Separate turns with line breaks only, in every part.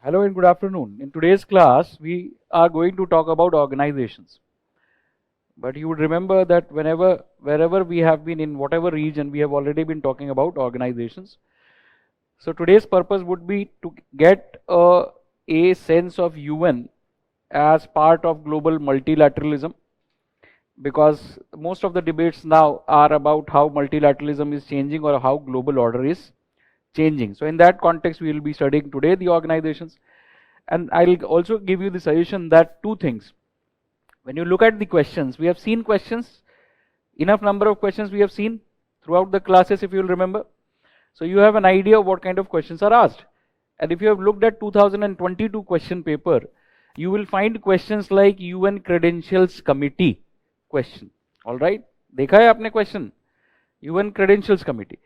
Hello and good afternoon. In today's class, we are going to talk about organizations. But you would remember that wherever we have been in whatever region, we have already been talking about organizations. So today's purpose would be to get a sense of UN as part of global multilateralism, because most of the debates now are about how multilateralism is changing or how global order is changing. So in that context, we will be studying today the organizations. And I'll also give you the suggestion that two things. When you look at the questions, we have seen questions, enough number of questions we have seen throughout the classes, if you'll remember. So you have an idea of what kind of questions are asked. And if you have looked at 2022 question paper, you will find questions like UN Credentials Committee question. All right? देखा है आपने question? UN Credentials Committee.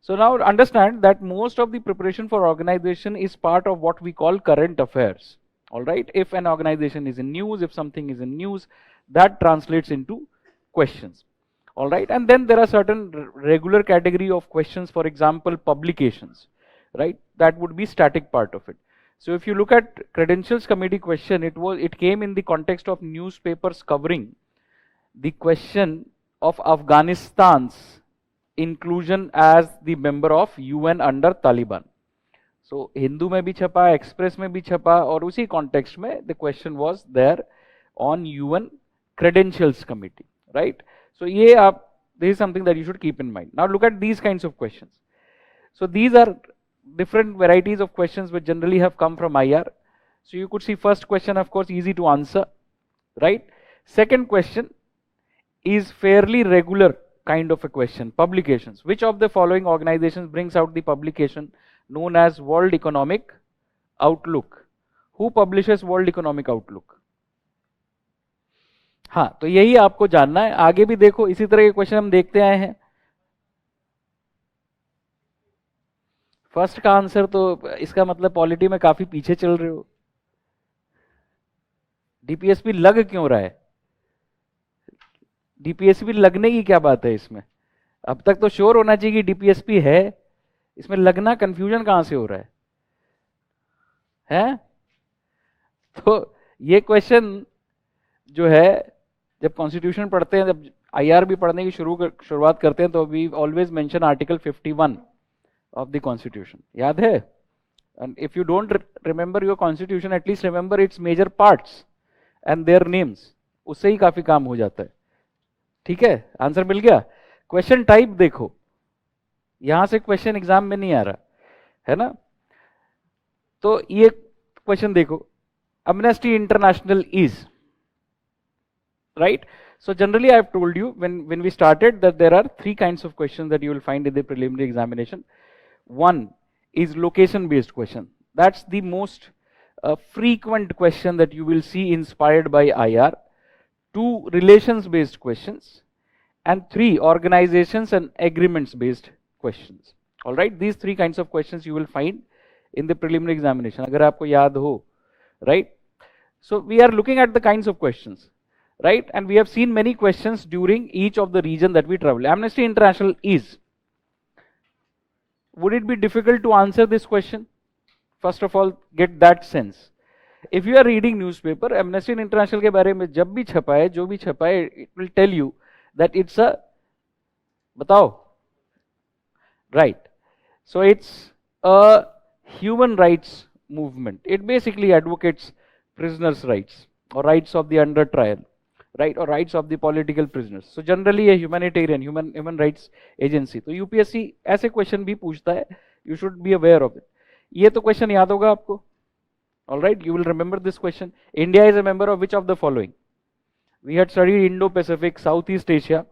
So now understand that most of the preparation for organization is part of what we call current affairs. All right, if an organization is in news, if something is in news, that translates into questions. All right, and then there are certain regular category of questions, for example, publications, right? That would be static part of it. So if you look at Credentials Committee question, it came in the context of newspapers covering the question of Afghanistan's inclusion as the member of UN under Taliban. So Hindu में भी छपा, express में भी छपा, और उसी context में the question was there on UN Credentials Committee, right? So ये आप, this is something that you should keep in mind. Now look at these kinds of questions. So these are different varieties of questions which generally have come from IR. So you could see first question, of course, easy to answer, right? Second question is fairly regular kind of a question. Publications. Which of the following organizations brings out the publication known as World Economic Outlook? Who publishes World Economic Outlook? हाँ, तो यही आपको जानना है. आगे भी देखो, इसी तरह के क्वेश्चन हम देखते आए हैं. फर्स्ट का आंसर तो इसका मतलब पॉलिटी में काफी पीछे चल रहे हो. डीपीएसपी लग क्यों रहा है? डीपीएसपी लगने की क्या बात है इसमें? अब तक तो श्योर होना चाहिए कि डीपीएसपी है, इसमें लगना कंफ्यूजन कहां से हो रहा है? हैं? तो ये क्वेश्चन जो है, जब कॉन्स्टिट्यूशन पढ़ते हैं, जब आईआर भी पढ़ने की शुरुआत करते हैं, तो we always mention article 51 of the constitution. याद है? And if you don't remember your constitution, at least remember its major parts and their names. उससे ही काफी काम हो जाता है. ठीक है, आंसर मिल गया. क्वेश्चन टाइप देखो, यहां से क्वेश्चन एग्जाम में नहीं आ रहा है ना. तो ये क्वेश्चन देखो, Amnesty International is, right? So generally I have told you when we started that there are three kinds of questions that you will find in the preliminary examination. One is location based question. That's the most frequent question that you will see inspired by IR. Two, relations based questions, and three, organizations and agreements based questions. All right, these three kinds of questions you will find in the preliminary examination, agar aapko yaad ho, right? So we are looking at the kinds of questions, right? And we have seen many questions during each of the region that we travel. Amnesty International is, would it be difficult to answer this question? First of all, get that sense. If you are reading newspaper, Amnesty International के बारे में जब भी छपा है, जो भी छपा है, it will tell you that it's a, बताओ, right? So it's a human rights movement. It basically advocates prisoners' rights or rights of the under trial, right, or rights of the political prisoners. So generally a humanitarian human rights agency. तो UPSC ऐसे question भी पूछता है. You should be aware of it. ये तो question याद होगा आपको. All right, you will remember this question. India is a member of which of the following? We had studied Indo-Pacific, Southeast Asia.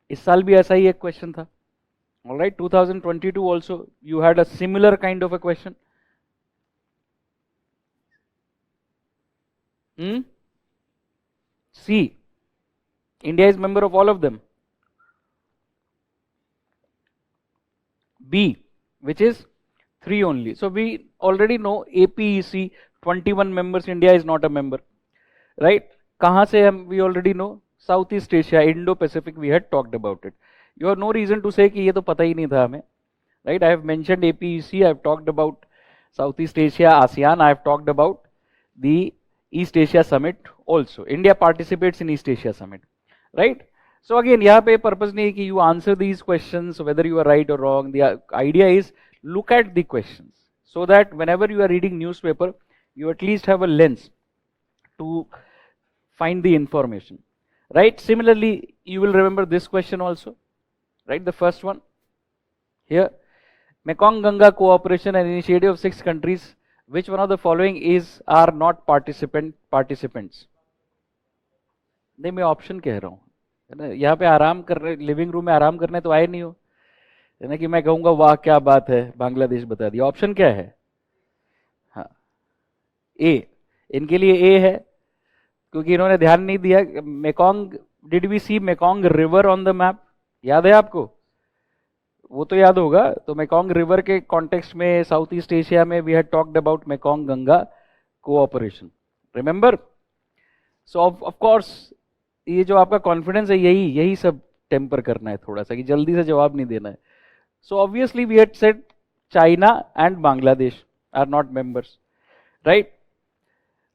इस साल भी ऐसा ही एक क्वेश्चन था. All right, 2022 also you had a similar kind of a question. C. India is member of all of them. B, which is 3 only. So we already know APEC 21 members, India is not a member, right? कहाँ से हम, we already know, Southeast Asia, Indo-Pacific, we had talked about it. You have no reason to say कि ये तो पता ही नहीं था हमें, right? I have mentioned APEC, I have talked about Southeast Asia, ASEAN, I have talked about the East Asia Summit also. India participates in East Asia Summit, right? So again, यहाँ पे purpose नहीं है कि you answer these questions whether you are right or wrong. The idea is look at the questions so that whenever you are reading newspaper, you at least have a lens to find the information, right? Similarly, you will remember this question also, right? The first one here, Mekong Ganga Cooperation and Initiative of 6 countries. Which one of the following are not participants? नहीं, मैं option कह रहा हूँ, है ना? यहाँ पे आराम कर रहे, लिविंग रूम में आराम करने तो आए नहीं हो, है ना, कि मैं कहूँगा वाह क्या बात है, बांग्लादेश बता दिया। ऑप्शन क्या है? हाँ, ए, इनके लिए ए है क्योंकि इन्होंने ध्यान नहीं दिया। Mekong, did we see Mekong river on the map? याद है आपको? वो तो याद होगा। तो मेकोंग रिवर के कॉन्टेक्स्ट में साउथ ईस्ट एशिया में we had talked about Mekong Ganga cooperation, remember? So of course ये जो आपका कॉन्फिडेंस है यही सब टेम्पर करना है थोड़ा सा, कि जल्दी से जवाब नहीं देना है। So obviously we had said China and Bangladesh are not members, right?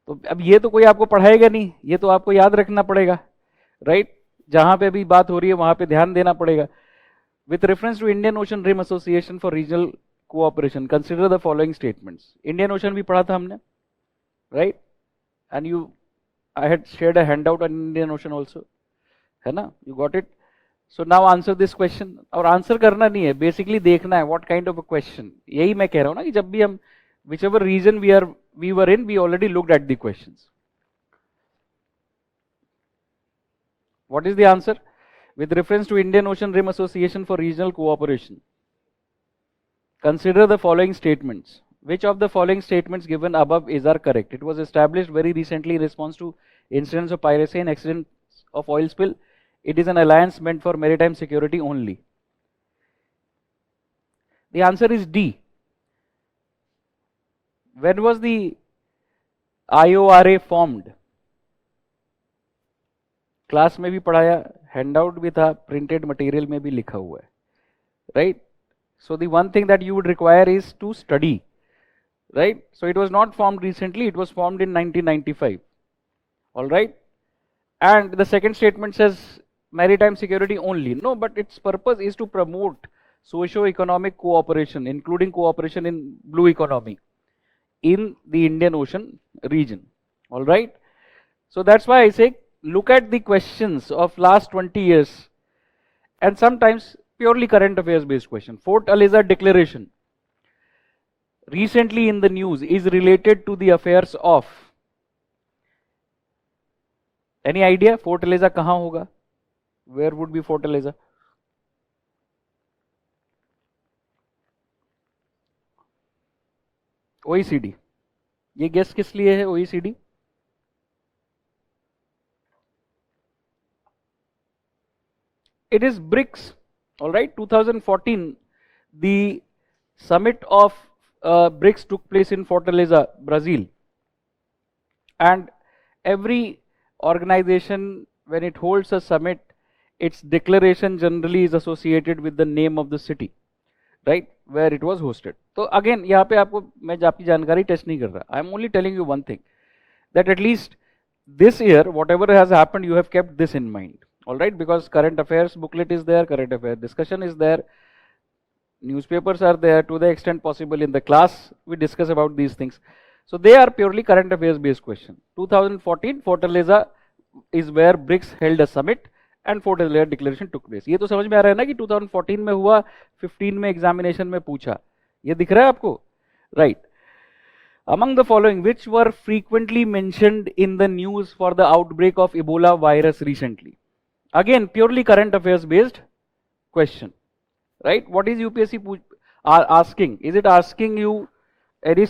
तो अब ये तो कोई आपको पढ़ाएगा नहीं, ये तो आपको याद रखना पड़ेगा, राइट? जहां पे भी बात हो रही है वहां पे ध्यान देना पड़ेगा। With reference to Indian Ocean Rim Association for Regional Cooperation, consider the following statements. Indian Ocean भी पढ़ा था हमने, right? And I had shared a handout on Indian Ocean also, है ना? You got it? So now answer this question. और answer करना नहीं है, बेसिकली देखना है what kind of a question. यही मैं कह रहा हूँ ना कि जब भी हम whichever region we were in, we already looked at the questions. What is the answer? With reference to Indian Ocean Rim Association for Regional Cooperation, consider the following statements. Which of the following statements given above are correct? It was established very recently in response to incidents of piracy and accidents of oil spill. It is an alliance meant for maritime security only. The answer is D. When was the IORA formed? Class में भी पढ़ाया, handout भी था, printed material में भी लिखा हुआ है, right? So the one thing that you would require is to study, right? So it was not formed recently, it was formed in 1995, all right? And the second statement says maritime security only. No, but its purpose is to promote socio economic cooperation, including cooperation in blue economy in the Indian Ocean region, all right? So that's why I say look at the questions of last 20 years and sometimes purely current affairs based question. Fort Eliza declaration recently in the news is related to the affairs of, any idea? Fort Eliza kahan hoga? Where would be Fort Eliza? OECD. ये guess किस लिए है OECD? It is BRICS, all right? 2014, the summit of BRICS took place in Fortaleza, Brazil. And every organization, when it holds a summit, its declaration generally is associated with the name of the city, right, where it was hosted. तो again यहाँ पे आपको मैं आपकी जानकारी test नहीं कर रहा. I am only telling you one thing, that at least this year whatever has happened you have kept this in mind, all right? Because current affairs booklet is there, current affairs discussion is there, newspapers are there, to the extent possible in the class we discuss about these things. So they are purely current affairs based question. 2014 Fortaleza is where BRICS held a summit and Fortaleza declaration took place. ये तो समझ में आ रहा है ना कि 2014 में हुआ, 15 में एग्जामिनेशन में पूछा, ये दिख रहा है आपको, right? Among the following, which were frequently mentioned in the news for the outbreak of Ebola virus recently? Again, purely current affairs based question, right? What is UPSC asking? Is it asking you any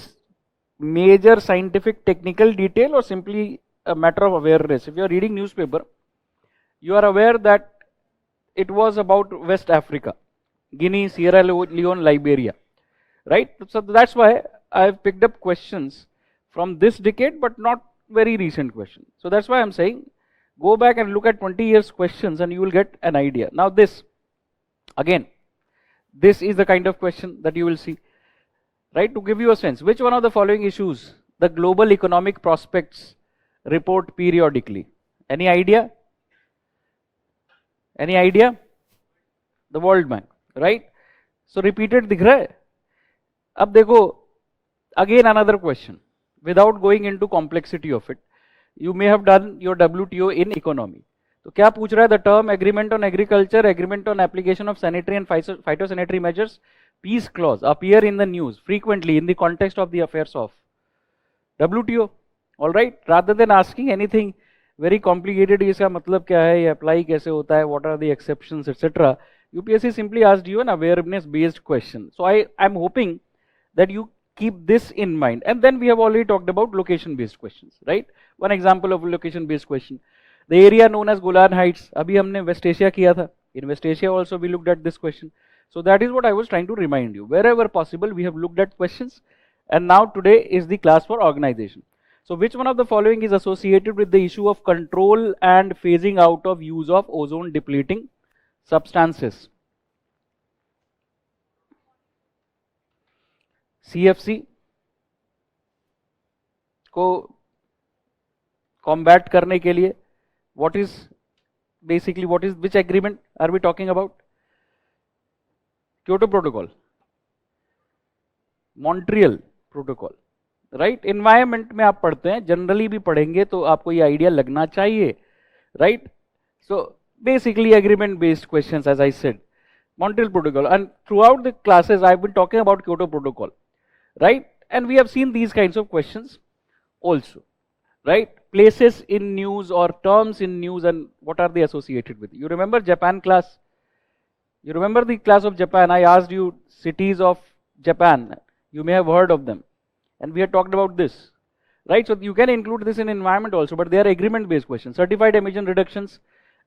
major scientific technical detail or simply a matter of awareness? If you are reading newspaper, you are aware that it was about West Africa, Guinea, Sierra Leone, Liberia, right? So that's why I have picked up questions from this decade, but not very recent question. So that's why I'm saying go back and look at 20 years questions and you will get an idea. Now this, again, this is the kind of question that you will see, right? To give you a sense, which one of the following issues the global economic prospects report periodically? Any idea? Any idea? The World Bank, right? So repeated दिख रहा है. अब देखो, again another question, without going into complexity of it, you may have done your WTO in economy. तो क्या पूछ रहा है? The term agreement on agriculture, agreement on application of sanitary and phytosanitary measures, peace clause appear in the news frequently in the context of the affairs of WTO. All right, rather than asking anything very complicated, इसका मतलब क्या है, ये apply कैसे होता है, what are the exceptions, etc. UPSC simply asked you an awareness based question. So I am hoping that you keep this in mind. And then we have already talked about location based questions, right? One example of location based question, the area known as Golan Heights, अभी हमने West Asia किया था. In West Asia also we looked at this question. So that is what I was trying to remind you. Wherever possible we have looked at questions, and now today is the class for organization. So which one of the following is associated with the issue of control and phasing out of use of ozone depleting substances? CFC को combat करने के लिए what is which agreement are we talking about? Kyoto Protocol, Montreal Protocol, right? Environment में आप पढ़ते हैं, generally भी पढ़ेंगे तो आपको ये idea लगना चाहिए, right? So basically agreement based questions, as I said, Montreal Protocol, and throughout the classes I've been talking about Kyoto Protocol, right? And we have seen these kinds of questions also, right? Places in news or terms in news and what are they associated with? You remember Japan class? You remember the class of Japan? I asked you cities of Japan. You may have heard of them. And we had talked about this, right? So you can include this in environment also, but they are agreement based questions. Certified emission reductions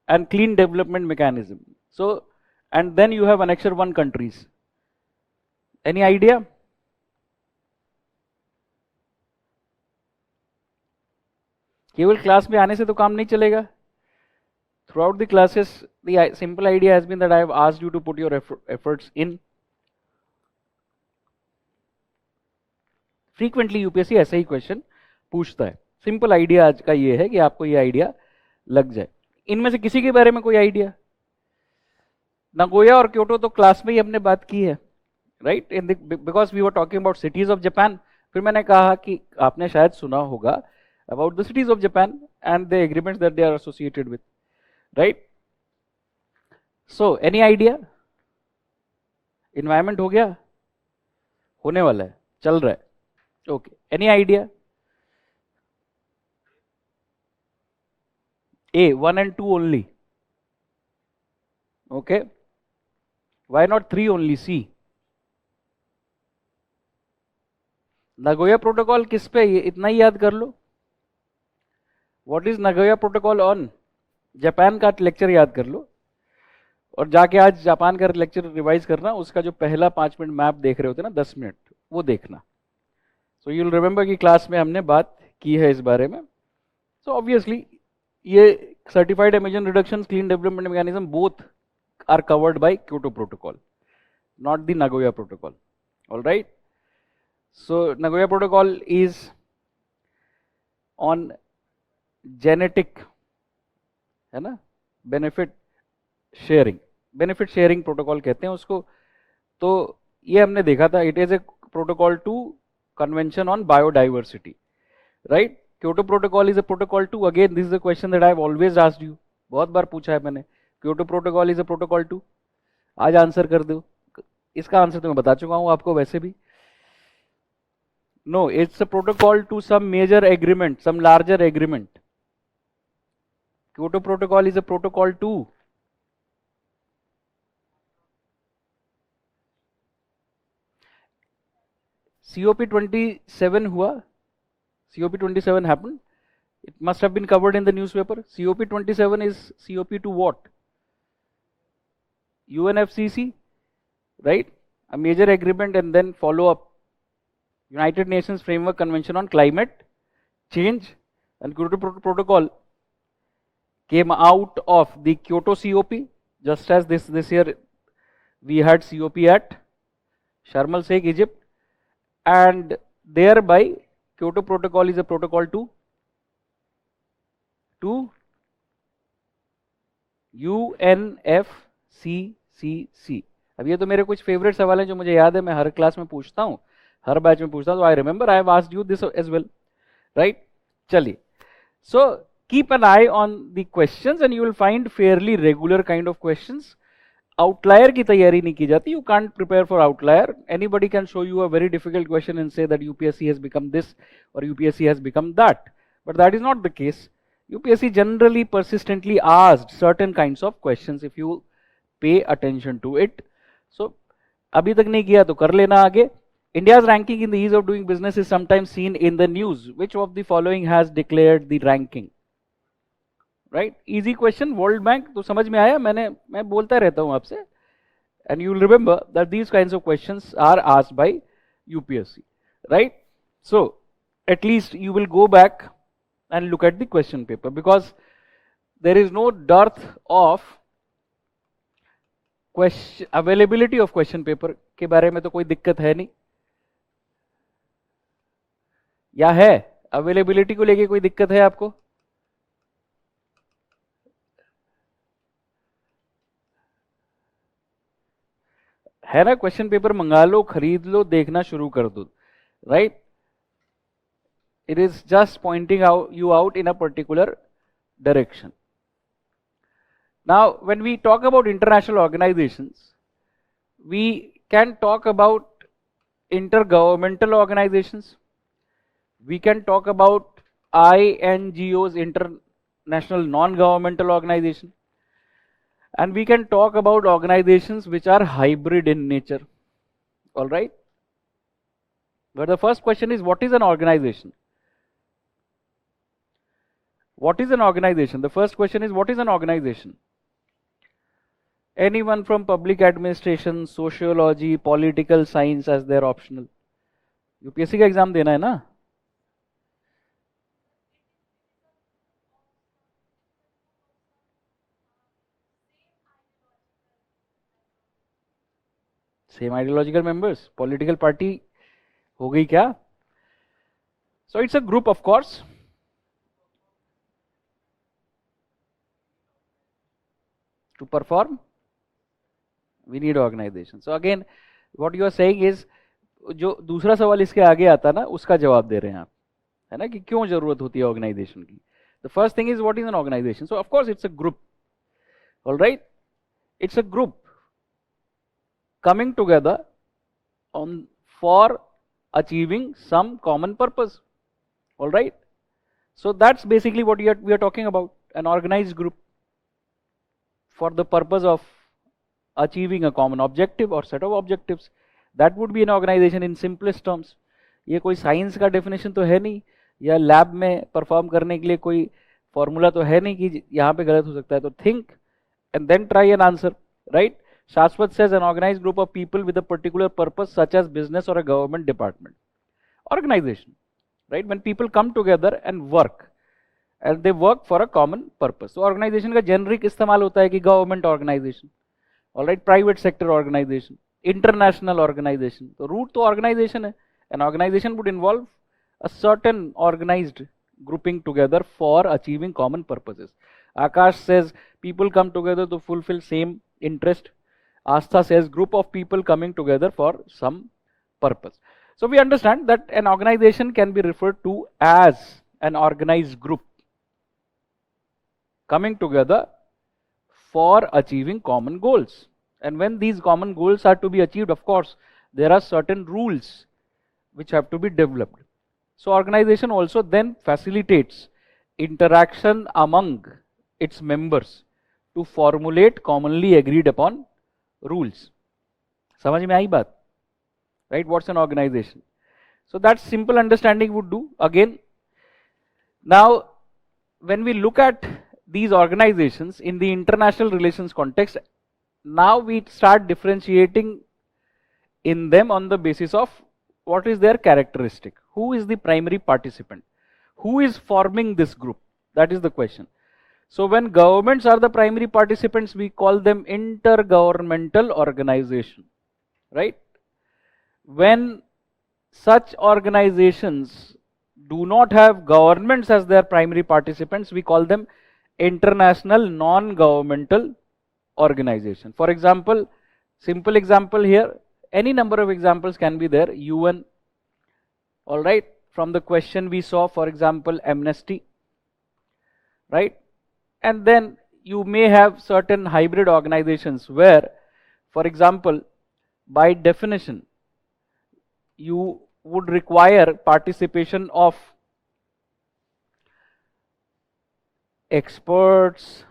and clean development mechanism. So, and then you have annexure 1 countries. Any idea? केवल class में आने से तो काम नहीं चलेगा. Throughout the classes, the simple idea has been that I have asked you to put your efforts in. Frequently UPSC ऐसा ही question पूछता है. सिंपल आइडिया आज का ये है कि आपको ये आइडिया लग जाए. इनमें से किसी के बारे में कोई आइडिया? नगोया और क्योटो तो क्लास में ही हमने बात की है, right? Because we were talking about cities of Japan. फिर मैंने कहा कि आपने शायद सुना होगा about the cities of Japan and the agreements that they are associated with, right? So any idea? Environment हो गया, होने वाला है, चल रहा है. Okay, any idea? A, 1 and 2 only. Okay, why not 3 only? C. Nagoya protocol किस पे? ये इतना ही याद कर लो. What is Nagoya Protocol on? Japan का लेक्चर याद कर लो और जाके आज जापान का लेक्चर रिवाइज करना. उसका जो पहला 5 मिनट मैप देख रहे होते ना, 10 मिनट, वो देखना. सो यू विल रिमेंबर कि क्लास में हमने बात की है इस बारे में. सो ऑब्वियसली ये certified emission reduction, clean development mechanism, both are covered by Kyoto protocol, not the Nagoya protocol. All right. So Nagoya protocol is on genetic, है ना, बेनिफिट शेयरिंग प्रोटोकॉल कहते हैं उसको. तो ये हमने देखा था. It is a protocol to convention on biodiversity, right? Kyoto protocol is a protocol to, again this is a question that I have always asked you, बहुत बार पूछा है मैंने. क्योटो प्रोटोकॉल इज ए प्रोटोकॉल टू, आज आंसर कर दो. इसका आंसर तो मैं बता चुका हूं आपको वैसे भी. No, it's a protocol to some major agreement, some larger agreement. Kyoto Protocol is a protocol too. COP27 हुआ. COP27 happened. It must have been covered in the newspaper. COP27 is COP to what? UNFCCC, right? A major agreement and then follow up. United Nations Framework Convention on Climate Change and Kyoto Protocol came out of the Kyoto COP, just as this year we had COP at Sharm el Sheikh, Egypt, and thereby Kyoto Protocol is a protocol to UNFCCC. अब ये तो मेरे कुछ favourite सवाल हैं जो मुझे याद है, मैं हर क्लास में पूछता हूँ, हर बैच में पूछता हूँ, तो I remember I have asked you this as well, right? चलिए, so keep an eye on the questions and you will find fairly regular kind of questions. Outlier की तैयारी नहीं की जाती, you can't prepare for outlier. Anybody can show you a very difficult question and say that UPSC has become this और UPSC has become that, but that is not the case. UPSC generally persistently asked certain kinds of questions if you pay attention to it. So abhi tak nahi kiya to kar lena aage. India's ranking in the ease of doing business is sometimes seen in the news. Which of the following has declared the ranking? Right? Easy question. World Bank to samajh mein aaya, मैं बोलता रहता हूं आपसे, and you will remember that these kinds of questions are asked by UPSC, right? So at least you will go back and look at the question paper, because there is no dearth of question availability of question paper के बारे में तो कोई दिक्कत है नहीं, या है? अवेलेबिलिटी को लेके कोई दिक्कत है आपको? है ना? क्वेश्चन पेपर मंगा लो, खरीद लो, देखना शुरू कर दो, right? It is just pointing you out in a particular direction. Now, when we talk about international organizations, we can talk about intergovernmental organizations. We can talk about INGOs, international non-governmental organization, and we can talk about organizations which are hybrid in nature. All right? But the first question is, what is an organization? What is an organization? The first question is, what is an organization? Anyone from public administration, sociology, political science as their optional. UPSC का exam देना है ना? Same ideological members. Political party हो गई क्या? So it's a group, of course. To perform, we need organization. So again, what you are saying is, जो दूसरा सवाल इसके आगे आता ना, उसका जवाब दे रहे हैं आप, है ना, कि क्यों जरूरत होती है ऑर्गेनाइजेशन की. The first thing is, what is an organization? So of course it's a group. All right, it's a group coming together for achieving some common purpose. All right, so that's basically what we are talking about, an organized group for the purpose of achieving a common objective or set of objectives. That would be an organization in simplest terms. ये कोई science का definition तो है नहीं, या lab में perform करने के लिए कोई फॉर्मूला तो है नहीं कि यहाँ पे गलत हो सकता है. तो think and then try an answer, right? Shashwat says an organized group of people with a particular purpose, such as business or a government department. Organization, right? When people come together and work, and they work for a common purpose. So organization का generic इस्तेमाल होता है कि government organization, all right, private sector organization, international organization. तो root तो organization है. An organization would involve a certain organized grouping together for achieving common purposes. Akash says people come together to fulfill same interest. Astha says group of people coming together for some purpose. So we understand that an organization can be referred to as an organized group coming together for achieving common goals. And when these common goals are to be achieved, of course, there are certain rules which have to be developed. So organization also then facilitates interaction among its members to formulate commonly agreed upon rules. समझ में आई बात? Right? What's an organization? So that simple understanding would do. Again, now when we look at these organizations in the international relations context, now we start differentiating in them on the basis of what is their characteristic? Who is the primary participant? Who is forming this group? That is the question. So when governments are the primary participants, we call them intergovernmental organization, right? When such organizations do not have governments as their primary participants, we call them international non-governmental organization. For example, simple example here, any number of examples can be there. UN, all right, from the question we saw, for example, Amnesty, right? And then you may have certain hybrid organizations where, for example, by definition, you would require participation of experts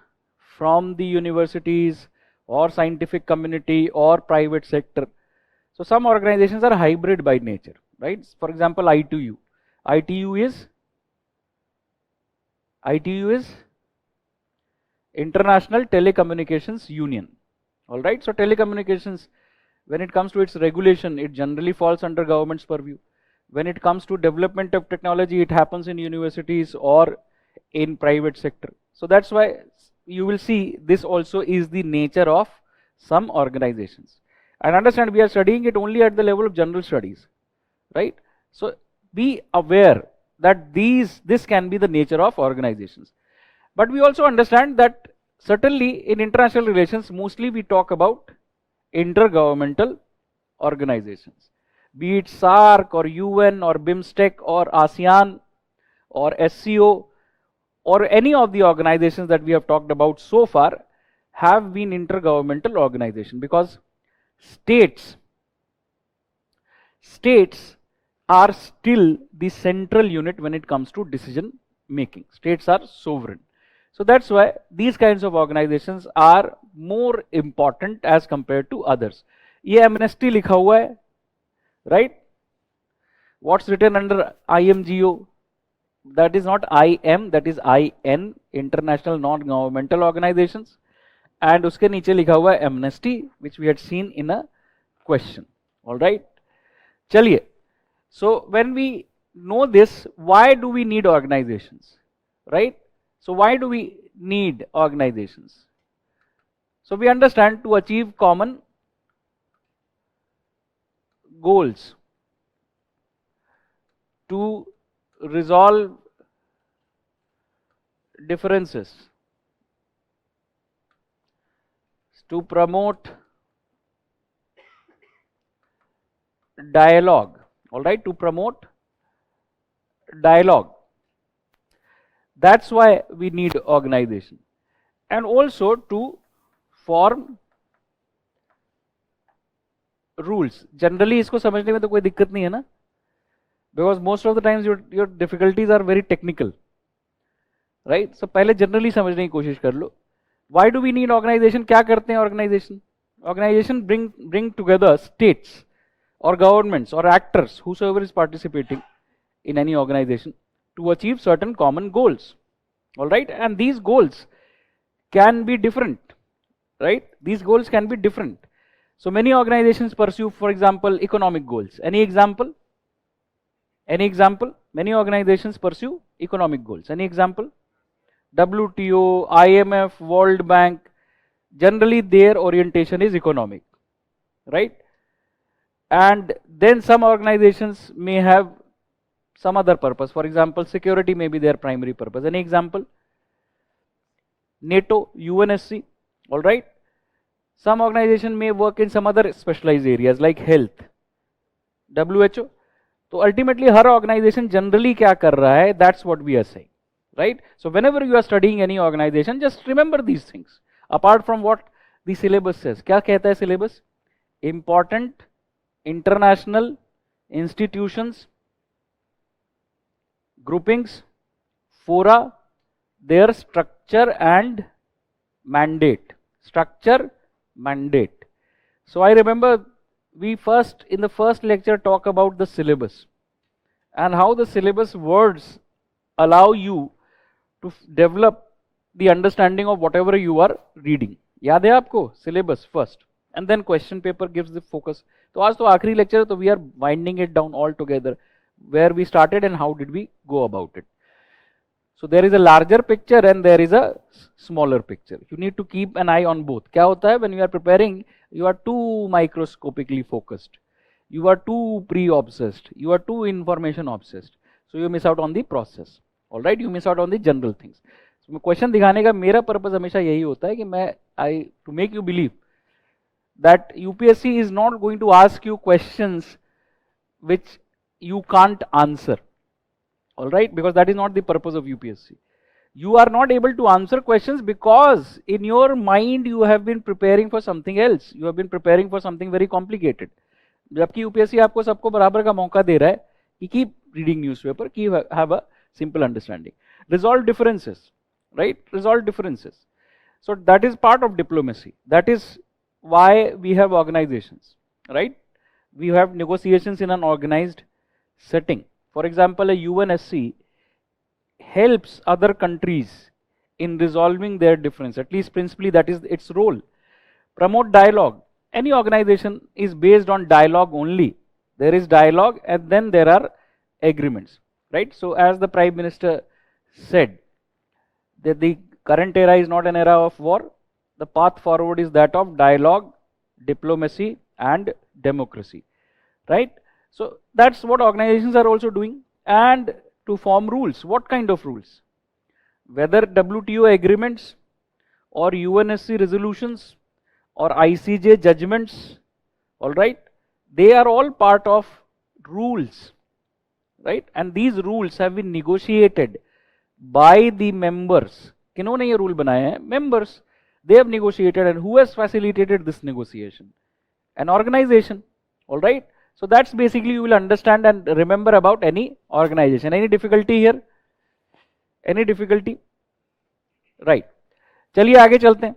from the universities or scientific community or private sector. So some organizations are hybrid by nature, right? For example, ITU. ITU is International Telecommunications Union. All right. So telecommunications, when it comes to its regulation, it generally falls under government's purview. When it comes to development of technology, it happens in universities or in private sector. So that's why you will see this also is the nature of some organizations. And understand, we are studying it only at the level of general studies, right? So be aware that this can be the nature of organizations. But we also understand that certainly in international relations, mostly we talk about intergovernmental organizations, be it SAARC or UN or BIMSTEC or ASEAN or SCO or any of the organizations that we have talked about so far have been intergovernmental organizations, because states are still the central unit when it comes to decision making. States are sovereign. So that's why these kinds of organizations are more important as compared to others. ये amnesty लिखा हुआ है, right? What's written under IMGO? That is not IM, that is IN, International Non-Governmental Organizations. And उसके नीचे लिखा हुआ है amnesty, which we had seen in a question. All right? चलिए. So when we know this, why do we need organizations, right? So why do we need organizations? So we understand, to achieve common goals, to resolve differences, to promote dialogue, all right, to promote dialogue. That's why we need organization. And also to form rules. Generally इसको समझने में तो कोई दिक्कत नहीं है ना, because most of the times your difficulties are very technical, right? So पहले generally समझने की कोशिश कर लो. Why do we need organization? क्या करते हैं organization? Organization bring together states or governments or actors, whosoever is participating in any organization, to achieve certain common goals. All right, and these goals can be different, right? These goals can be different. So many organizations pursue, for example, economic goals. Any example? Any example? Many organizations pursue economic goals. Any example? WTO, IMF, World Bank. Generally their orientation is economic, right? And then some organizations may have some other purpose. For example, security may be their primary purpose. Any example? NATO, UNSC, all right? Some organization may work in some other specialized areas like health, WHO. So ultimately, her organization generally क्या कर रहा है? That's what we are saying, right? So whenever you are studying any organization, just remember these things. Apart from what the syllabus says, क्या कहता है syllabus? Important international institutions, groupings, fora, their structure and mandate. Structure, mandate. So I remember we in the first lecture talk about the syllabus and how the syllabus words allow you to develop the understanding of whatever you are reading. याद है आपको syllabus first? and then question paper gives the focus. तो आज तो आखिरी lecture है, तो we are winding it down all together, where we started and how did we go about it. So there is a larger picture and there is a smaller picture. You need to keep an eye on both. क्या होता है when you are preparing, you are too microscopically focused, you are too pre-obsessed, you are too information obsessed, so you miss out on the process. All right, you miss out on the general things. So question दिखाने का मेरा purpose हमेशा यही होता है कि मैं to make you believe that UPSC is not going to ask you questions which you can't answer. All right, because that is not the purpose of UPSC. You are not able to answer questions because in your mind you have been preparing for something else. You have been preparing for something very complicated. जबकि UPSC आपको सबको बराबर का मौका दे रहा है कि keep reading newspaper, keep have a simple understanding. Resolve differences, right? Resolve differences. So that is part of diplomacy. That is why we have organizations, right? We have negotiations in an organized setting. For example, a UNSC helps other countries in resolving their difference. At least principally that is its role. Promote dialogue. Any organization is based on dialogue only. There is dialogue and then there are agreements, right? So as the Prime Minister said, that the current era is not an era of war. The path forward is that of dialogue, diplomacy and democracy, right? So that's what organizations are also doing. And to form rules, what kind of rules? Whether WTO agreements or UNSC resolutions or ICJ judgments, all right, they are all part of rules, right? And these rules have been negotiated by the members. किन्होंने ये rule बनाए हैं? Members. They have negotiated, and who has facilitated this negotiation? An organization, all right? So that's basically you will understand and remember about any organization. Any difficulty here? Any difficulty? Right. चलिए आगे चलते हैं.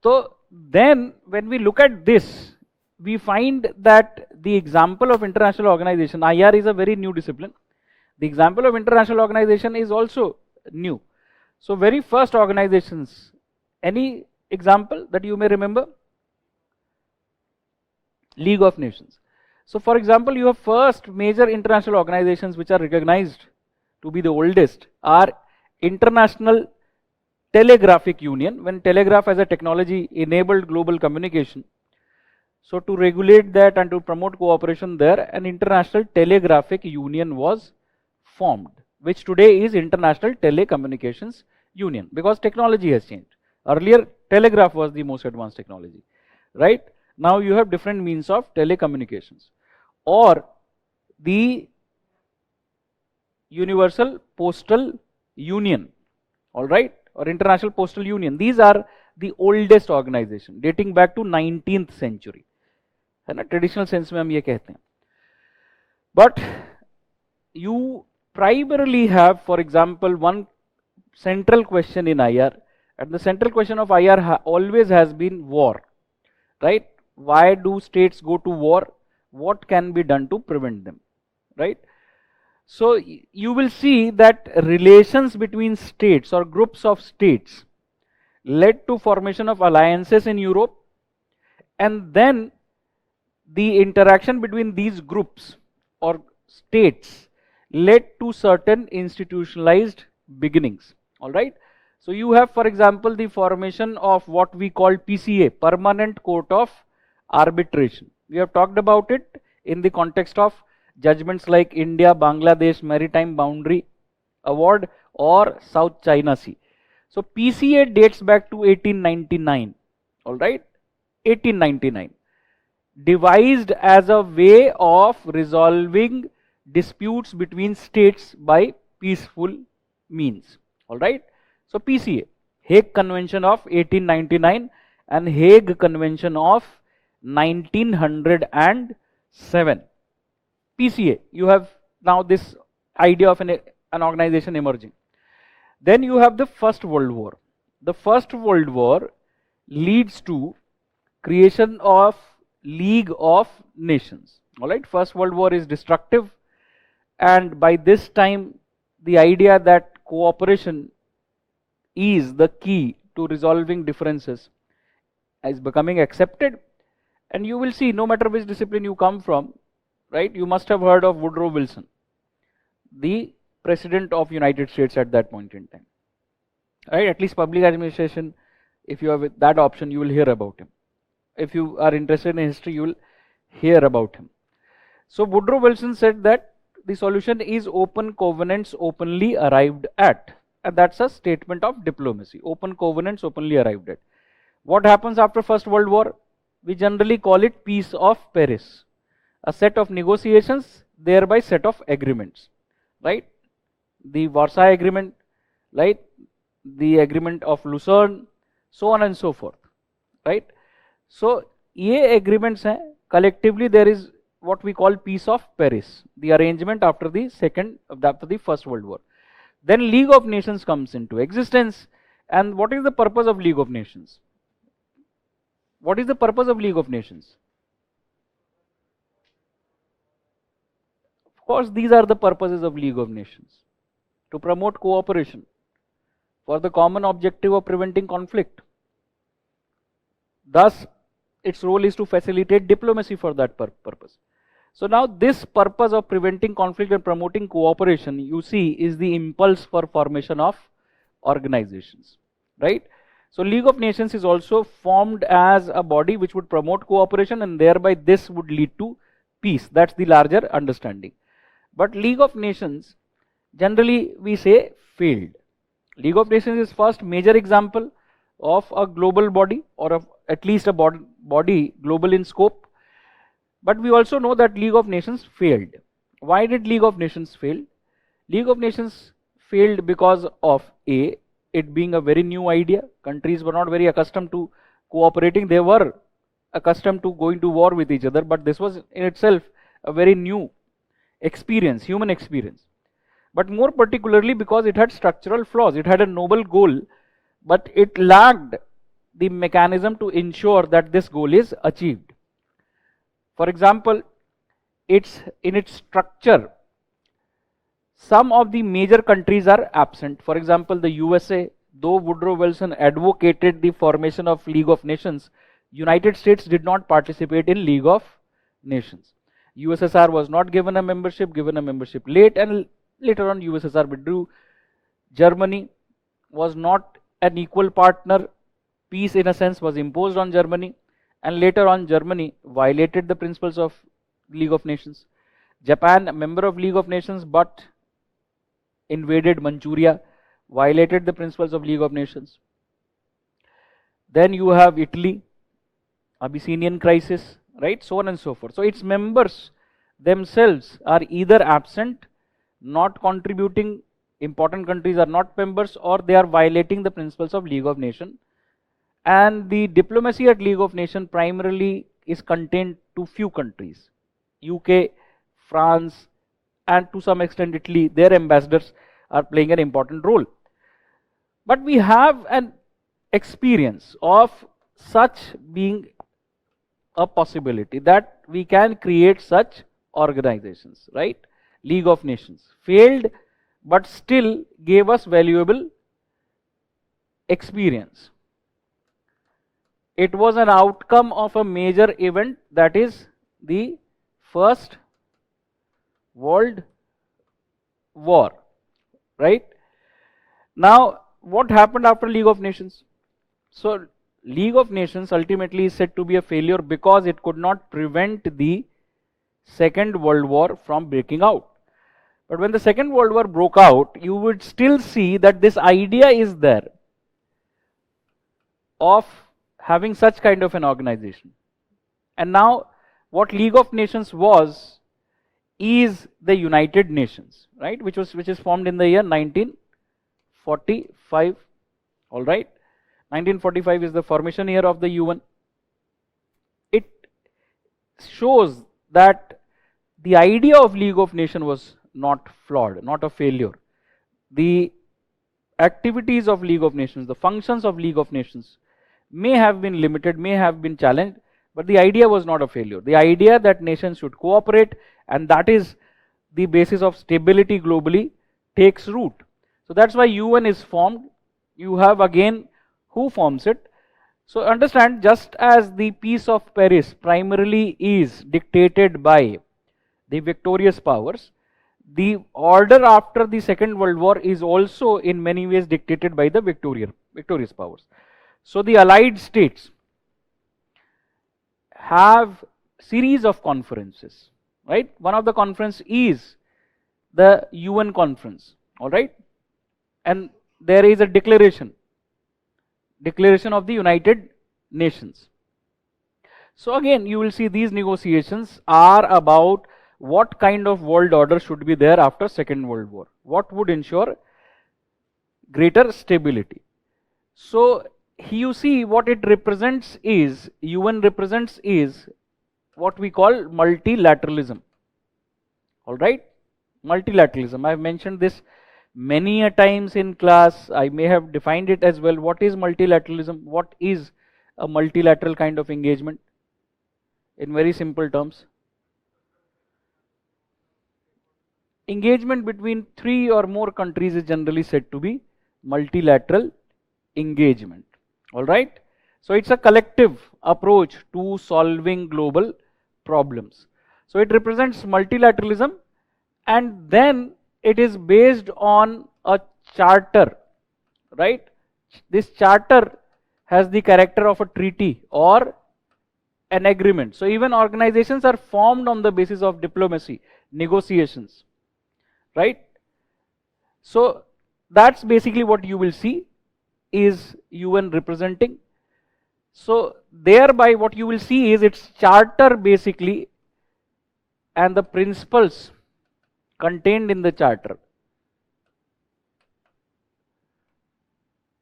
So then when we look at this, we find that the example of international organization, IR is a very new discipline. The example of international organization is also new. So very first organizations, any example that you may remember? League of Nations. So for example, your first major international organizations which are recognized to be the oldest are International Telegraphic Union, when telegraph as a technology enabled global communication. So to regulate that and to promote cooperation there, an International Telegraphic Union was formed, which today is International Telecommunications Union, because technology has changed. Earlier, telegraph was the most advanced technology, right? Now you have different means of telecommunications. Or the Universal Postal Union, all right, or International Postal Union. These are the oldest organization, dating back to 19th century. है ना, traditional sense में हम ये कहते हैं. But you primarily have, for example, one central question in IR, and the central question of IR always has been war, right? Why do states go to war? What can be done to prevent them, right? So you will see that relations between states or groups of states led to formation of alliances in Europe, and then the interaction between these groups or states led to certain institutionalized beginnings, all right? So you have, for example, the formation of what we call PCA, Permanent Court of Arbitration. We have talked about it in the context of judgments like India Bangladesh Maritime Boundary Award or South China Sea. So PCA dates back to 1899, all right? 1899. Devised as a way of resolving disputes between states by peaceful means, all right? So PCA, Hague Convention of 1899 and Hague Convention of 1907. PCA, you have now this idea of an organization emerging. Then you have the First World War. The First World War leads to creation of League of Nations, all right? First World War is destructive, and by this time the idea that cooperation is the key to resolving differences is becoming accepted, And you will see, no matter which discipline you come from, right, you must have heard of Woodrow Wilson, the President of United States at that point in time. Right, at least public administration, if you have that option, you will hear about him. If you are interested in history, you will hear about him. So Woodrow Wilson said that the solution is open covenants openly arrived at. And that's a statement of diplomacy. Open covenants openly arrived at. What happens after First World War? We generally call it Peace of Paris. A set of negotiations, thereby set of agreements. Right? The Versailles Agreement, right? The Agreement of Lucerne, so on and so forth. Right? So, ये agreements हैं, collectively there is what we call Peace of Paris, the arrangement after the First World War. Then League of Nations comes into existence. And what is the purpose of League of Nations? What is the purpose of League of Nations? Of course, these are the purposes of League of Nations. To promote cooperation for the common objective of preventing conflict. Thus, its role is to facilitate diplomacy for that purpose. So now this purpose of preventing conflict and promoting cooperation, you see, is the impulse for formation of organizations, right? So League of Nations is also formed as a body which would promote cooperation, and thereby this would lead to peace. That's the larger understanding. But League of Nations, generally we say, failed. League of Nations is first major example of a global body, or of at least a body global in scope. But we also know that League of Nations failed. Why did League of Nations fail? League of Nations failed because of A, it being a very new idea. Countries were not very accustomed to cooperating. They were accustomed to going to war with each other, but this was in itself a very new experience, human experience. But more particularly because it had structural flaws. It had a noble goal, but it lacked the mechanism to ensure that this goal is achieved. For example, in its structure, some of the major countries are absent. For example, the USA, though Woodrow Wilson advocated the formation of League of Nations, United States did not participate in League of Nations. USSR was not given a membership late, and later on USSR withdrew. Germany was not an equal partner. Peace in a sense was imposed on Germany, and later on Germany violated the principles of League of Nations. Japan, a member of League of Nations, but invaded Manchuria, violated the principles of League of Nations. Then you have Italy, Abyssinian crisis, right, so on and so forth. So its members themselves are either absent, not contributing, important countries are not members, or they are violating the principles of League of Nations. And the diplomacy at League of Nations primarily is contained to few countries, UK, France, and to some extent Italy. Their ambassadors are playing an important role. But we have an experience of such being a possibility, that we can create such organizations, right? League of Nations failed, but still gave us valuable experience. It was an outcome of a major event, that is the First World War, right? Now, what happened after League of Nations? So, League of Nations ultimately is said to be a failure because it could not prevent the Second World War from breaking out. But when the Second World War broke out, you would still see that this idea is there of having such kind of an organization. And now what League of Nations was is the United Nations, right, which is formed in the year 1945. All right, 1945 is the formation year of the UN. It shows that the idea of League of Nations was not flawed, not a failure. The activities of League of Nations, the functions of League of Nations may have been limited, may have been challenged, but the idea was not a failure. The idea that nations should cooperate, and that is the basis of stability globally, takes root. So that's why UN is formed. You have again, who forms it? So understand, just as the Peace of Paris primarily is dictated by the victorious powers, the order after the Second World War is also in many ways dictated by the victorious powers. So the Allied states have series of conferences, right? One of the conference is the UN conference, all right? And there is a declaration of the United Nations. So again, you will see these negotiations are about what kind of world order should be there after Second World War, what would ensure greater stability. So you see what it represents is, UN represents is what we call multilateralism, all right? Multilateralism, I have mentioned this many a times in class. I may have defined it as well. What is multilateralism? What is a multilateral kind of engagement? In very simple terms, engagement between 3 or more countries is generally said to be multilateral engagement, all right? So it's a collective approach to solving global problems. So it represents multilateralism, and then it is based on a charter, right? This charter has the character of a treaty or an agreement. So even organizations are formed on the basis of diplomacy, negotiations, right? So that's basically what you will see is UN representing. So thereby what you will see is its charter basically, and the principles contained in the charter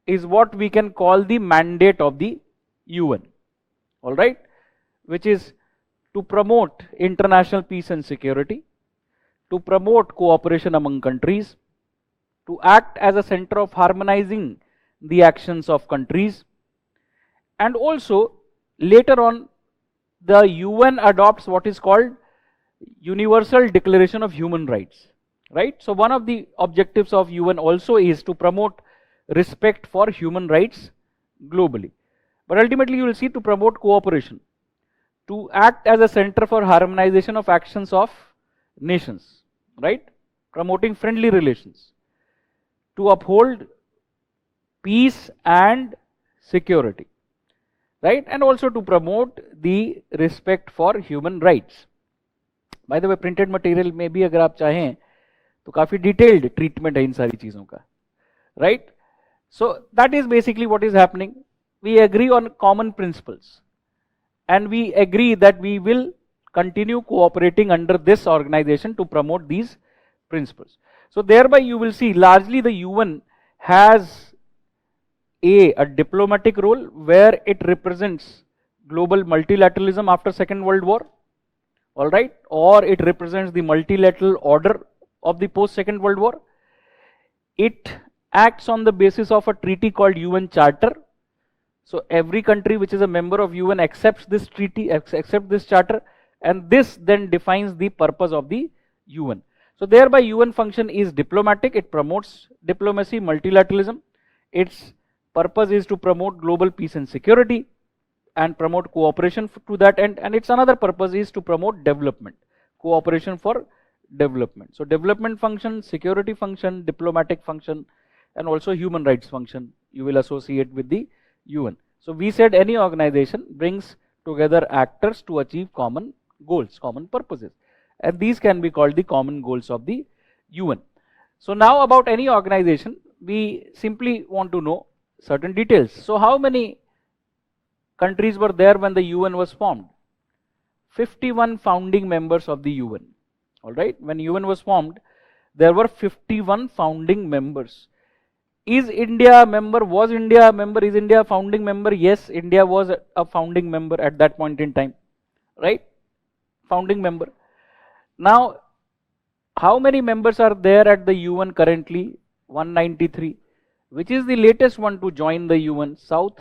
is what we can call the mandate of the UN, all right, which is to promote international peace and security, to promote cooperation among countries, to act as a center of harmonizing the actions of countries, and also later on the UN adopts what is called Universal Declaration of Human Rights, right? So one of the objectives of UN also is to promote respect for human rights globally. But ultimately you will see to promote cooperation, to act as a center for harmonization of actions of nations, right? Promoting friendly relations, to uphold peace and security, right? And also to promote the respect for human rights. By the way, printed material में भी अगर आप चाहें तो काफी detailed treatment है इन सारी चीजों का, right? So that is basically what is happening. We agree on common principles, and we agree that we will continue cooperating under this organization to promote these principles. So thereby you will see largely the UN has a diplomatic role where it represents global multilateralism after Second World War, all right, or it represents the multilateral order of the post Second World War. It acts on the basis of a treaty called UN Charter. So every country which is a member of UN accepts this treaty, accepts this charter, and this then defines the purpose of the UN. So thereby UN function is diplomatic. It promotes diplomacy, multilateralism. Its purpose is to promote global peace and security and promote cooperation to that end, and its another purpose is to promote development, cooperation for development. So development function, security function, diplomatic function, and also human rights function you will associate with the UN. So we said any organization brings together actors to achieve common goals, common purposes, and these can be called the common goals of the UN. So now about any organization, we simply want to know certain details. So how many countries were there when the UN was formed? 51 founding members of the UN, all right? When UN was formed, there were 51 founding members. Is India a member? Was India a member? Is India a founding member? Yes, India was a founding member at that point in time, right? Founding member. Now, how many members are there at the UN currently? 193. Which is the latest one to join the UN? South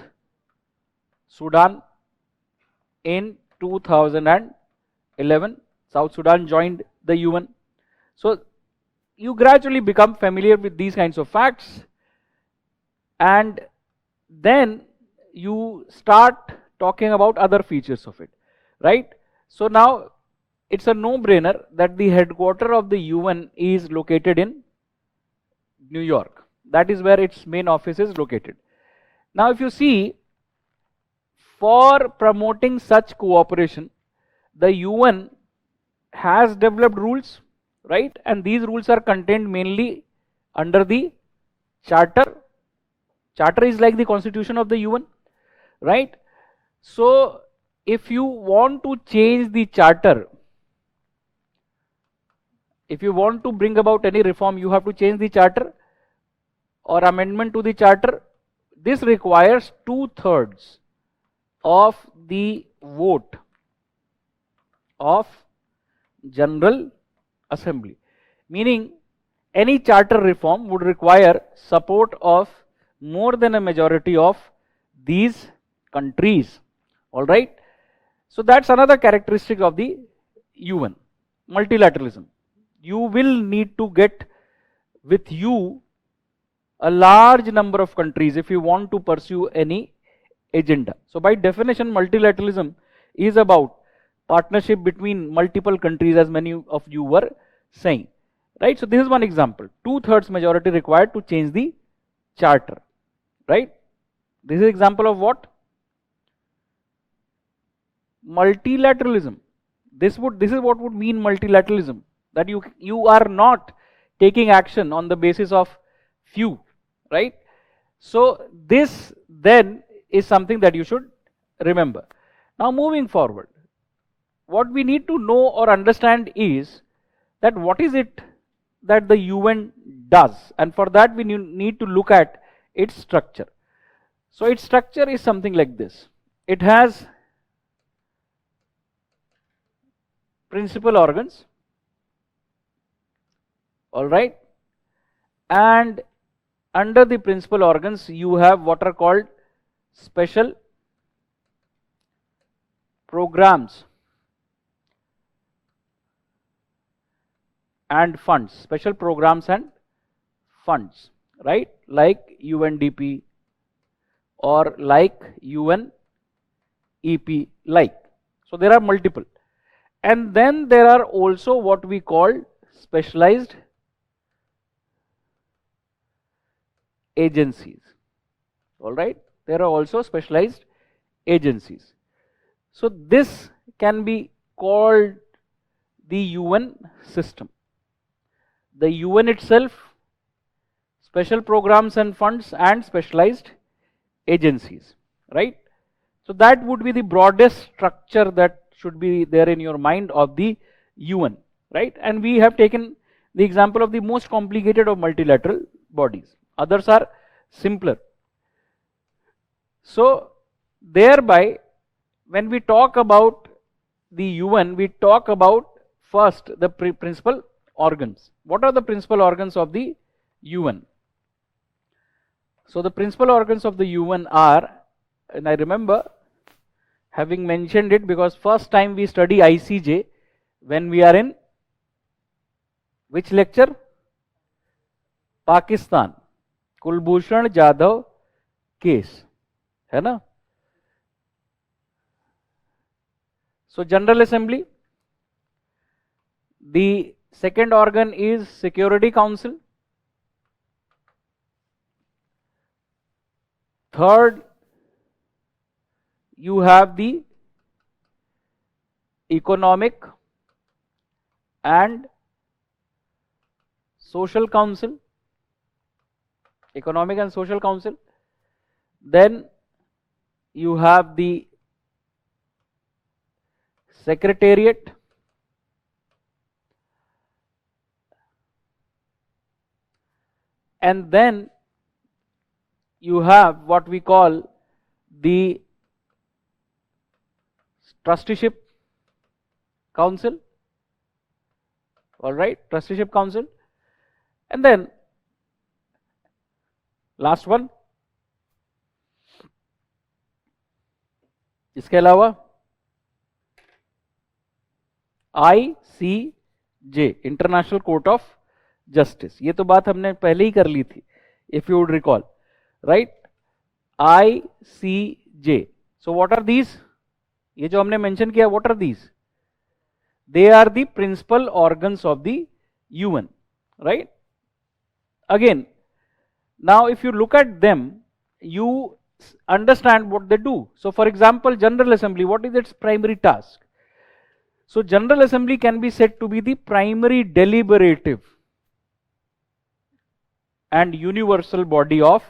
Sudan in 2011. South Sudan joined the UN. So you gradually become familiar with these kinds of facts, and then you start talking about other features of it, right? So now it's a no-brainer that the headquarters of the UN is located in New York. That is where its main office is located. Now if you see, for promoting such cooperation, the UN has developed rules, right? And these rules are contained mainly under the charter. Charter is like the constitution of the UN, right? So if you want to change the charter, if you want to bring about any reform, you have to change the charter or amendment to the charter. This requires 2/3 of the vote of General Assembly, meaning any charter reform would require support of more than a majority of these countries. All right. So that's another characteristic of the UN, multilateralism. You will need to get with you a large number of countries if you want to pursue any agenda. So by definition, multilateralism is about partnership between multiple countries, as many of you were saying, right? So this is one example, 2/3 majority required to change the charter, right? This is example of what? Multilateralism. This is what would mean multilateralism, that you are not taking action on the basis of few, right? So this then is something that you should remember. Now moving forward, what we need to know or understand is that what is it that the UN does, and for that we need to look at its structure. So its structure is something like this. It has principal organs, all right, and under the principal organs you have what are called special programs and funds, special programs and funds, right, like UNDP or like UNEP, like. So there are multiple, and then there are also what we call specialized agencies. All right, there are also specialized agencies. So this can be called the UN system. The UN itself, special programs and funds, and specialized agencies, right? So that would be the broadest structure that should be there in your mind of the UN, right? And we have taken the example of the most complicated of multilateral bodies. Others are simpler. So thereby, when we talk about the UN, we talk about first the principal organs. What are the principal organs of the UN? So the principal organs of the UN are, and I remember having mentioned it because first time we study ICJ when we are in which lecture? Pakistan, Kulbhushan Jadhav case, है ना? So General Assembly. The second organ is Security Council. Third, you have the Economic and Social Council. Economic and Social Council. Then you have the Secretariat. And then you have what we call the Trusteeship Council. All right, Trusteeship Council. And then last one, इसके अलावा ICJ, international court of justice. ये तो बात हमने पहले ही कर ली थी, if you would recall, right. ICJ J. So what are these? ये जो हमने mention किया, what are these? They are the principal organs of the UN, right? Again, now if you look at them, you understand what they do. So for example, General Assembly, what is its primary task? So General Assembly can be said to be the primary deliberative and universal body of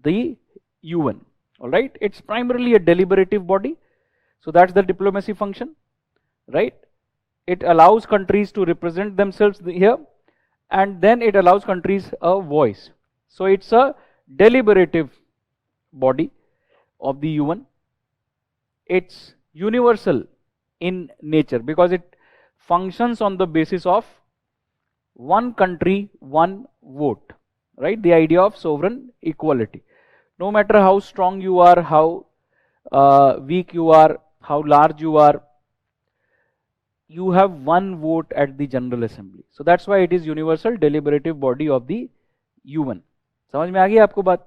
the UN. All right, it's primarily a deliberative body. So that's the diplomacy function, right? It allows countries to represent themselves here, and then it allows countries a voice. So it's a deliberative body of the UN. It's universal in nature because it functions on the basis of one country, one vote, right? The idea of sovereign equality. No matter how strong you are, how weak you are, how large you are, you have one vote at the General Assembly. So that's why it is universal deliberative body of the UN. समझ में आ गई आपको बात?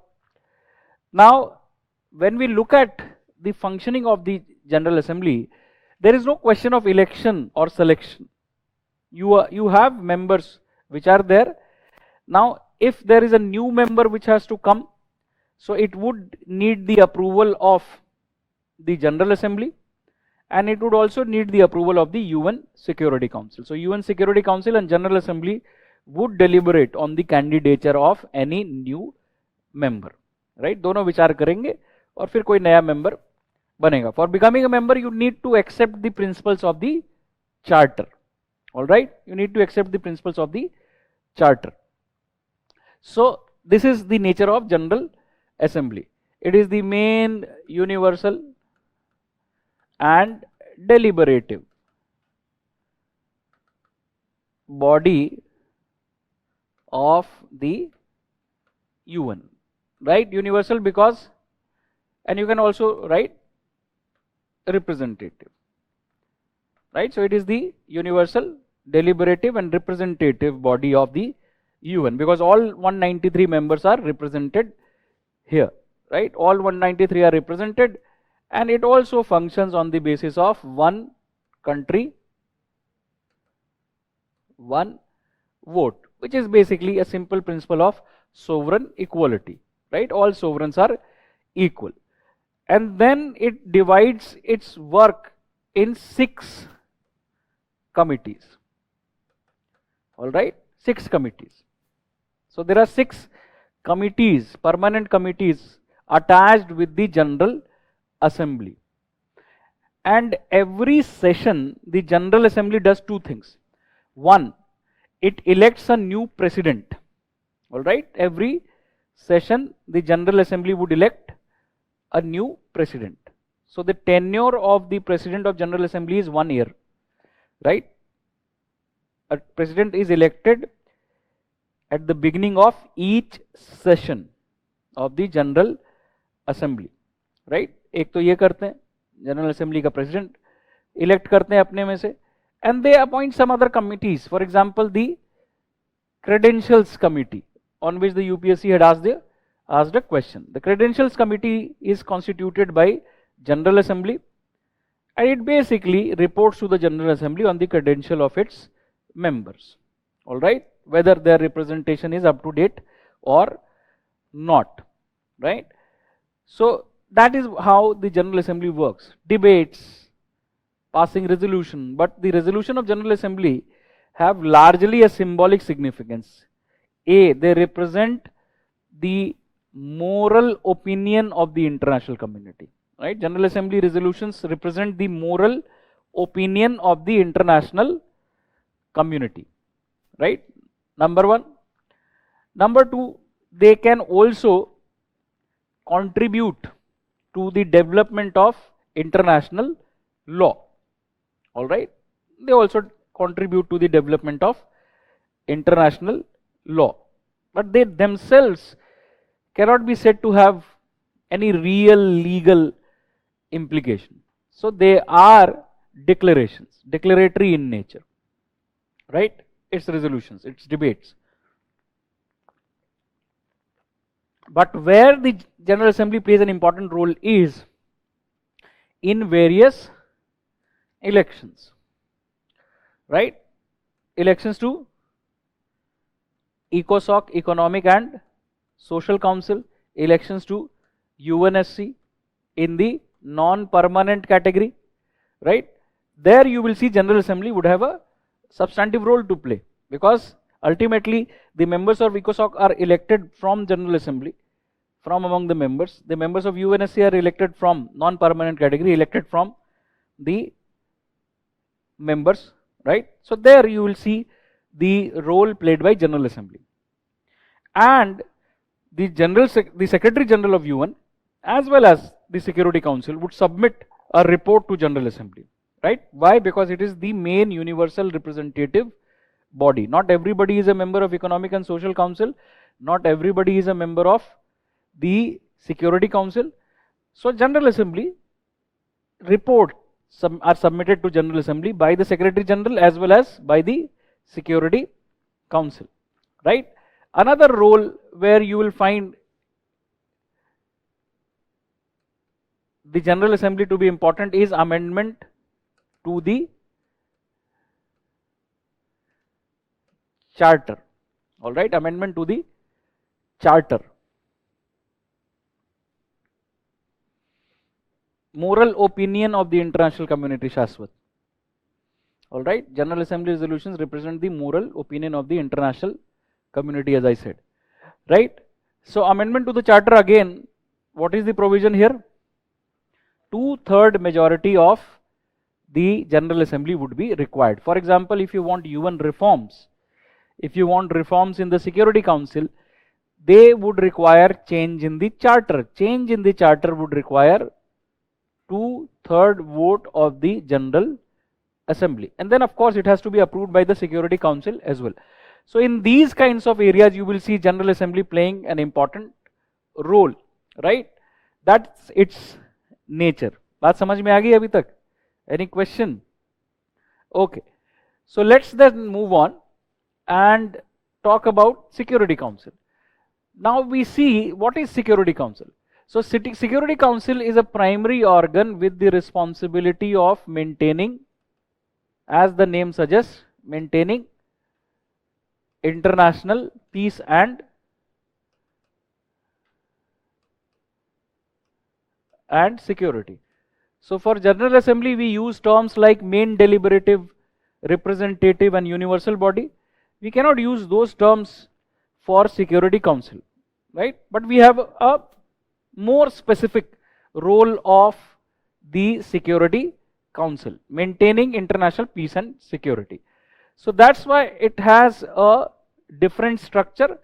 Now, when we look at the functioning of the General Assembly, there is no question of election or selection. You have members which are there. Now, if there is a new member which has to come, so it would need the approval of the General Assembly, and it would also need the approval of the UN Security Council. So UN Security Council and General Assembly would deliberate on the candidature of any new member, right? दोनों विचार करेंगे और फिर कोई नया member बनेगा. For becoming a member, you need to accept the principles of the charter. All right, you need to accept the principles of the charter. So this is the nature of General Assembly. It is the main universal and deliberative body of the UN, right? Universal because, and you can also write representative, right? So it is the universal, deliberative and representative body of the UN because all 193 members are represented here, right? All 193 are represented, and it also functions on the basis of one country, one vote, which is basically a simple principle of sovereign equality, right? All sovereigns are equal. And then it divides its work in 6 committees. All right, 6 committees. So there are 6 committees, permanent committees attached with the General Assembly. And every session, the General Assembly does 2 things. One, it elects a new president. All right, every session, the General Assembly would elect a new president. So the tenure of the president of General Assembly is 1 year, right? A president is elected at the beginning of each session of the General Assembly, right? एक तो ये करते हैं, General Assembly का president elect करते हैं अपने में से, and they appoint some other committees. For example, the Credentials Committee, on which the UPSC had asked a question. The Credentials Committee is constituted by General Assembly, and it basically reports to the General Assembly on the credential of its members. All right, whether their representation is up to date or not, right? So that is how the General Assembly works. Debates, passing resolution, but the resolution of General Assembly have largely a symbolic significance. A, they represent the moral opinion of the international community, right? General Assembly resolutions represent the moral opinion of the international community, right? Number 1. Number 2, they can also contribute to the development of international law. All right, they also contribute to the development of international law, but they themselves cannot be said to have any real legal implication. So they are declarations, declaratory in nature, right? It's resolutions, it's debates. But where the General Assembly plays an important role is in various elections, right? Elections to ECOSOC, Economic and Social Council, elections to UNSC in the non-permanent category, right? There you will see General Assembly would have a substantive role to play, because ultimately the members of ECOSOC are elected from General Assembly, from among the members. The members of UNSC are elected from non-permanent category, elected from the members, right? So there you will see the role played by General Assembly. And the Secretary General of UN as well as the Security Council would submit a report to General Assembly, right? Why? Because it is the main universal representative body. Not everybody is a member of Economic and Social Council, not everybody is a member of the Security Council. So General Assembly reports are submitted to General Assembly by the Secretary General as well as by the Security Council, right? Another role where you will find the General Assembly to be important is amendment to the Charter. All right, amendment to the Charter. Moral opinion of the international community, Shashwat. All right, General Assembly resolutions represent the moral opinion of the international community, as I said, right? So amendment to the Charter, again, what is the provision here? 2/3 majority of the General Assembly would be required. For example, if you want UN reforms, if you want reforms in the Security Council, they would require change in the Charter. Change in the Charter would require 2/3 vote of the General Assembly, and then of course it has to be approved by the Security Council as well. So in these kinds of areas you will see General Assembly playing an important role, right? That's its nature. बात समझ में आ गई अभी तक? Any question? Okay, so let's then move on and talk about Security Council. Now we see what is Security Council. So Security Council is a primary organ with the responsibility of maintaining, as the name suggests, maintaining international peace and security. So for General Assembly we use terms like main deliberative, representative and universal body. We cannot use those terms for Security Council, right? But we have a more specific role of the Security Council, maintaining international peace and security. So that's why it has a different structure.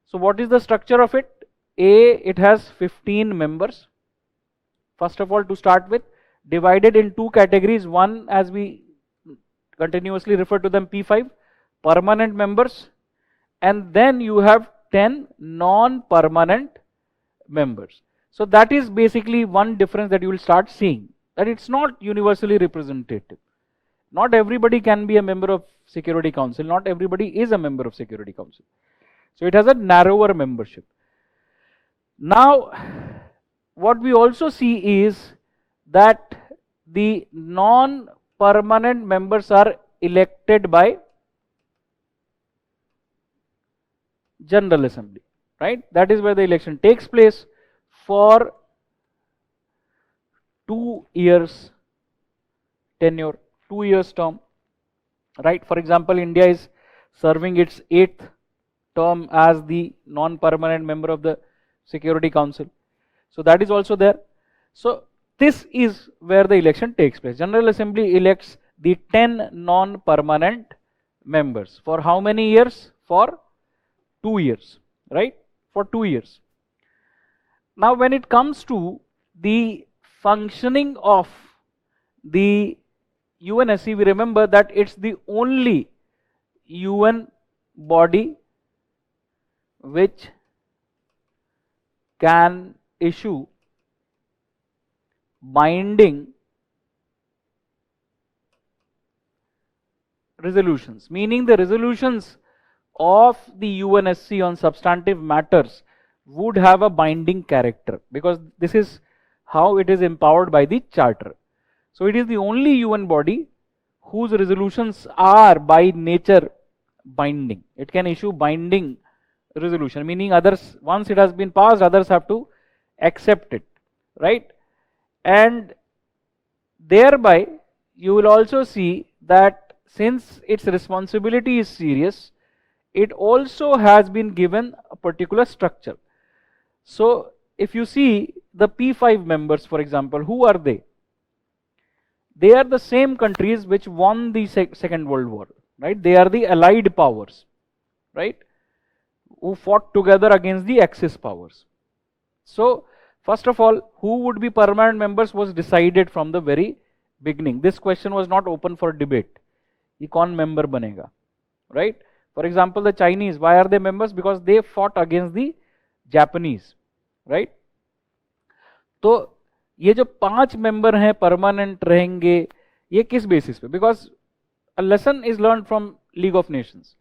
So what is the structure of it? It has 15 members. First of all, to start with, divided in two categories. One, as we continuously refer to them, P5, permanent members, and then you have 10 non-permanent members. So that is basically one difference that you will start seeing, that it's not universally representative. Not everybody can be a member of Security Council, not everybody is a member of Security Council. So it has a narrower membership. Now, what we also see is that the non-permanent members are elected by General Assembly, right? That is where the election takes place for 2 years tenure, 2 years term, right? For example, India is serving its 8th term as the non-permanent member of the Security Council. So that is also there. So this is where the election takes place. General Assembly elects the 10 non-permanent members. For how many years? For 2 years, right? For 2 years. Now when it comes to the functioning of the UNSC, we remember that it's the only UN body which can issue binding resolutions, meaning the resolutions of the UNSC on substantive matters would have a binding character, because this is how it is empowered by the Charter. So it is the only UN body whose resolutions are by nature binding. It can issue binding resolution, meaning others, once it has been passed, others have to accept it, right? And thereby you will also see that since its responsibility is serious, it also has been given a particular structure. So if you see the P5 members, for example, who are they? They are the same countries which won the Second World War, right? They are the allied powers, right, who fought together against the Axis powers. So first of all, who would be permanent members was decided from the very beginning. This question was not open for debate. Ye kaun member banega, right? For example, the Chinese, why are they members? Because they fought against the Japanese, right? तो ये जो 5 member हैं permanent रहेंगे, ये किस basis पे? Because a lesson is learned from League of Nations.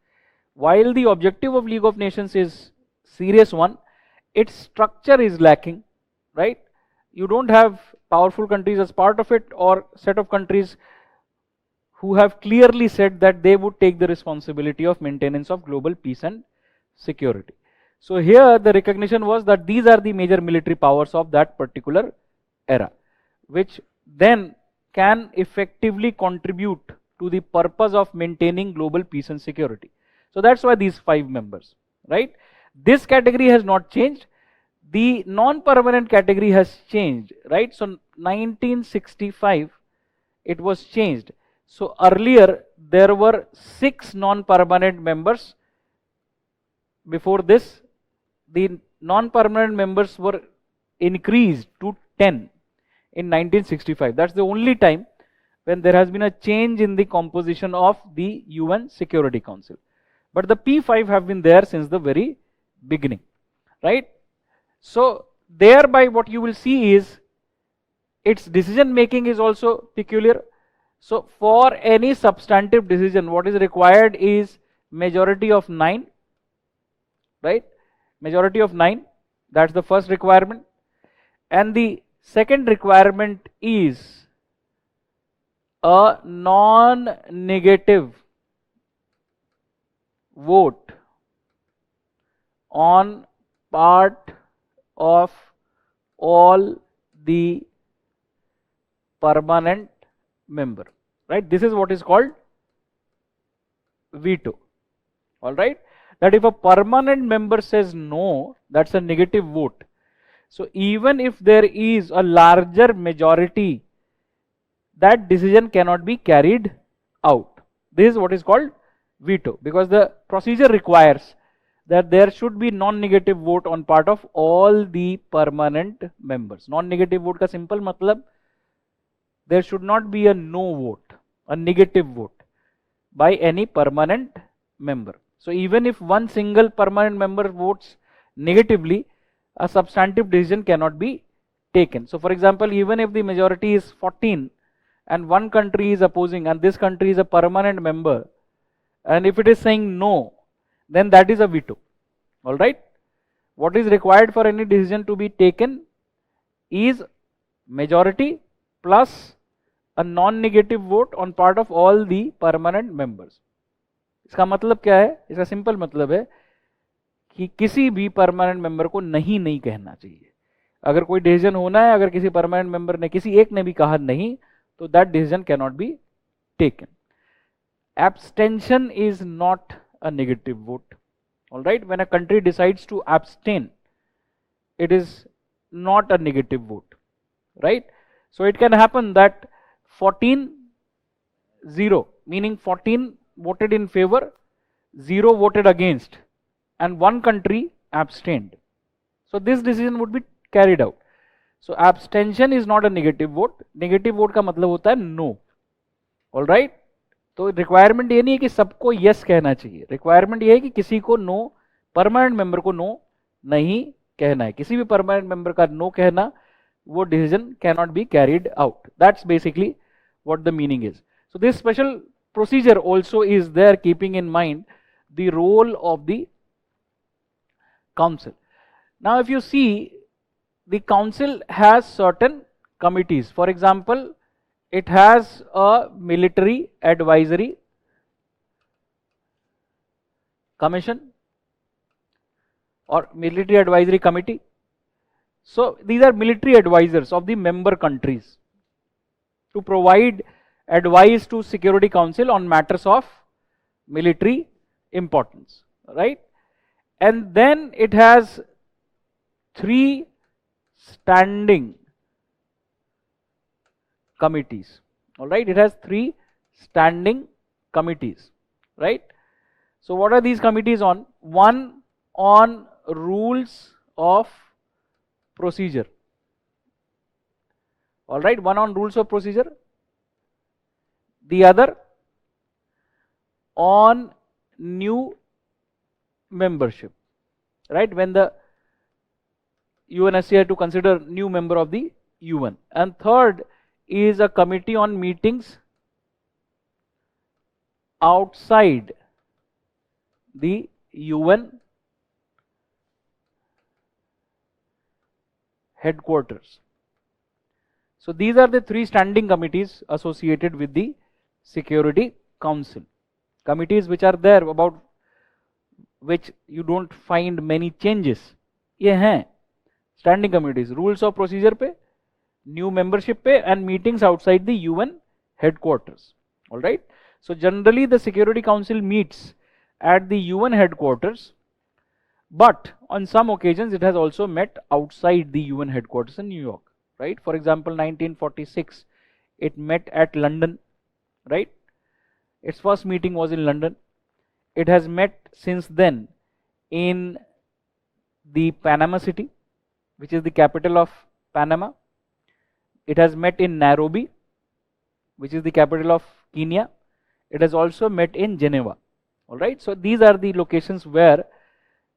While the objective of League of Nations is serious one, its structure is lacking, right? You don't have powerful countries as part of it, or set of countries who have clearly said that they would take the responsibility of maintenance of global peace and security. So here the recognition was that these are the major military powers of that particular era, which then can effectively contribute to the purpose of maintaining global peace and security. So that's why these 5 members, right? This category has not changed. The non-permanent category has changed, right? So 1965 it was changed. So earlier there were 6 non-permanent members. Before this, the non-permanent members were increased to 10 in 1965. That's the only time when there has been a change in the composition of the UN Security Council. But the P5 have been there since the very beginning, right? So thereby what you will see is its decision making is also peculiar. So for any substantive decision, what is required is majority of 9, right? Majority of 9, that's the first requirement. And the second requirement is a non-negative vote on part of all the permanent member, right? This is what is called veto, all right? That if a permanent member says no, that's a negative vote. So even if there is a larger majority, that decision cannot be carried out. This is what is called veto, because the procedure requires that there should be non-negative vote on part of all the permanent members. Non-negative vote का simple मतलब there should not be a no vote, a negative vote by any permanent member. So even if one single permanent member votes negatively, a substantive decision cannot be taken. So for example, even if the majority is 14 and one country is opposing and this country is a permanent member, and if it is saying no, then that is a veto, all right? What is required for any decision to be taken is majority plus a non-negative vote on part of all the permanent members. इसका मतलब क्या है? इसका simple मतलब है कि किसी भी परमानेंट मेंबर को नहीं कहना चाहिए. अगर कोई डिसीजन होना है, अगर किसी परमानेंट मेंबर ने, किसी एक ने भी कहा नहीं, तो that decision can not be taken. Abstention is not a negative vote, all right? When a country decides to abstain, it is not a negative vote, right? So it can happen that 14-0, meaning 14 voted in favor, 0 voted against, and one country abstained. So this decision would be carried out. So abstention is not a negative vote. Negative vote का मतलब होता है no, all right? तो requirement ये नहीं है कि सबको यस कहना चाहिए. रिक्वायरमेंट ये है कि किसी को नो, परमानेंट मेंबर को नो नहीं कहना है. किसी भी परमानेंट मेंबर का नो कहना, वो decision can not be carried out. That's basically what the meaning is. So this special procedure also is there, keeping in mind the role of the council. Now if you see, the council has certain committees. For example, it has a military advisory commission or military advisory committee. So these are military advisors of the member countries to provide advice to Security Council on matters of military importance, right? And then it has 3 standing committees. All right, it has 3 standing committees, right? So what are these committees on? One on rules of procedure. All right, one on rules of procedure. The other on new membership, right? When the UNSC had to consider new member of the UN. And third is a committee on meetings outside the UN headquarters. So these are the 3 standing committees associated with the Security Council. Committees which are there, about which you don't find many changes. ये हैं standing committees, rules of procedure पे, new membership पे, and meetings outside the UN headquarters. All right. So generally the Security Council meets at the UN headquarters, but on some occasions it has also met outside the UN headquarters in New York, right? For example, 1946 it met at London, right? Its first meeting was in London. It has met since then in the Panama City, which is the capital of Panama. It has met in Nairobi, which is the capital of Kenya. It has also met in Geneva. All right. So these are the locations where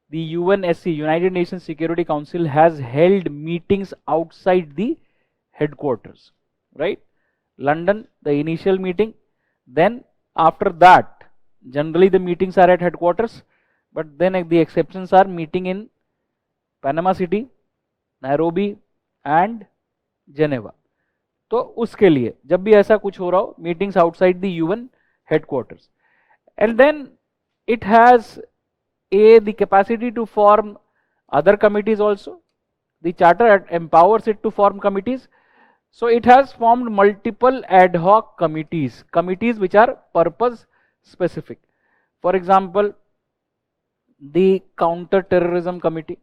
the UNSC, United Nations Security Council, has held meetings outside the headquarters, right? London, the initial meeting. Then after that, generally the meetings are at headquarters, but then the exceptions are meeting in Panama City, Nairobi and Geneva. तो उसके लिए जब भी ऐसा कुछ हो रहा हो, meetings outside the UN headquarters. And then it has the capacity to form other committees also. The charter empowers it to form committees. So it has formed multiple ad hoc committees, committees which are purpose specific. For example, the counter terrorism committee.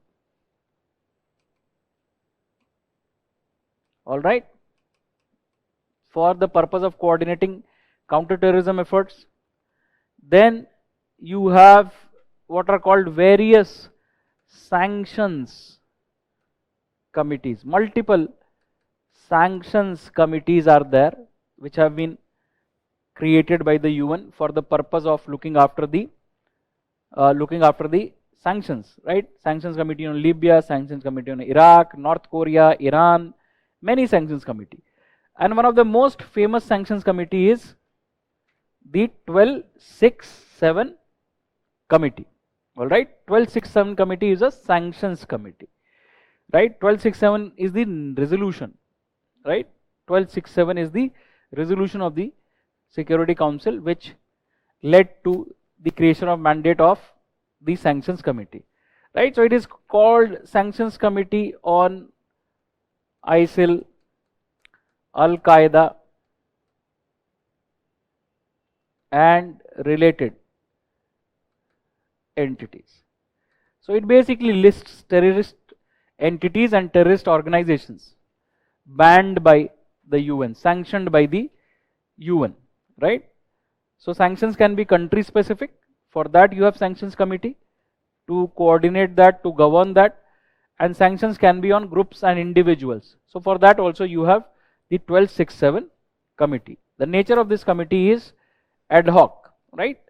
All right, for the purpose of coordinating counter terrorism efforts. Then you have what are called various sanctions committees. Multiple sanctions committees are there which have been created by the UN for the purpose of looking after the sanctions, right? Sanctions committee on Libya, sanctions committee on Iraq, North Korea, Iran, many sanctions committee. And one of the most famous sanctions committee is the 1267 committee. All right, 1267 committee is a sanctions committee, right? 1267 is the resolution, right? 1267 is the resolution of the Security Council which led to the creation of mandate of the sanctions committee, right? So it is called sanctions committee on ISIL, Al Qaeda and related entities. So it basically lists terrorist entities and terrorist organizations banned by the UN, sanctioned by the UN, right? So sanctions can be country specific. For that you have sanctions committee to coordinate that, to govern that, and sanctions can be on groups and individuals. So for that also you have the 1267 committee. The nature of this committee is ad hoc, right?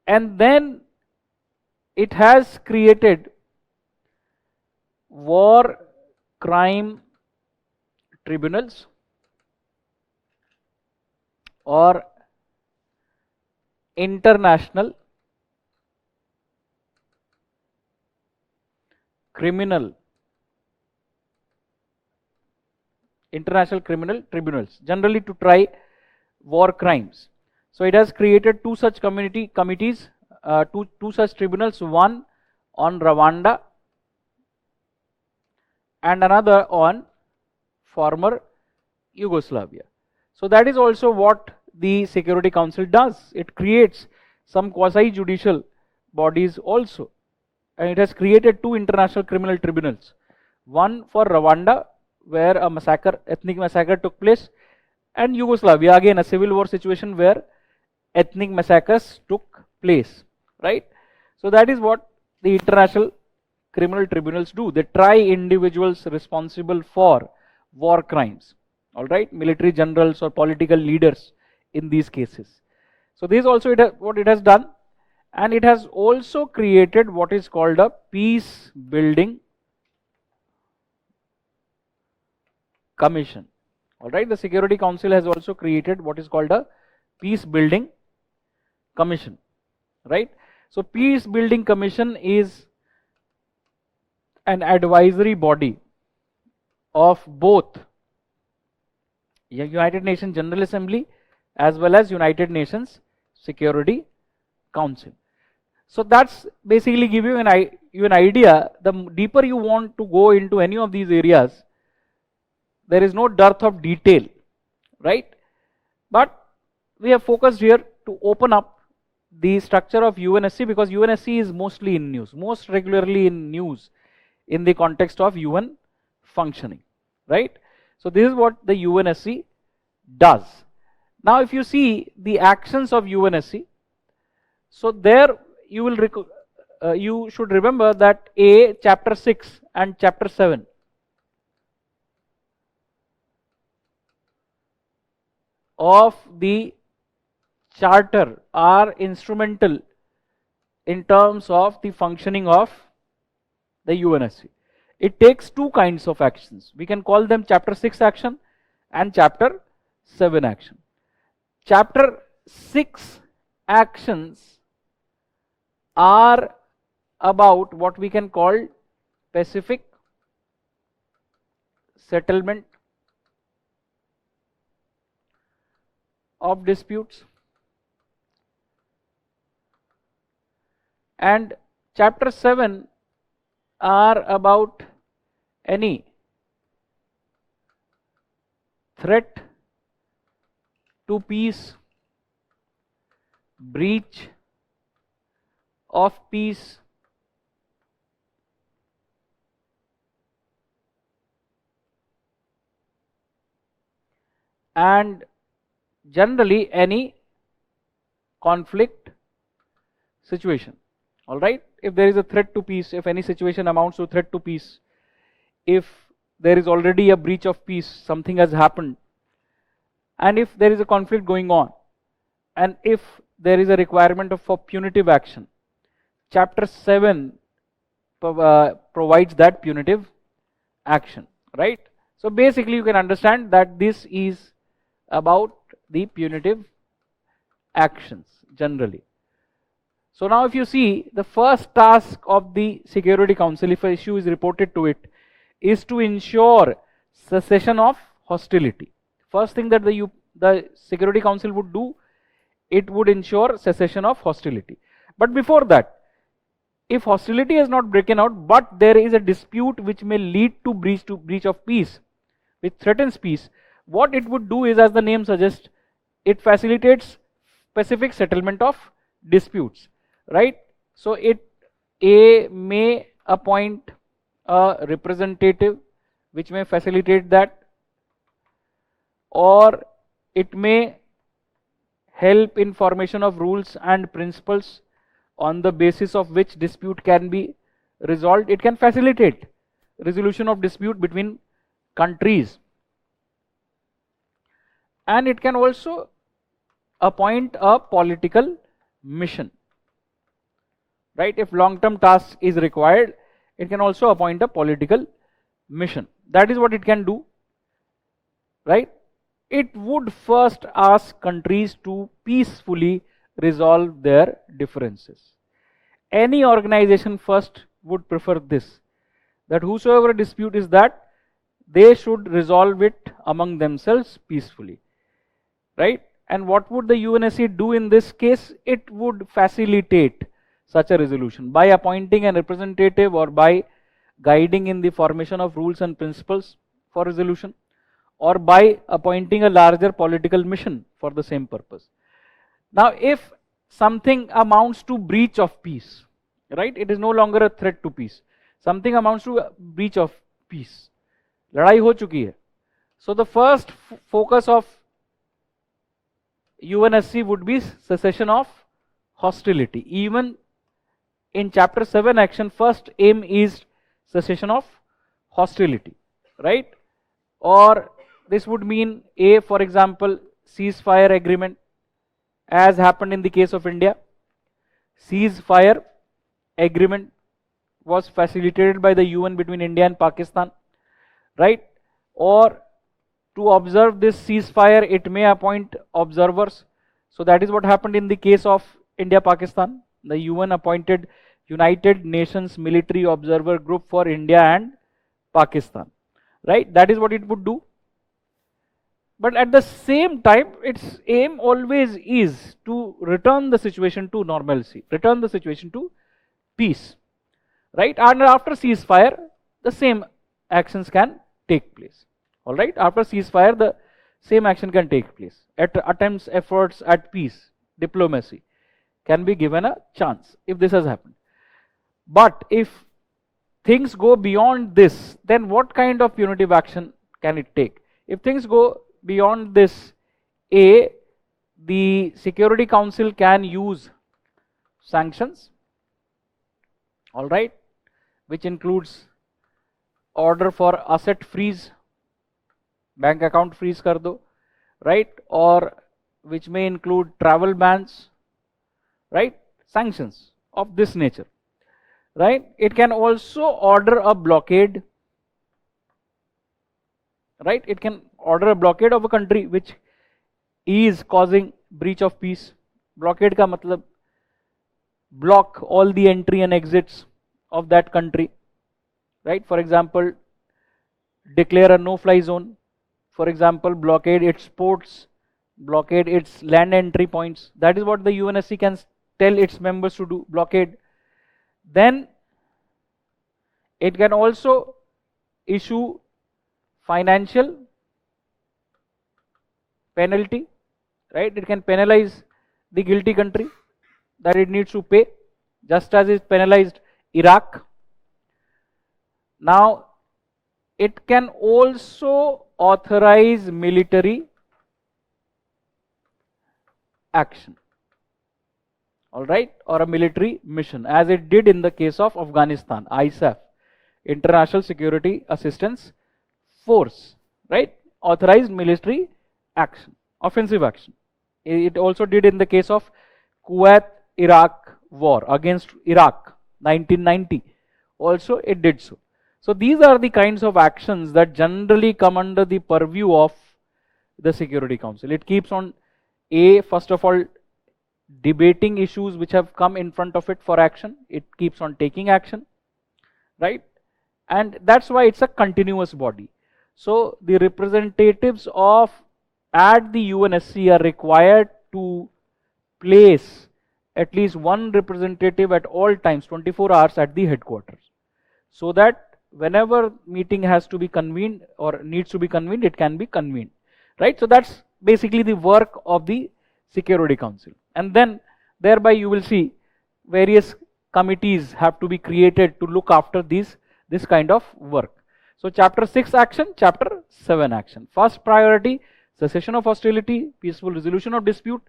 And then it has created war crime tribunals or international criminal international criminal tribunals, generally to try war crimes. So it has created two such committees, two such tribunals, one on Rwanda and another on former Yugoslavia. So that is also what the Security Council does. It creates some quasi-judicial bodies also, and it has created two international criminal tribunals, one for Rwanda where a massacre, ethnic massacre took place, and Yugoslavia, again a civil war situation where ethnic massacres took place, right? So that is what the international criminal tribunals do. They try individuals responsible for war crimes, all right, military generals or political leaders in these cases. So this is also what it has done, and it has also created what is called a peace building commission. All right, the Security Council has also created what is called a peace building commission, right? So peace building commission is an advisory body of both United Nations General Assembly as well as United Nations Security Council. So that's basically give you an idea. The deeper you want to go into any of these areas, there is no dearth of detail, right? But we have focused here to open up the structure of UNSC, because UNSC is mostly in news, most regularly in news in the context of UN functioning, right? So this is what the UNSC does. Now if you see the actions of UNSC, so there you will you should remember that chapter 6 and chapter 7 of the charter are instrumental in terms of the functioning of the UNSC. It takes two kinds of actions. We can call them chapter 6 action and chapter 7 action. Chapter 6 actions are about what we can call Pacific settlement of disputes, and chapter 7 are about any threat to peace, breach of peace, and generally any conflict situation. All right, if there is a threat to peace, if any situation amounts to threat to peace, if there is already a breach of peace, something has happened, and if there is a conflict going on, and if there is a requirement for punitive action, chapter 7 provides that punitive action, right? So basically you can understand that this is about the punitive actions generally. So now if you see, the first task of the Security Council, if an issue is reported to it, is to ensure cessation of hostility. First thing that the Security Council would do, it would ensure cessation of hostility. But before that, if hostility has not broken out, but there is a dispute which may lead to breach of peace, which threatens peace, what it would do is, as the name suggests, it facilitates Pacific settlement of disputes, right? So it may appoint a representative which may facilitate that, or it may help in formation of rules and principles on the basis of which dispute can be resolved. It can facilitate resolution of dispute between countries, and it can also appoint a political mission, right? If long-term task is required, it can also appoint a political mission. That is what it can do, right? It would first ask countries to peacefully resolve their differences. Any organization first would prefer this, that whosoever dispute is that they should resolve it among themselves peacefully, right? And what would the UNSC do in this case? It would facilitate such a resolution by appointing a representative or by guiding in the formation of rules and principles for resolution, or by appointing a larger political mission for the same purpose. Now, if something amounts to breach of peace, right, it is no longer a threat to peace, something amounts to a breach of peace, लड़ाई हो चुकी है, so the first focus of UNSC would be cessation of hostility. Even in chapter 7 action, first aim is cessation of hostility, right? Or this would mean A, for example, ceasefire agreement, as happened in the case of India. Ceasefire agreement was facilitated by the UN between India and Pakistan, right? Or to observe this ceasefire, it may appoint observers. So that is what happened in the case of India-Pakistan. The UN appointed United Nations Military Observer Group for India and Pakistan, right? That is what it would do. But at the same time, its aim always is to return the situation to normalcy, return the situation to peace, right? And after ceasefire, the same actions can take place. All right, after ceasefire, the same action can take place. At attempts, efforts at peace, diplomacy can be given a chance if this has happened. But if things go beyond this, then what kind of punitive action can it take? If things go beyond this, A, the Security Council can use sanctions, all right, which includes order for asset freeze, bank account freeze kar do, right? Or which may include travel bans, right? Sanctions of this nature, right? It can also order a blockade, right? It can order a blockade of a country which is causing breach of peace. Blockade ka matlab block all the entry and exits of that country, right? For example, declare a no-fly zone. For example, blockade its ports, blockade its land entry points. That is what the UNSC can tell its members to do, blockade. Then it can also issue financial penalty, right? It can penalize the guilty country that it needs to pay, just as it penalized Iraq. Now, it can also authorize military action, all right, or a military mission, as it did in the case of Afghanistan, ISAF, International Security Assistance Force, right? Authorized military action, offensive action. It also did in the case of Kuwait-Iraq war against Iraq, 1990. Also, it did so. So these are the kinds of actions that generally come under the purview of the Security Council. It keeps on, first of all, debating issues which have come in front of it for action. It keeps on taking action, right? And that's why it's a continuous body. So the representatives at the UNSC are required to place at least one representative at all times, 24 hours at the headquarters, so that whenever meeting has to be convened or needs to be convened, it can be convened, right? So that's basically the work of the Security Council. And then thereby you will see various committees have to be created to look after this kind of work. So chapter 6 action, chapter 7 action. First priority, cessation of hostility, peaceful resolution of dispute,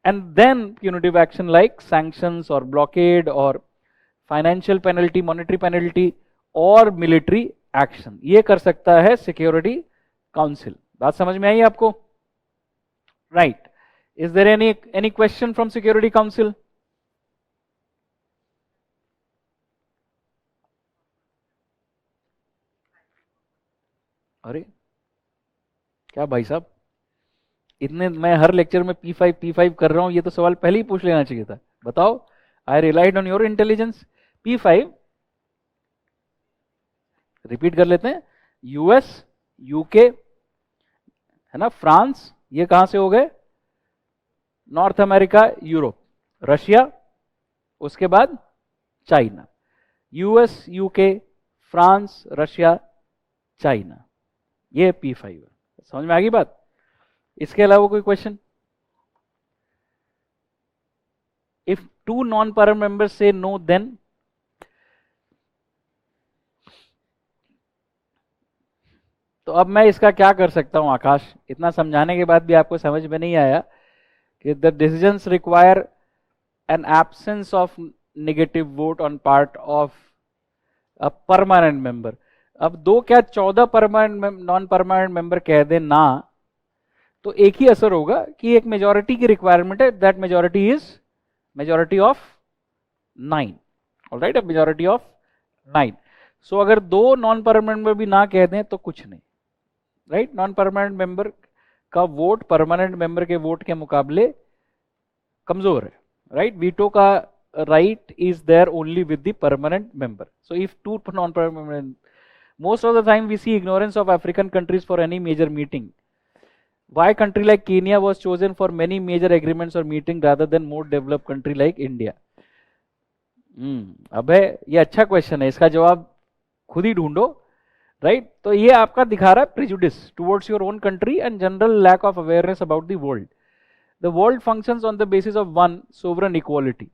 and then punitive action like sanctions or blockade or financial penalty, monetary penalty, और military action, ये कर सकता है security council. बात समझ में आई आपको? Right. Is there any question from security council? अरे क्या भाई साहब, इतने मैं हर लेक्चर में P5 कर रहा हूं, ये तो सवाल पहले ही पूछ लेना चाहिए था. बताओ, I relied on your intelligence. P5 repeat कर लेते हैं. यूएस, यूके, है ना, फ्रांस, ये कहां से हो गए, नॉर्थ अमेरिका, यूरोप, रशिया, उसके बाद China. US, UK, France, Russia, China, ये P5 है। समझ में आ गई बात? इसके अलावा कोई क्वेश्चन? इफ टू नॉन परम मेंबर्स से नो देन, तो अब मैं इसका क्या कर सकता हूं आकाश? इतना समझाने के बाद भी आपको समझ में नहीं आया कि the decisions require an absence of negative vote on part of a permanent member. अब दो क्या 14 परमानेंट नॉन परमानेंट मेंबर कह दें ना, तो एक ही असर होगा कि एक मेजॉरिटी की रिक्वायरमेंट है, that majority is majority of 9, alright, majority of 9। सो अगर दो नॉन परमानेंट मेंबर भी ना कह दें तो कुछ नहीं, राइट। नॉन परमानेंट मेंबर का वोट परमानेंट मेंबर के वोट के मुकाबले कमजोर है, राइट। वीटो का right is there only with the permanent member. So if two non-permanent, most of the time we see ignorance of African countries for any major meeting. Why country like Kenya was chosen for many major agreements or meeting rather than more developed country like India? अबे ये अच्छा question है, इसका जवाब खुद ही ढूंढो, right. तो ये आपका दिखा रहा है prejudice towards your own country and general lack of awareness about the world. The world functions on the basis of one sovereign equality.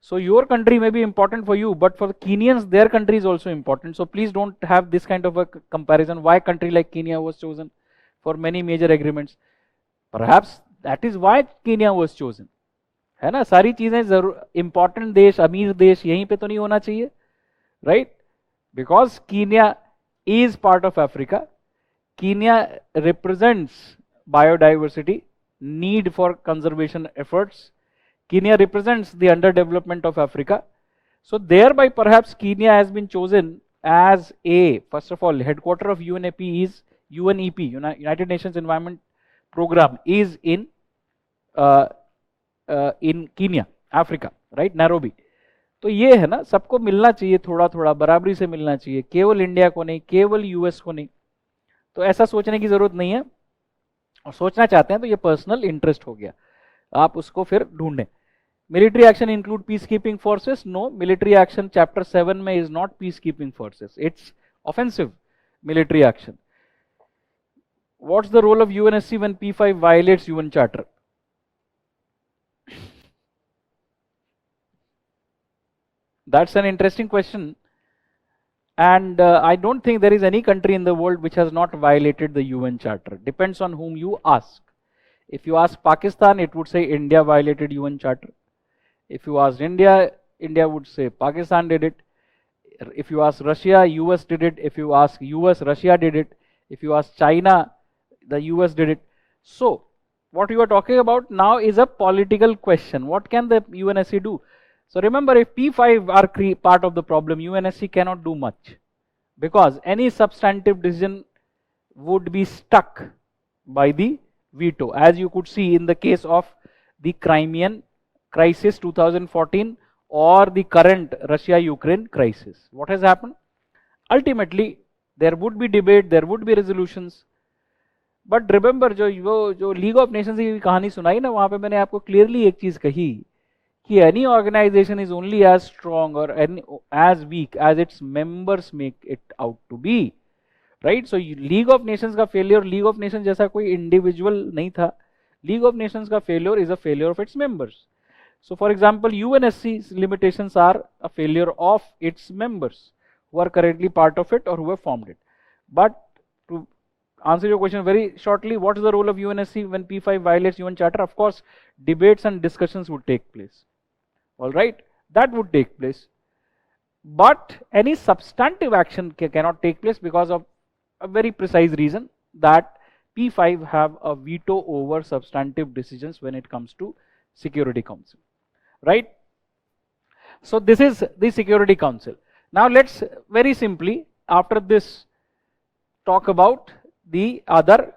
So your country may be important for you, but for the Kenyans, their country is also important. So please don't have this kind of a comparison. Why country like Kenya was chosen for many major agreements? Perhaps that is why Kenya was chosen. है ना, सारी चीजें जरूर important देश, अमीर देश यहीं पे तो नहीं होना चाहिए, right? Because Kenya is part of Africa. Kenya represents biodiversity, need for conservation efforts. Kenya represents the underdevelopment of Africa. So thereby perhaps Kenya has been chosen as a, first of all, headquarter of UNEP is UNEP, United Nations Environment Program is in Kenya, Africa, right, Nairobi. तो ये है ना, सबको मिलना चाहिए, थोड़ा थोड़ा बराबरी से मिलना चाहिए, केवल इंडिया को नहीं, केवल यूएस को नहीं. तो ऐसा सोचने की जरूरत नहीं है, और सोचना चाहते हैं तो ये पर्सनल इंटरेस्ट हो गया, आप उसको फिर ढूंढें. Military action include peacekeeping forces? No, military action chapter 7 में is not peacekeeping forces, it's offensive military action. What's the role of UNSC when P5 violates UN charter? That's an interesting question, and I don't think there is any country in the world which has not violated the UN Charter. Depends on whom you ask. If you ask Pakistan, it would say India violated UN Charter. If you ask India, India would say Pakistan did it. If you ask Russia, US did it. If you ask US, Russia did it. If you ask China, the US did it. So, what you are talking about now is a political question. What can the UNSC do? So remember, if P5 are part of the problem, UNSC cannot do much, because any substantive decision would be stuck by the veto, as you could see in the case of the Crimean crisis 2014 or the current Russia-Ukraine crisis. What has happened? Ultimately, there would be debate, there would be resolutions. But remember, जो league of Nations की कहानी सुनाई ना, वहां पे मैंने आपको clearly एक चीज कही कि any organization is only as strong or as weak as its members make it out to be, right? So League of Nations का failure, League of Nations जैसा कोई individual नहीं था. League of Nations का failure is a failure of its members. So for example, UNSC's limitations are a failure of its members who are currently part of it or who have formed it. But to answer your question very shortly, what is the role of UNSC when P5 violates UN Charter? Of course, debates and discussions would take place. All right, that would take place, but any substantive action cannot take place because of a very precise reason, that P5 have a veto over substantive decisions when it comes to Security Council, right? So this is the Security Council. Now let's very simply after this talk about the other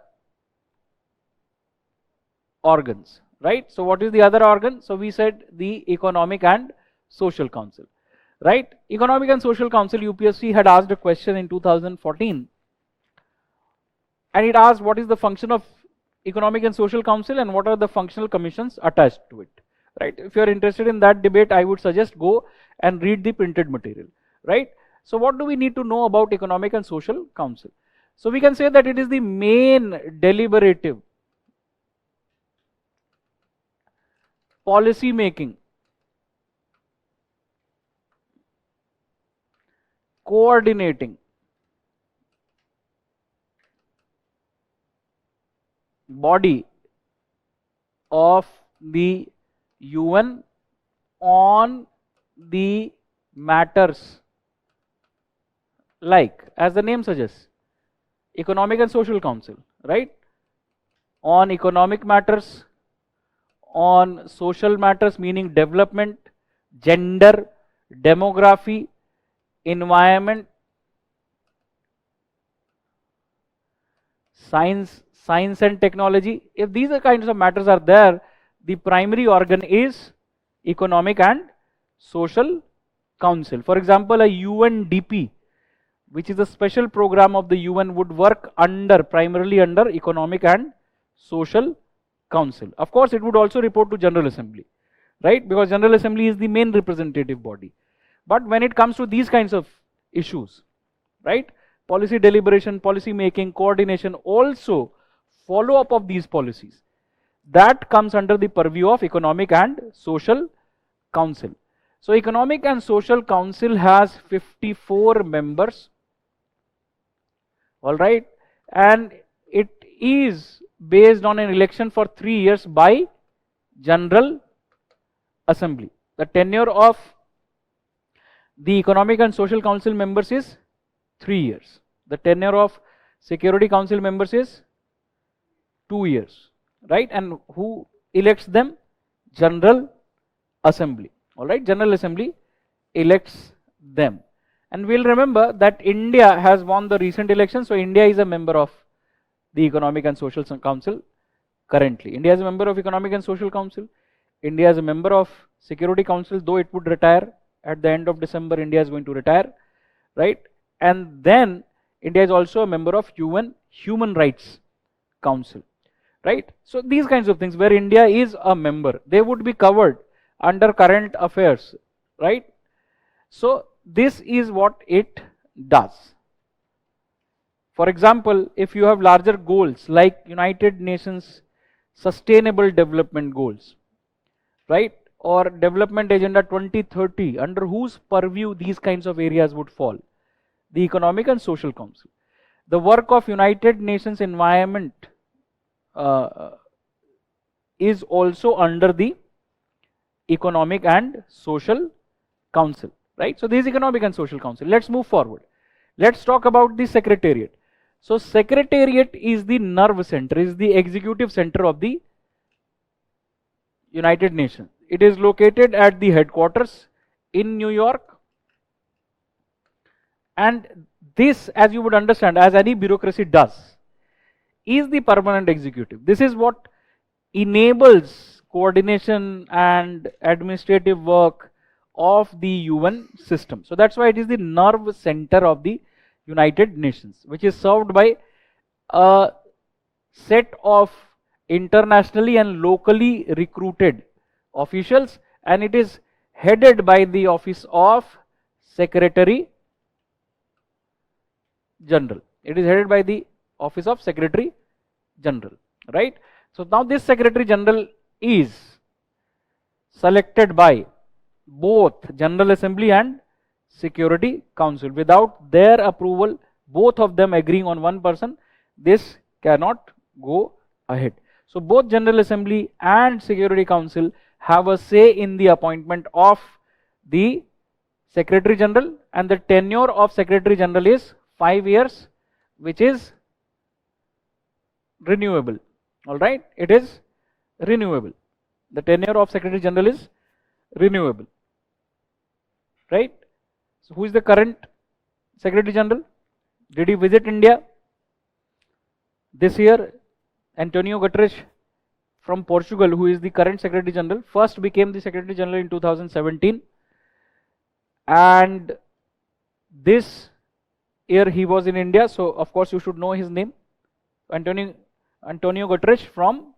organs. Right? So what is the other organ? So we said the Economic and Social Council. Right? Economic and Social Council, UPSC had asked a question in 2014 and it asks what is the function of Economic and Social Council and what are the functional commissions attached to it, right? If you are interested in that debate, I would suggest go and read the printed material, right? So what do we need to know about Economic and Social Council? So we can say that it is the main deliberative, policy making, coordinating body of the UN on the matters like, as the name suggests, Economic and Social Council, right? On economic matters, on social matters meaning development, gender, demography, environment, science and technology. If these are kinds of matters are there, the primary organ is Economic and Social Council. For example, a UNDP, which is a special program of the UN, would work primarily under Economic and Social Council. Of course, it would also report to General Assembly, right? Because General Assembly is the main representative body. But when it comes to these kinds of issues, right? Policy deliberation, policy making, coordination, also follow up of these policies, that comes under the purview of Economic and Social Council. So Economic and Social Council has 54 members, all right, and it is based on an election for 3 years by General Assembly. The tenure of the Economic and Social Council members is 3 years. The tenure of Security Council members is 2 years, right? And who elects them? General Assembly, all right? General Assembly elects them. And we'll remember that India has won the recent election, so India is a member of the Economic and Social Council currently. India is a member of Economic and Social Council. India is a member of Security Council, though it would retire at the end of December. India is going to retire, right? And then India is also a member of UN Human Rights Council, right? So these kinds of things where India is a member, they would be covered under current affairs, right? So this is what it does. For example, if you have larger goals like United Nations Sustainable Development Goals, right, or Development Agenda 2030, under whose purview these kinds of areas would fall? The Economic and Social Council. The work of United Nations Environment is also under the Economic and Social Council, right? So this is Economic and Social Council. Let's move forward. Let's talk about the Secretariat. So Secretariat is the nerve center, is the executive center of the United Nations. It is located at the headquarters in New York, and this, as you would understand, as any bureaucracy does, is the permanent executive. This is what enables coordination and administrative work of the UN system. So that's why it is the nerve center of the United Nations, which is served by a set of internationally and locally recruited officials, and it is headed by the office of Secretary General. It is headed by the office of Secretary General, right? So now this Secretary General is selected by both General Assembly and Security Council. Without their approval, both of them agreeing on one person, this cannot go ahead. So both General Assembly and Security Council have a say in the appointment of the Secretary General, and the tenure of Secretary General is 5 years, which is renewable. All right, it is renewable. The tenure of Secretary General is renewable, right? So who is the current Secretary General? Did he visit India this year? Antonio Guterres from Portugal, who is the current Secretary General, first became the Secretary General in 2017, and this year he was in India, so of course you should know his name. Antonio Guterres from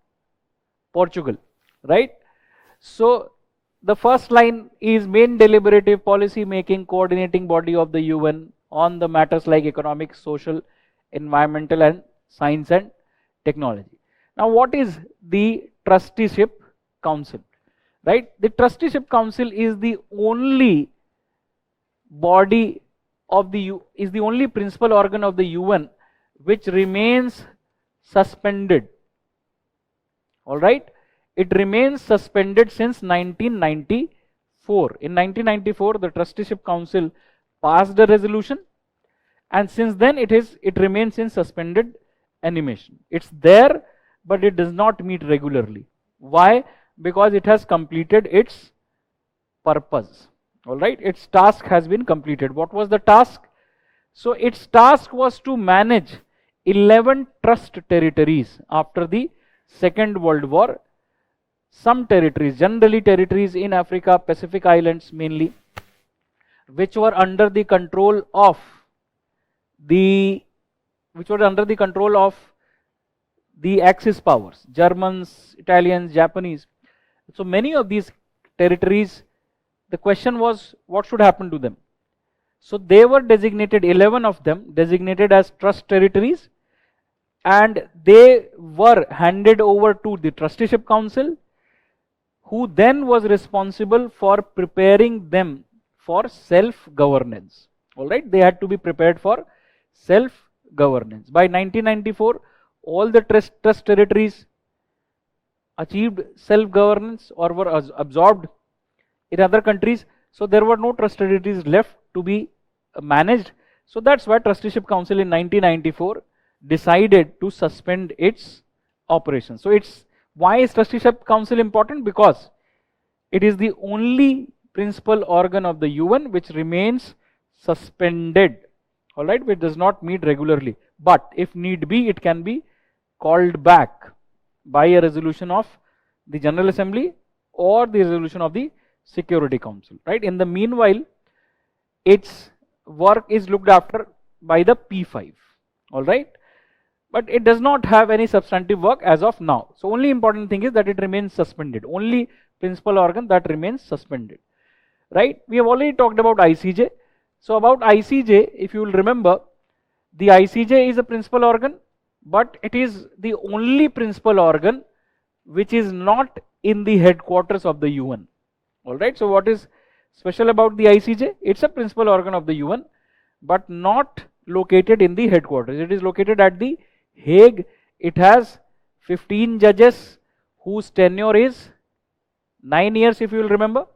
Portugal, right? So the first line is main deliberative policy making coordinating body of the UN on the matters like economic, social, environmental and science and technology. Now what is the trusteeship council, right? The trusteeship council is the only body of the is the only principal organ of the UN which remains suspended. All right, it remains suspended since 1994. In 1994 the trusteeship council passed a resolution, and since then it remains in suspended animation. It's there, but it does not meet regularly. Why? Because it has completed its purpose. All right, its task has been completed. What was the task? So its task was to manage 11 trust territories after the Second World War. Some territories, generally territories in Africa, Pacific Islands mainly, which were under the control of the Axis powers, Germans, Italians, Japanese. So many of these territories, the question was what should happen to them. So they were designated, 11 of them designated as trust territories, and they were handed over to the trusteeship council, who then was responsible for preparing them for self-governance. All right, they had to be prepared for self-governance. By 1994, all the trust territories achieved self-governance or were absorbed in other countries. So there were no trust territories left to be managed. So that's why trusteeship council in 1994 decided to suspend its operations. So why is trusteeship council important? Because it is the only principal organ of the UN which remains suspended, all right, which does not meet regularly, but if need be it can be called back by a resolution of the General Assembly or the resolution of the Security Council, right? In the meanwhile, its work is looked after by the P5, all right, but it does not have any substantive work as of now. So only important thing is that it remains suspended, only principal organ that remains suspended, right? We have already talked about ICJ. So about ICJ, if you will remember, the ICJ is a principal organ, but it is the only principal organ which is not in the headquarters of the UN. All right, so what is special about the ICJ? It's a principal organ of the UN, but not located in the headquarters. It is located at the Hague. It has 15 judges whose tenure is 9 years, if you will remember,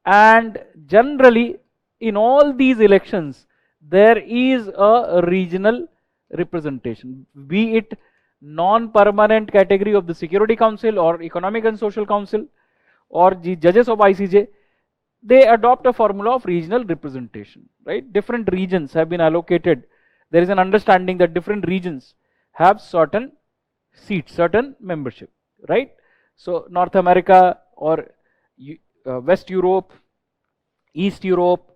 and generally in all these elections there is a regional representation, be it non-permanent category of the Security Council or Economic and Social Council or the judges of ICJ. They adopt a formula of regional representation, right? Different regions have been allocated. There is an understanding that different regions have certain seats, certain membership, right? So North America or West Europe, East Europe,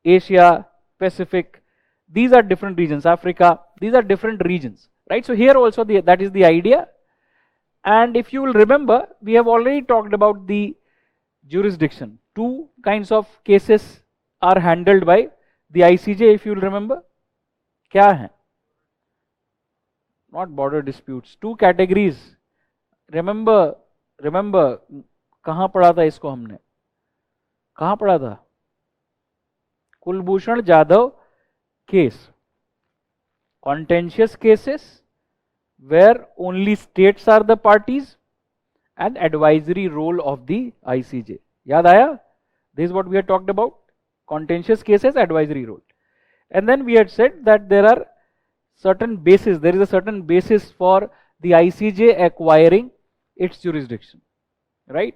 Asia, Pacific, these are different regions. Africa, these are different regions, right? So here also that is the idea. And if you will remember, we have already talked about the jurisdiction. Two kinds of cases are handled by the ICJ, if you will remember. Kya hai? Not border disputes. Two categories. Remember, कहाँ पढ़ा था इसको हमने? कहाँ पढ़ा था? Kulbhushan Jadhav case. Contentious cases where only states are the parties and advisory role of the ICJ. Yaad aaya? This is what we had talked about. Contentious cases, advisory role. And then we had said that there are certain bases, there is a certain basis for the ICJ acquiring its jurisdiction, right?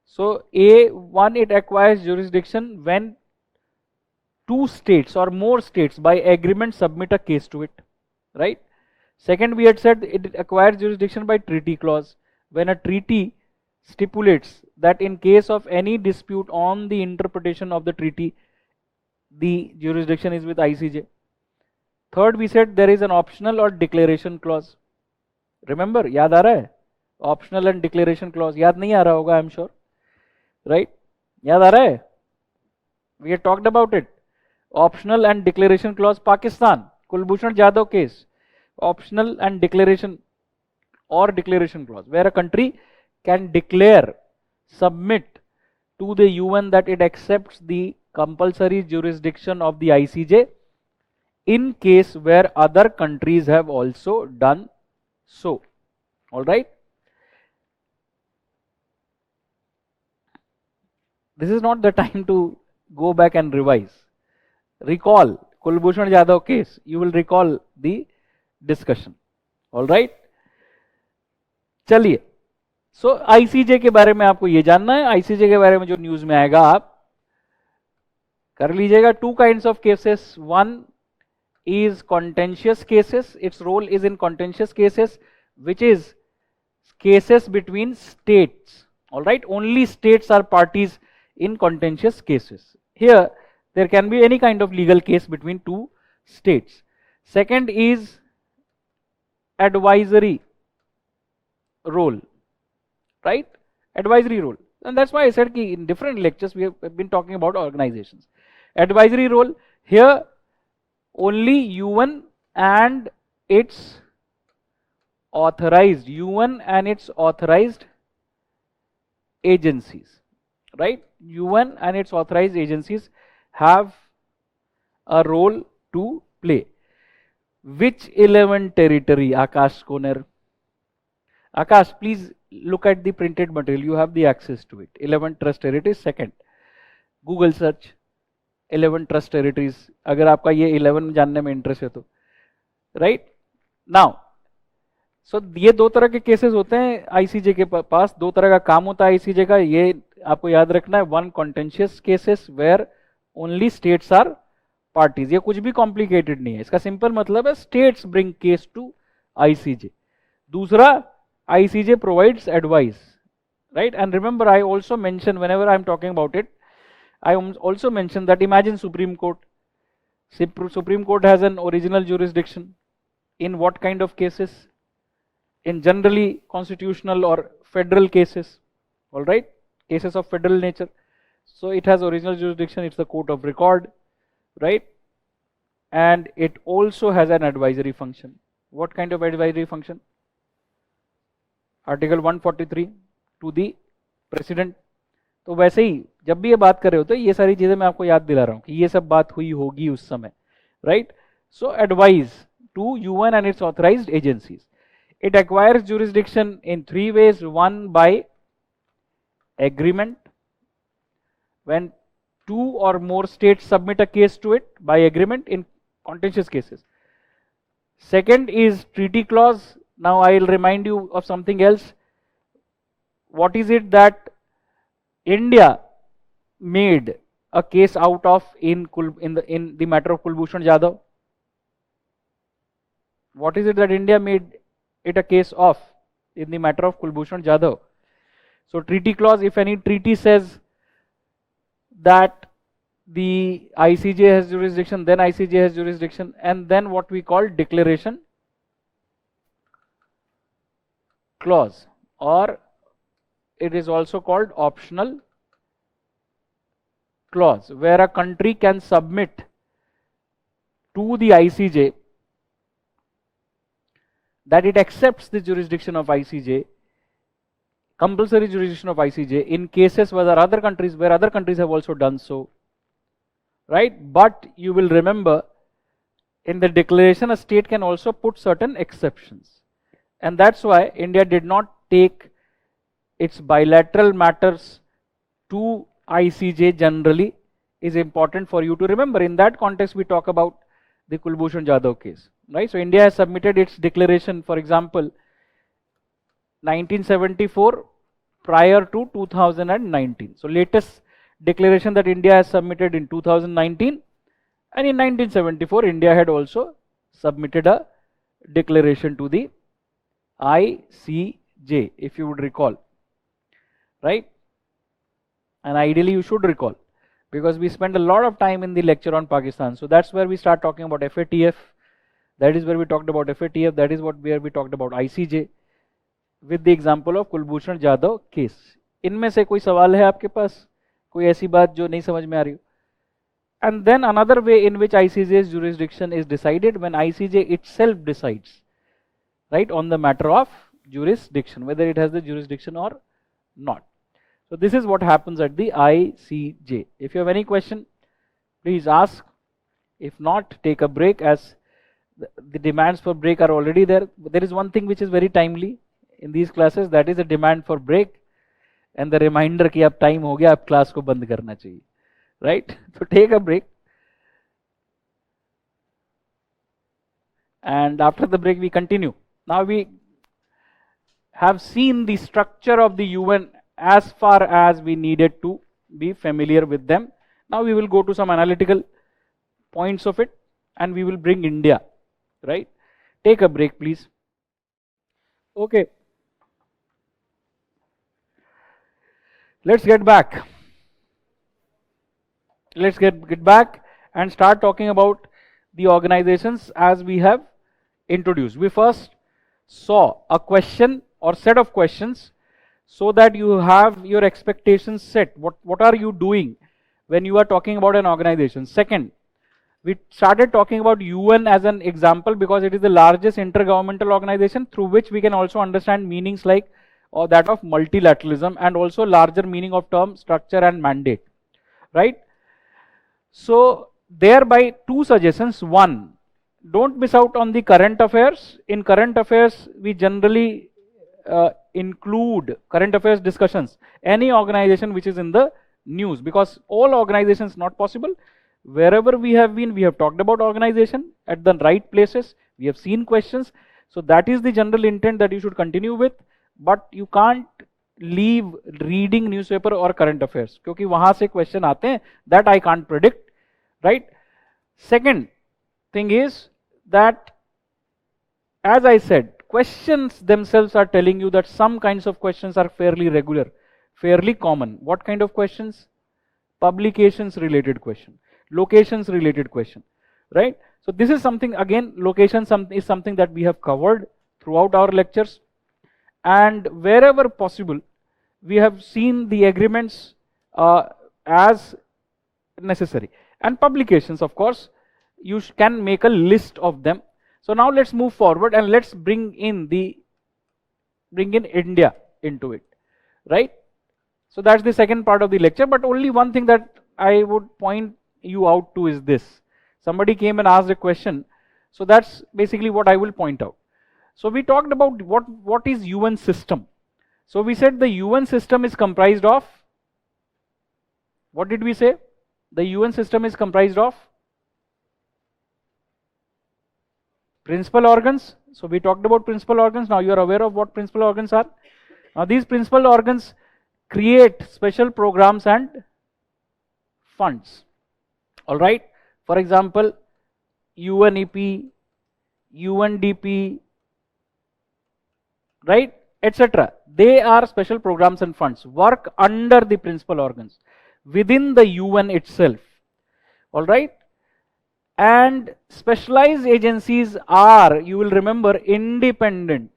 So A1, it acquires jurisdiction when two states or more states by agreement submit a case to it, right? Second, we had said it acquires jurisdiction by treaty clause, when a treaty stipulates that in case of any dispute on the interpretation of the treaty, the jurisdiction is with ICJ. Third, we said there is an optional or declaration clause, remember, याद आ रहा है? Optional and declaration clause याद नहीं आ रहा होगा, I am sure, right? याद आ रहा है? We have talked about it. Optional and declaration clause, Pakistan, Kulbhushan Jadhav case, optional and declaration or declaration clause, where a country can declare, submit to the UN that it accepts the compulsory jurisdiction of the ICJ in case where other countries have also done so. All right, this is not the time to go back and revise. Recall Kulbhushan Jadhav case, you will recall the discussion. All right, चलिए. सो ICJ के बारे में आपको ये जानना है. ICJ के बारे में जो न्यूज में आएगा आप कर लीजिएगा. Two kinds of cases. One is contentious cases. Its role is in contentious cases which is cases between states. All right, only states are parties in contentious cases. Here there can be any kind of legal case between two states. Second is advisory role, right? Advisory role, and that's why I said ki in different lectures we have been talking about organizations. Advisory role, here only UN and its authorized agencies, right? UN and its authorized agencies have a role to play. Which 11 territory? Akash Koner. Akash, please look at the printed material. You have the access to it. 11 trust territories. Second, Google search 11 trust territories. अगर आपका ये 11 जानने में interest है तो, right? Now, so ये दो तरह के केसेस होते हैं आईसीजे के पास. दो तरह का काम होता है आईसीजे का, ये आपको याद रखना है. One, contentious cases where only states are parties. ये कुछ भी कॉम्प्लिकेटेड नहीं है, इसका सिंपल मतलब है states bring case to ICJ. दूसरा, ICJ provides advice, right? And remember, I also mention whenever I am talking about it, I also mentioned that imagine Supreme Court. Supreme Court has an original jurisdiction in what kind of cases? In generally constitutional or federal cases, all right? Cases of federal nature. So it has original jurisdiction, it's the court of record, right? And it also has an advisory function. What kind of advisory function? Article 143 to the president. तो वैसे ही जब भी ये बात कर रहे हो तो ये सारी चीजें मैं आपको याद दिला रहा हूं कि ये सब बात हुई होगी उस समय, right? So advise to UN and its authorised agencies. It acquires jurisdiction in three ways. One, by agreement, when two or more states submit a case to it by agreement in contentious cases. Second is treaty clause. Now I will remind you of something else. What is it that India made a case out of in the matter of Kulbhushan Jadhav? What is it that India made it a case of in the matter of Kulbhushan Jadhav? So treaty clause, if any treaty says that the ICJ has jurisdiction, then ICJ has jurisdiction, and then what we call declaration clause, or it is also called optional clause, where a country can submit to the ICJ that it accepts the jurisdiction of ICJ, compulsory jurisdiction of ICJ, in cases where other countries have also done so, right? But you will remember, in the declaration a state can also put certain exceptions, and that's why India did not take its bilateral matters to ICJ generally. Is important for you to remember. In that context we talk about the Kulbhushan Jadhav case, right? So India has submitted its declaration, for example, 1974 prior to 2019. So latest declaration that India has submitted in 2019, and in 1974 India had also submitted a declaration to the ICJ, if you would recall, right? And ideally you should recall, because we spend a lot of time in the lecture on Pakistan. So that's where we start talking about FATF, that is where we talked about FATF, that is where we talked about ICJ with the example of Kulbhushan Jadhav case. इनमें से कोई सवाल है आपके पास, कोई ऐसी बात जो नहीं समझ में आ रही हो? And then another way in which ICJ's jurisdiction is decided, when ICJ itself decides, right, on the matter of jurisdiction, whether it has the jurisdiction or not. So this is what happens at the ICJ. If you have any question, please ask. If not, take a break, as the demands for break are already there. But there is one thing which is very timely in these classes, that is a demand for break and the reminder कि अब time हो गया, अब class को बंद करना चाहिए, right? So take a break, and after the break we continue. Now we have seen the structure of the UN as far as we needed to be familiar with them. Now we will go to some analytical points of it, and we will bring India, right? Take a break, please. Okay. Let's get back. Let's get back and start talking about the organizations as we have introduced. We first saw a question or set of questions so that you have your expectations set. What are you doing when you are talking about an organization? Second, we started talking about UN as an example because it is the largest intergovernmental organization, through which we can also understand meanings like or that of multilateralism, and also larger meaning of term structure and mandate, right? So thereby two suggestions. One, don't miss out on the current affairs. In current affairs, we generally include current affairs discussions, any organization which is in the news, because all organizations not possible. Wherever we have been, we have talked about organization at the right places, we have seen questions. So that is the general intent that you should continue with, but you can't leave reading newspaper or current affairs, क्योंकि वहां से question आते हैं, that I can't predict, right? Second thing is that, as I said, questions themselves are telling you that some kinds of questions are fairly regular, fairly common. What kind of questions? Publications related question, locations related question, right? So this is something, again, location is something that we have covered throughout our lectures, and wherever possible we have seen the agreements as necessary. And publications, of course, you can make a list of them. So now let's move forward and let's bring in India into it, right? So that's the second part of the lecture, but only one thing that I would point you out to is this. Somebody came and asked a question, so that's basically what I will point out. So we talked about what is UN system. So we said the UN system is comprised of, what did we say? The UN system is comprised of principal organs. So we talked about principal organs. Now you are aware of what principal organs are. Now these principal organs create special programs and funds. All right. For example, UNEP, UNDP, right, etc. They are special programs and funds, work under the principal organs within the UN itself. All right. And specialized agencies are, you will remember, independent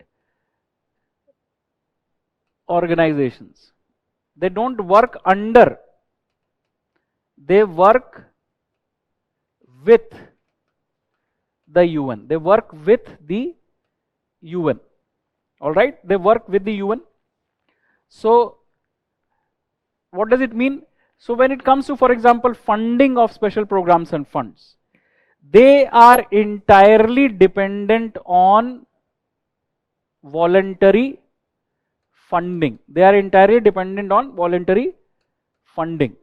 organizations. They don't work under, they work with the UN. They work with the UN. All right, they work with the UN. So what does it mean? So when it comes to, for example, funding of special programs and funds, they are entirely dependent on voluntary funding. They are entirely dependent on voluntary funding.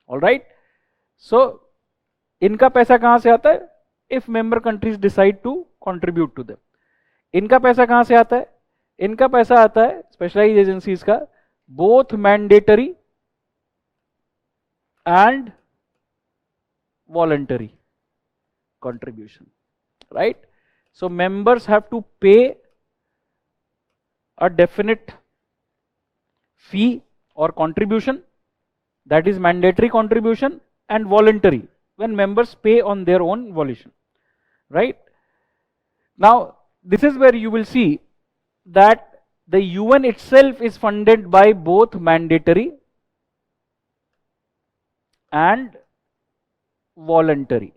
All right. So इनका पैसा कहां से आता है? If member countries decide to contribute to them. इनका पैसा कहां से आता है? इनका पैसा आता है specialized agencies का, both mandatory and voluntary contribution, right? So members have to pay a definite fee or contribution, that is mandatory contribution, and voluntary when members pay on their own volition, right? Now, this is where you will see that the UN itself is funded by both mandatory and voluntary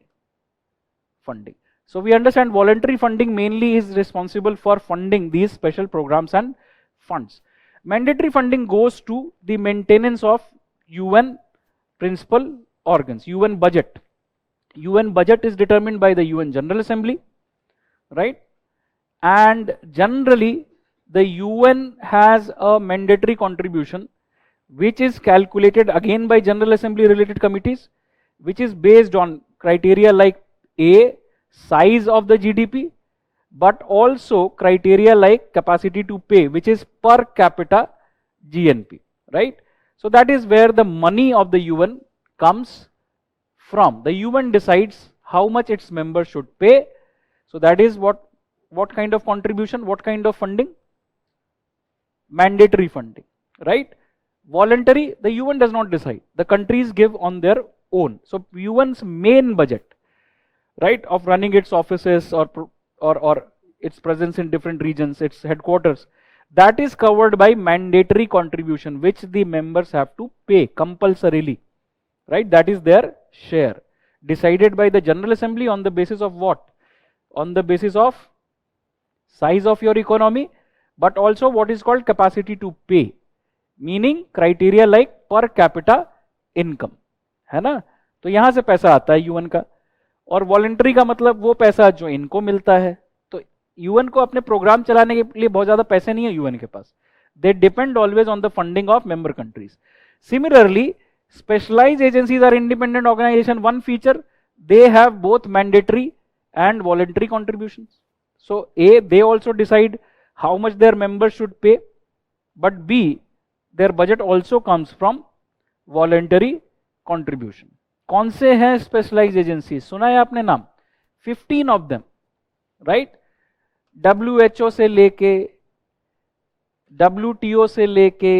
funding. So we understand voluntary funding mainly is responsible for funding these special programs and funds. Mandatory funding goes to the maintenance of UN principal organs, UN budget. UN budget is determined by the UN General Assembly, right? And generally the UN has a mandatory contribution which is calculated again by General Assembly related committees, which is based on criteria like A, size of the GDP, but also criteria like capacity to pay, which is per capita GNP, right? So that is where the money of the UN comes from. The UN decides how much its members should pay. So that is what kind of contribution, what kind of funding? Mandatory funding, right? Voluntary, the UN does not decide. The countries give on their own. So UN's main budget, right, of running its offices or its presence in different regions, its headquarters, that is covered by mandatory contribution, which the members have to pay compulsorily, right? That is their share, decided by the General Assembly on the basis of what? On the basis of size of your economy, but also what is called capacity to pay, meaning criteria like per capita income, है ना? तो यहां से पैसा आता है UN का, और वॉलंटरी का मतलब वो पैसा जो इनको मिलता है. तो यूएन को अपने प्रोग्राम चलाने के लिए बहुत ज्यादा पैसे नहीं है यूएन के पास. They depend always on the funding of member countries. Similarly, specialized agencies are independent organization. One feature, they have both mandatory and voluntary contributions. So A, they also decide how much their members should pay, but B, their budget also comes from voluntary contribution. कौन से हैं specialised agency? सुना है आपने नाम? 15 of them, right? WHO से लेके, WTO से लेके,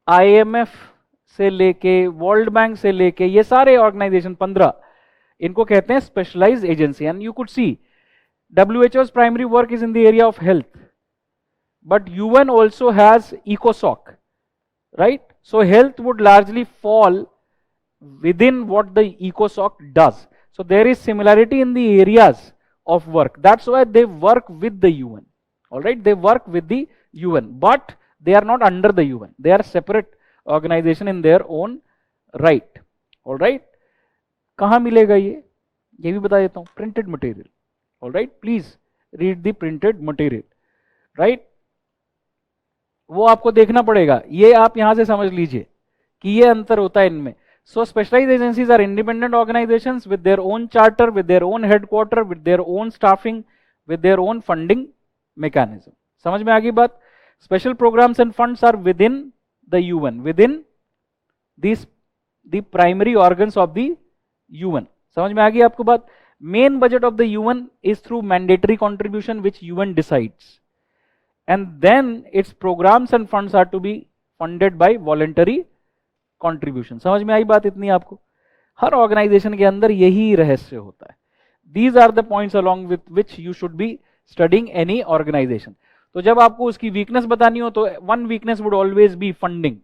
IMF से लेके, वर्ल्ड बैंक से लेके, ये सारे ऑर्गेनाइजेशन 15, इनको कहते हैं specialised agency. And you could see WHO's primary work is in the area of health, but UN also has ECOSOC, right? So health would largely fall within what the ECOSOC does. So there is similarity in the areas of work. That's why they work with the UN. All right, they work with the UN, but they are not under the UN. They are separate organization in their own right. All right, कहाँ मिलेगा ये भी बता देता हूँ. Printed material. All right, please read the printed material. Right, वो आपको देखना पड़ेगा. ये आप यहां से समझ लीजिए कि ये अंतर होता है इनमें. So specialized agencies are independent organizations with their own charter, with their own headquarter, with their own staffing, with their own funding mechanism. समझ में आ गई बात? Special programs and funds are within the UN, within the primary organs of the UN. समझ में आ गई आपको बात? Main budget of the UN is through mandatory contribution, which UN decides, and then its programs and funds are to be funded by voluntary contribution. समझ में आई बात इतनी आपको? हर ऑर्गेनाइजेशन के अंदर यही रहस्य होता है. These are the points along with which you should be studying any organization. तो जब आपको उसकी वीकनेस बतानी हो तो one weakness would always be funding.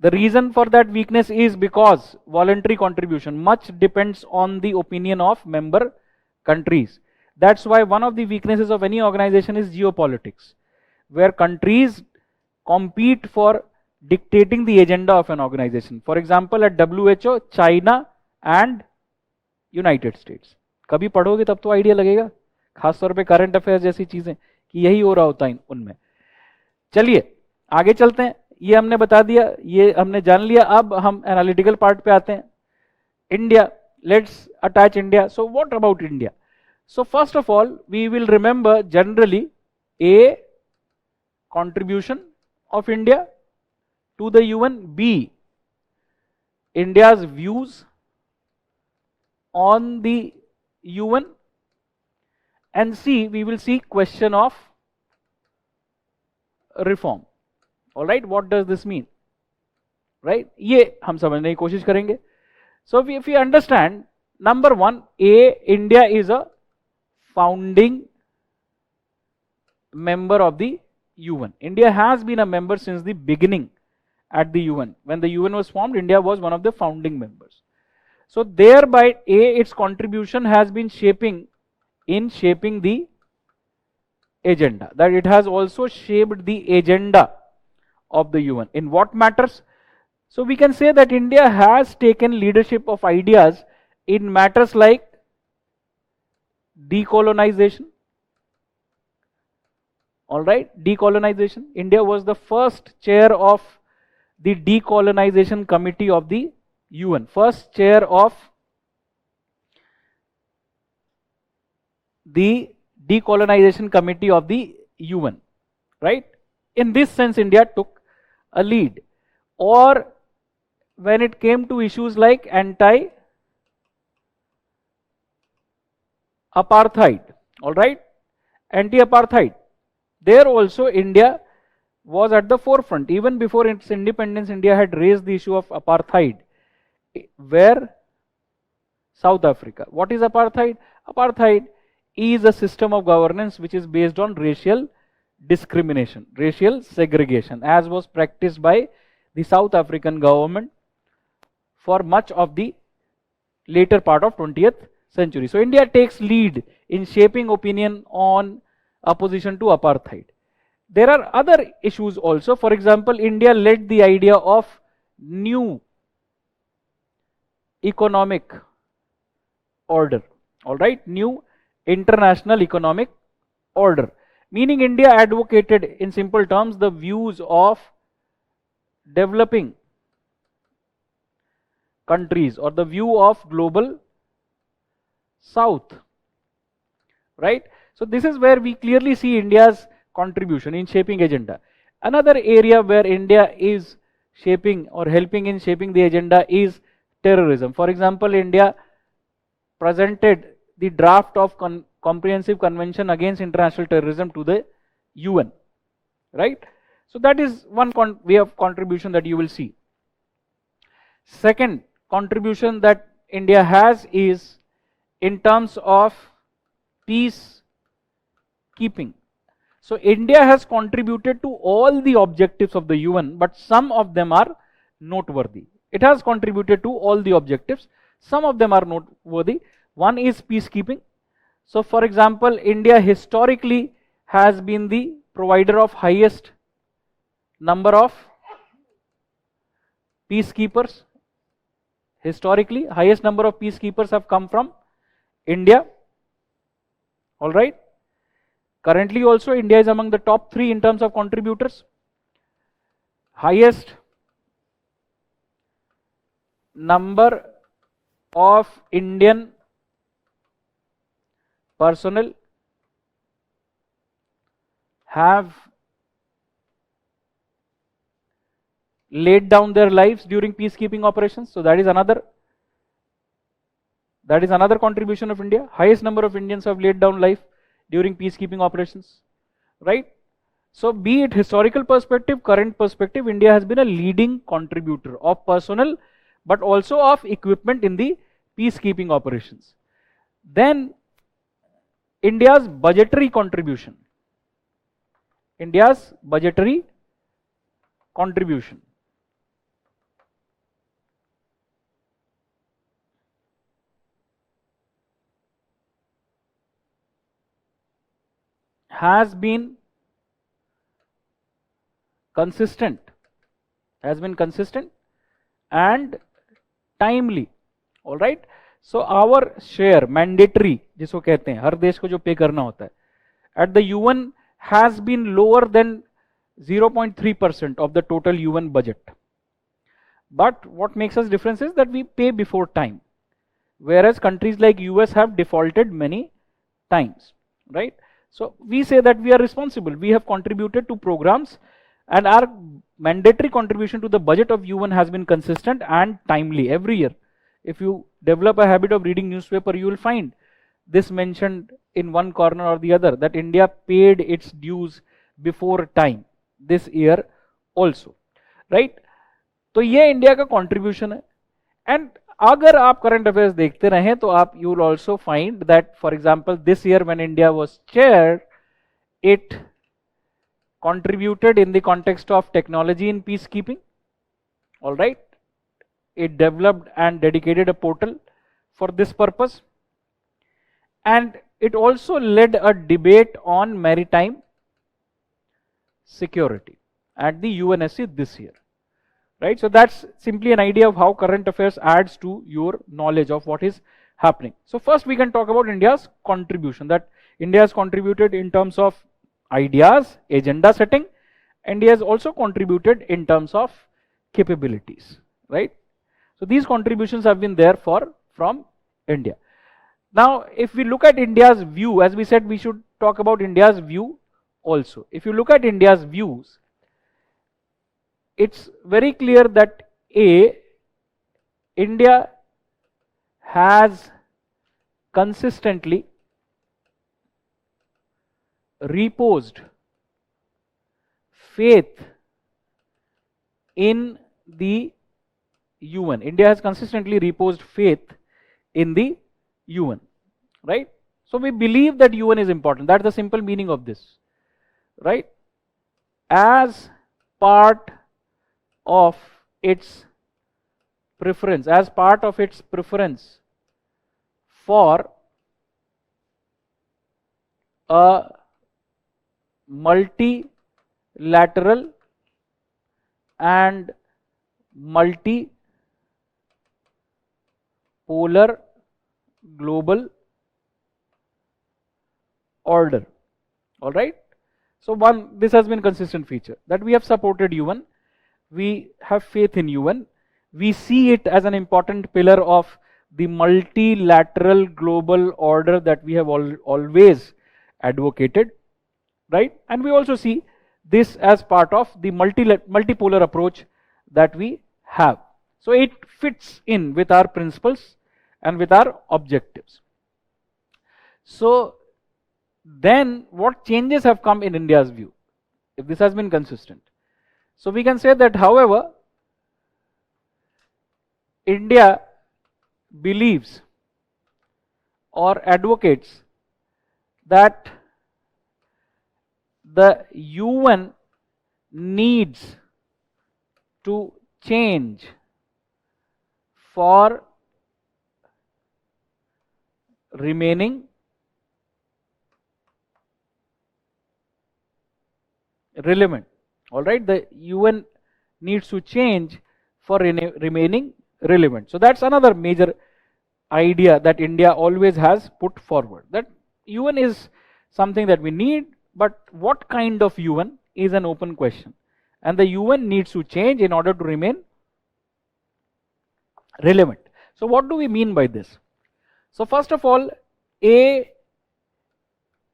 The reason for that weakness is because voluntary contribution much depends on the opinion of member countries. That's why one of the weaknesses of any organization is geopolitics, where countries compete for dictating the agenda of an organization. For example, at WHO, China and United States. कभी पढ़ोगे तब तो idea लगेगा, खासतौर पे current affairs जैसी चीजें, कि यही हो रहा होता है उनमें. चलिए आगे चलते हैं. ये हमने बता दिया, ये हमने जान लिया. अब हम एनालिटिकल पार्ट पे आते हैं. India, let's attach India. So what about India? So first of all, we will remember generally A, contribution of India to the UN, B, India's views on the UN, and C, we will see question of reform. All right, what does this mean? Right, ये हम समझने की कोशिश करेंगे. So if we understand, number one, A, India is a founding member of the UN. India has been a member since the beginning at the UN. When the UN was formed, India was one of the founding members. So thereby, its contribution has been shaping the agenda. That it has also shaped the agenda of the UN. In what matters? So we can say that India has taken leadership of ideas in matters like decolonization. All right, decolonization. India was the first chair of the decolonization committee of the UN. First chair of the decolonization committee of the UN. Right? In this sense, India took a lead. Or when it came to issues like anti-apartheid, all right, anti-apartheid, there also India was at the forefront. Even before its independence, India had raised the issue of apartheid. Where? South Africa. What is apartheid? Apartheid is a system of governance which is based on racial discrimination, racial segregation, as was practiced by the South African government for much of the later part of 20th century. So India takes lead in shaping opinion on opposition to apartheid. There are other issues also. For example, India led the idea of new economic order, all right, new international economic order, meaning India advocated, in simple terms, the views of developing countries or the view of global south, right? So this is where we clearly see India's contribution in shaping agenda. Another area where India is shaping or helping in shaping the agenda is terrorism. For example, India presented the draft of Comprehensive Convention Against International Terrorism to the UN, right? So that is one way of contribution that you will see. Second contribution that India has is in terms of peace keeping. So India has contributed to all the objectives of the UN, but some of them are noteworthy. It has contributed to all the objectives. Some of them are noteworthy. One is peacekeeping. So for example, India historically has been the provider of highest number of peacekeepers. Historically, highest number of peacekeepers have come from India. All right. Currently also, India is among the top 3 in terms of contributors. Highest number of Indian personnel have laid down their lives during peacekeeping operations. So that is another contribution of India. Highest number of Indians have laid down life during peacekeeping operations, right? So be it historical perspective, current perspective, India has been a leading contributor of personnel but also of equipment in the peacekeeping operations. Then India's budgetary contribution. India's budgetary contribution. Has been consistent and timely. All right. So our share, mandatory, जिसको कहते हैं हर देश को जो पे करना होता है, at the UN has been lower than 0.3% of the total UN budget. But what makes us difference is that we pay before time, whereas countries like US have defaulted many times, right? So we say that we are responsible. We have contributed to programs, and our mandatory contribution to the budget of UN has been consistent and timely every year. If you develop a habit of reading newspaper, you will find this mentioned in one corner or the other, that India paid its dues before time this year also, right? तो ये India का contribution है. And अगर आप current affairs देखते रहें तो आप you will also find that for example this year when India was chair, it contributed in the context of technology in peacekeeping. All right, it developed and dedicated a portal for this purpose, and it also led a debate on maritime security at the UNSC this year. Right, so that's simply an idea of how current affairs adds to your knowledge of what is happening. So first we can talk about India's contribution, that India has contributed in terms of ideas, agenda setting. India has also contributed in terms of capabilities, right? So these contributions have been there from India. Now if we look at India's view, as we said we should talk about India's view also. If you look at India's views, it's very clear that India has consistently reposed faith in the UN. India has consistently reposed faith in the UN, right? So we believe that UN is important. That's the simple meaning of this, right? As part of its preference, for a multilateral and multipolar global order. All right, so this has been consistent feature, that we have supported UN, we have faith in UN, we see it as an important pillar of the multilateral global order that we have always advocated, right? And we also see this as part of the multipolar approach that we have. So it fits in with our principles and with our objectives. So then what changes have come in India's view, if this has been consistent? So we can say that, however, India believes or advocates that the UN needs to change for remaining relevant. All right, the UN needs to change for remaining relevant. So that's another major idea that India always has put forward, that UN is something that we need, but what kind of UN is an open question, and the UN needs to change in order to remain relevant. So what do we mean by this? So first of all,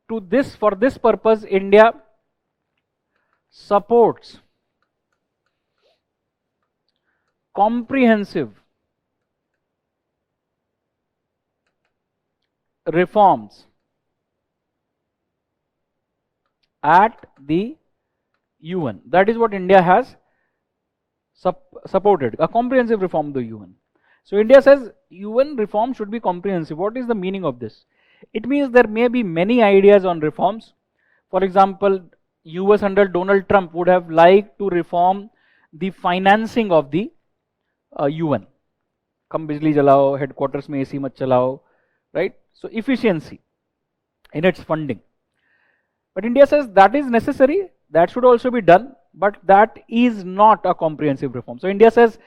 for this purpose, India supports comprehensive reforms at the UN. That is what India has supported, a comprehensive reform of the UN. So India says UN reform should be comprehensive. What is the meaning of this? It means there may be many ideas on reforms. For example, US under Donald Trump would have liked to reform the financing of the UN. कम बिजली जलाओ, headquarters में AC मत चलाओ, right? So efficiency in its funding. But India says that is necessary, that should also be done, but that is not a comprehensive reform. So India says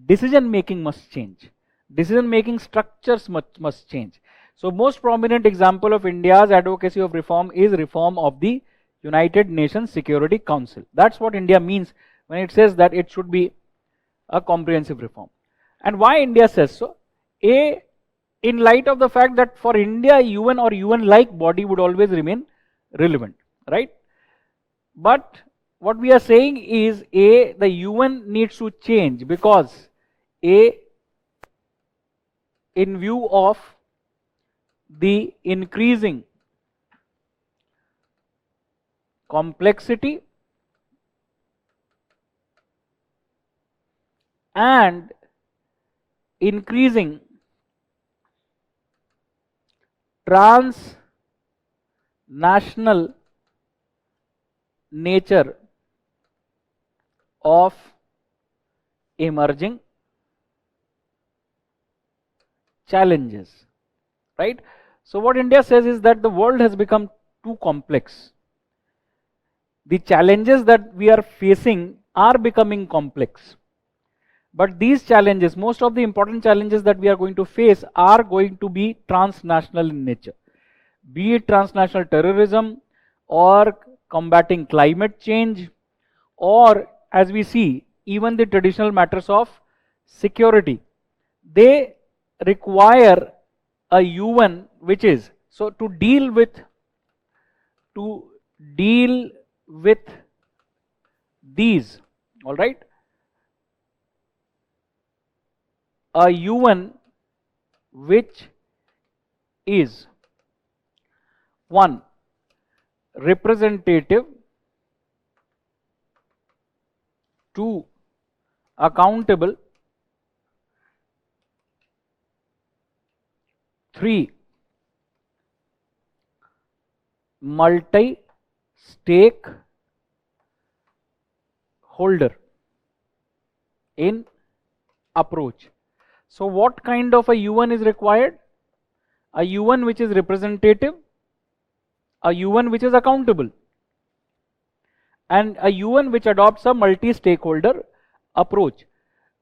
decision making must change, decision making structures must change. So most prominent example of India's advocacy of reform is reform of the United Nations Security Council. That's what India means when it says that it should be a comprehensive reform. And why India says so? In light of the fact that for India, UN or UN-like body would always remain relevant, right? But what we are saying is, the UN needs to change because in view of the increasing complexity and increasing transnational nature of emerging challenges, right? So what India says is that the world has become too complex. The challenges that we are facing are becoming complex. But these challenges, most of the important challenges that we are going to face are going to be transnational in nature. Be it transnational terrorism or combating climate change, or as we see, even the traditional matters of security. They require a UN which is, so to deal with these, all right, a UN which is one, representative, two, accountable, three, multi-stakeholder in approach. So what kind of a UN is required? A UN which is representative, a UN which is accountable, and a UN which adopts a multi-stakeholder approach.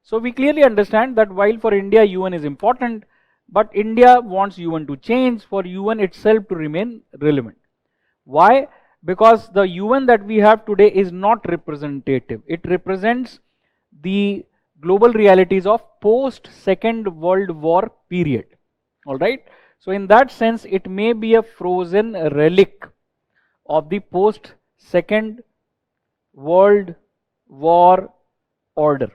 So we clearly understand that while for India UN is important, but India wants UN to change for UN itself to remain relevant. Why? Because the UN that we have today is not representative. It represents the global realities of post Second World War period. All right. So in that sense, it may be a frozen relic of the post Second World War order.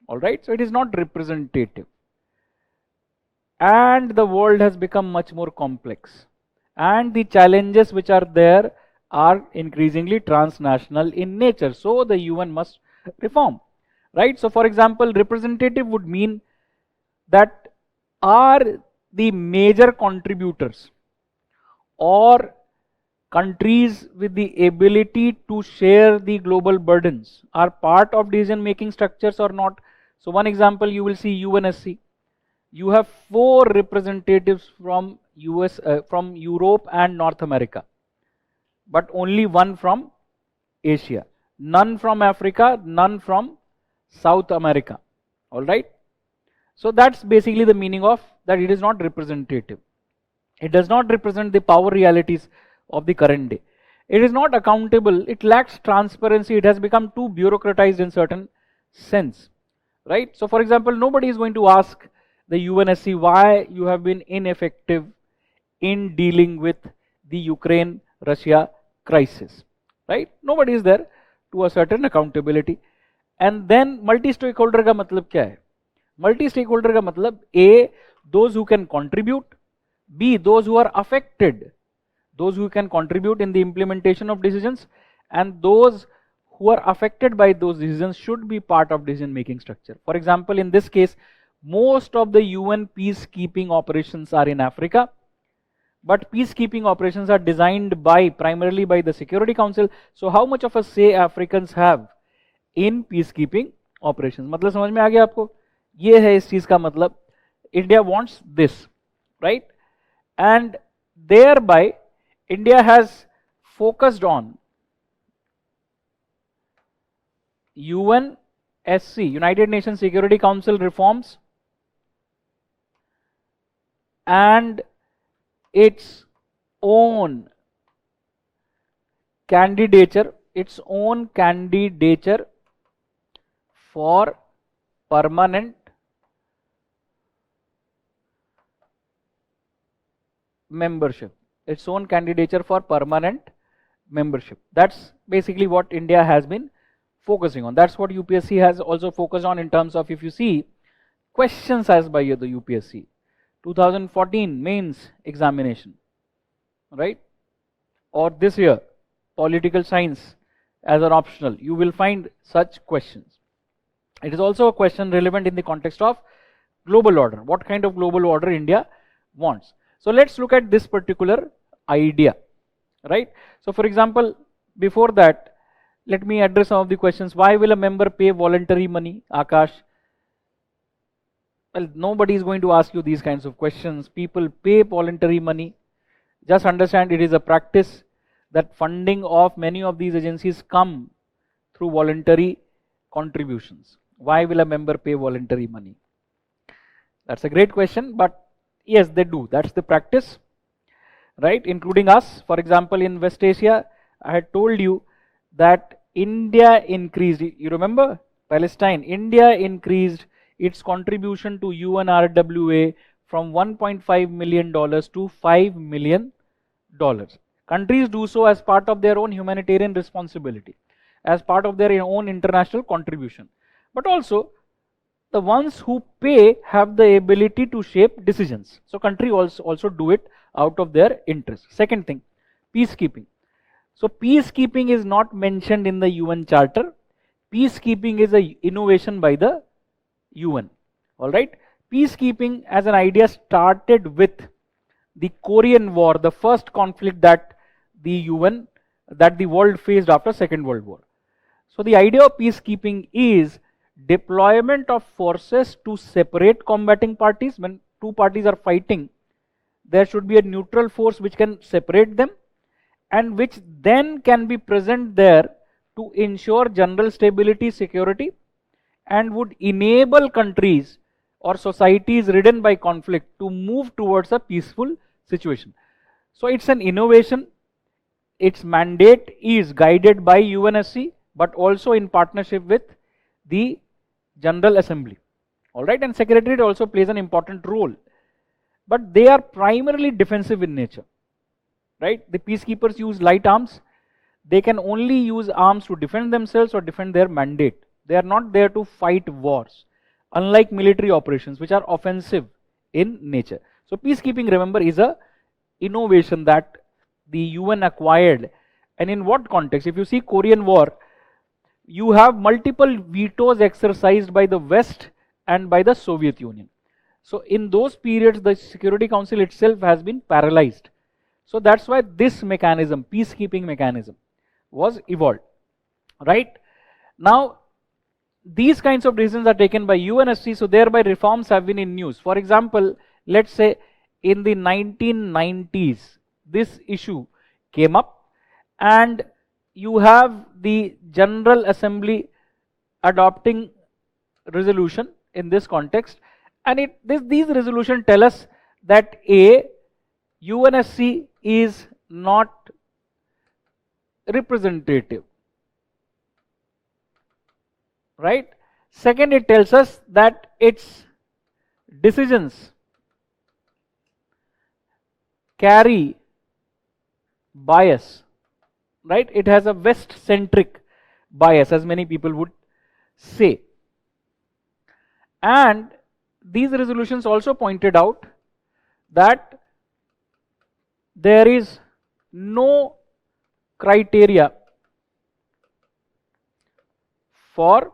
All right. So it is not representative. And the world has become much more complex. And the challenges which are there are increasingly transnational in nature. So the UN must reform. Right? So for example, representative would mean that are the major contributors or countries with the ability to share the global burdens are part of decision making structures or not. So one example, you will see UNSC. You have 4 representatives from from Europe and North America, but only 1 from Asia, none from Africa, none from South America. All right. So that's basically the meaning of that. It is not representative. It does not represent the power realities of the current day. It is not accountable. It lacks transparency. It has become too bureaucratized in certain sense. Right. So for example, nobody is going to ask the UNSC why you have been ineffective in dealing with the Ukraine-Russia crisis. Right. Nobody is there to a certain accountability. And then multi-stakeholder का मतलब क्या है? Multi-stakeholder का मतलब A, those who can contribute, B, those who are affected, those who can contribute in the implementation of decisions, and those who are affected by those decisions should be part of decision making structure. For example, in this case, most of the UN peacekeeping operations are in Africa, but peacekeeping operations are designed primarily by the Security Council. So how much of a say Africans have in peacekeeping operations? मतलब समझ में आ गया आपको? ये है इस चीज का मतलब. India wants this, right? And thereby India has focused on UNSC, United Nations Security Council reforms, and its own candidature for permanent membership. Its own candidature for permanent membership. That's basically what India has been focusing on. That's what UPSC has also focused on in terms of, if you see, questions asked by the UPSC. 2014 mains examination, right? Or this year, political science as an optional. You will find such questions. It is also a question relevant in the context of global order. What kind of global order India wants? So let's look at this particular idea, right? So for example, before that, let me address some of the questions. Why will a member pay voluntary money, Akash? Well, nobody is going to ask you these kinds of questions. People pay voluntary money. Just understand it is a practice that funding of many of these agencies come through voluntary contributions. Why will a member pay voluntary money? That's a great question, but yes, they do. That's the practice, right? Including us. For example, in West Asia, I had told you that India increased, you remember, Palestine, India increased its contribution to UNRWA from $1.5 million to $5 million. Countries do so as part of their own humanitarian responsibility, as part of their own international contribution. But also, the ones who pay have the ability to shape decisions. So country also do it out of their interest. Second thing, peacekeeping. So peacekeeping is not mentioned in the UN Charter. Peacekeeping is an innovation by the UN. Alright. Peacekeeping as an idea started with the Korean War, the first conflict that the world faced after Second World War. So the idea of peacekeeping is deployment of forces to separate combating parties. When two parties are fighting, there should be a neutral force which can separate them and which then can be present there to ensure general stability, security, and would enable countries or societies ridden by conflict to move towards a peaceful situation. So it's an innovation. Its mandate is guided by UNSC, but also in partnership with the General Assembly. Alright, and Secretariat also plays an important role. But they are primarily defensive in nature. Right? The peacekeepers use light arms. They can only use arms to defend themselves or defend their mandate. They are not there to fight wars, unlike military operations, which are offensive in nature. So peacekeeping, remember, is a innovation that the UN acquired. And in what context? If you see Korean War, you have multiple vetoes exercised by the West and by the Soviet Union. So in those periods, the Security Council itself has been paralyzed. So that's why this mechanism, peacekeeping mechanism, was evolved. Right? Now, these kinds of decisions are taken by UNSC, so thereby reforms have been in news. For example, let's say in the 1990s, this issue came up, and you have the General Assembly adopting resolution in this context, and these resolutions tell us that UNSC is not representative, right? Second, it tells us that its decisions carry bias, right? It has a West-centric bias, as many people would say. And these resolutions also pointed out that there is no criteria for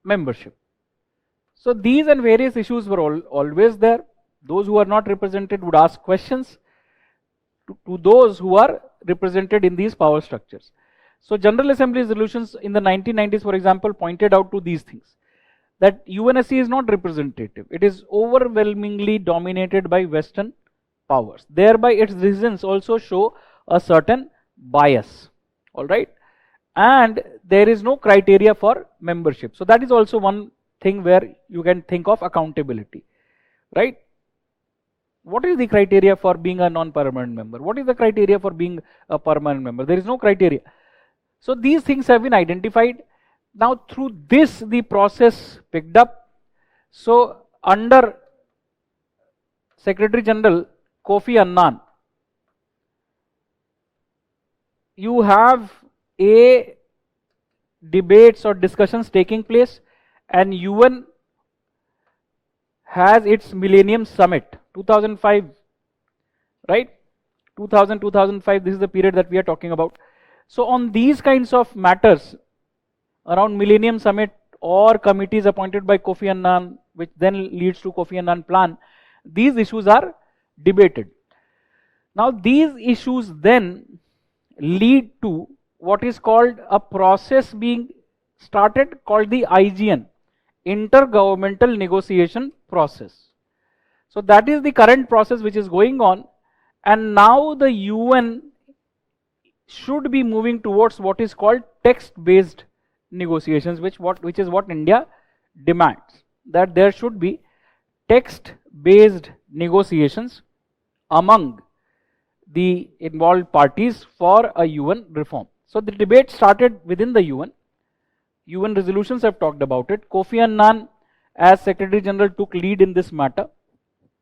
membership. So these and various issues were always there. Those who are not represented would ask questions to those who are represented in these power structures. So General Assembly resolutions in the 1990s, for example, pointed out to these things, that UNSC is not representative. It is overwhelmingly dominated by Western powers. Thereby its decisions also show a certain bias. Alright? And there is no criteria for membership. So that is also one thing where you can think of accountability. Right? What is the criteria for being a non-permanent member? What is the criteria for being a permanent member? There is no criteria. So these things have been identified. Now through this the process picked up. So under Secretary General Kofi Annan, you have debates or discussions taking place, and UN has its Millennium Summit 2005, right? 2005, this is the period that we are talking about. So on these kinds of matters around Millennium Summit or committees appointed by Kofi Annan, which then leads to Kofi Annan plan. These issues are debated. Now these issues then lead to what is called a process being started called the IGN, Intergovernmental Negotiation Process. So that is the current process which is going on, and now the UN should be moving towards what is called text-based negotiations, which is what India demands, that there should be text-based negotiations among the involved parties for a UN reform. So the debate started within the UN. UN resolutions have talked about it. Kofi Annan, as Secretary General, took lead in this matter,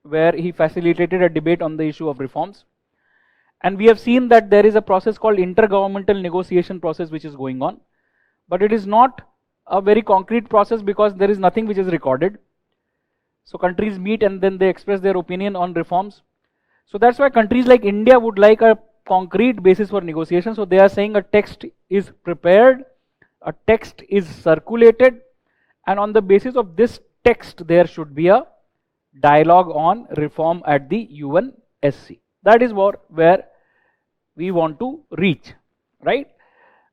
where he facilitated a debate on the issue of reforms. And we have seen that there is a process called intergovernmental negotiation process which is going on. But it is not a very concrete process because there is nothing which is recorded. So countries meet and then they express their opinion on reforms. So that's why countries like India would like a concrete basis for negotiation. So they are saying a text is prepared, a text is circulated, and on the basis of this text there should be a dialogue on reform at the UNSC. That is where we want to reach, right?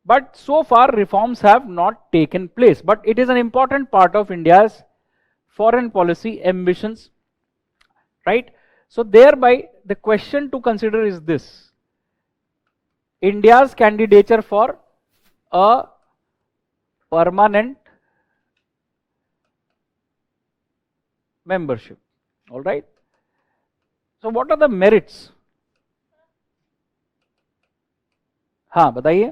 But so far reforms have not taken place, but it is an important part of India's foreign policy ambitions, right? So thereby the question to consider is this: India's candidature for a permanent membership. All right. So what are the merits? हाँ बताइए.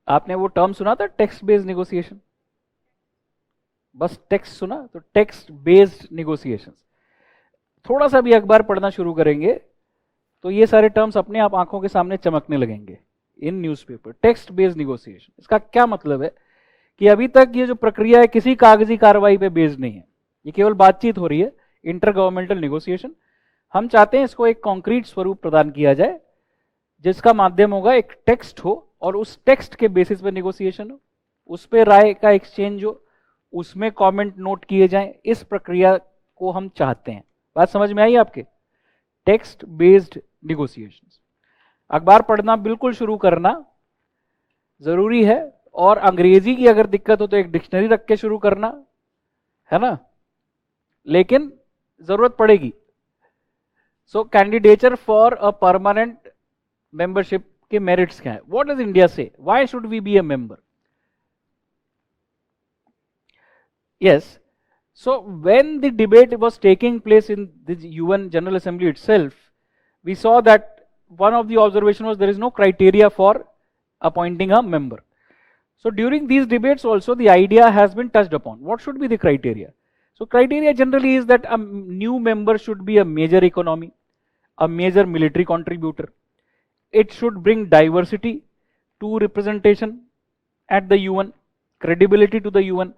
आपने वो term सुना था text based negotiation? बस text सुना तो text based negotiations. थोड़ा सा भी अखबार पढ़ना शुरू करेंगे तो ये सारे टर्म्स अपने आप आंखों के सामने चमकने लगेंगे इन न्यूज़पेपर. टेक्स्ट बेस्ड नेगोशिएशन, इसका क्या मतलब है कि अभी तक ये जो प्रक्रिया है किसी कागजी कार्रवाई पे बेस्ड नहीं है, ये केवल बातचीत हो रही है, इंटर गवर्नमेंटल नेगोशिएशन. हम चाहते हैं इसको एक कॉन्क्रीट स्वरूप प्रदान किया जाए जिसका माध्यम होगा एक टेक्स्ट हो और उस टेक्स्ट के बेसिस पे नेगोशिएशन हो, उस पे राय का एक्सचेंज हो, उसमें कमेंट नोट किए जाएं. इस प्रक्रिया को हम चाहते हैं. बात समझ में आई आपके? Text based negotiations. अखबार पढ़ना बिल्कुल शुरू करना जरूरी है, और अंग्रेजी की अगर दिक्कत हो तो एक डिक्शनरी रख के शुरू करना है ना, लेकिन जरूरत पड़ेगी. So candidature for a permanent membership के मेरिट्स क्या है? What does India say? Why should we be a member? Yes. So when the debate was taking place in the UN General Assembly itself, we saw that one of the observations was there is no criteria for appointing a member. So during these debates also the idea has been touched upon. What should be the criteria? So criteria generally is that a new member should be a major economy, a major military contributor. It should bring diversity to representation at the UN, credibility to the UN.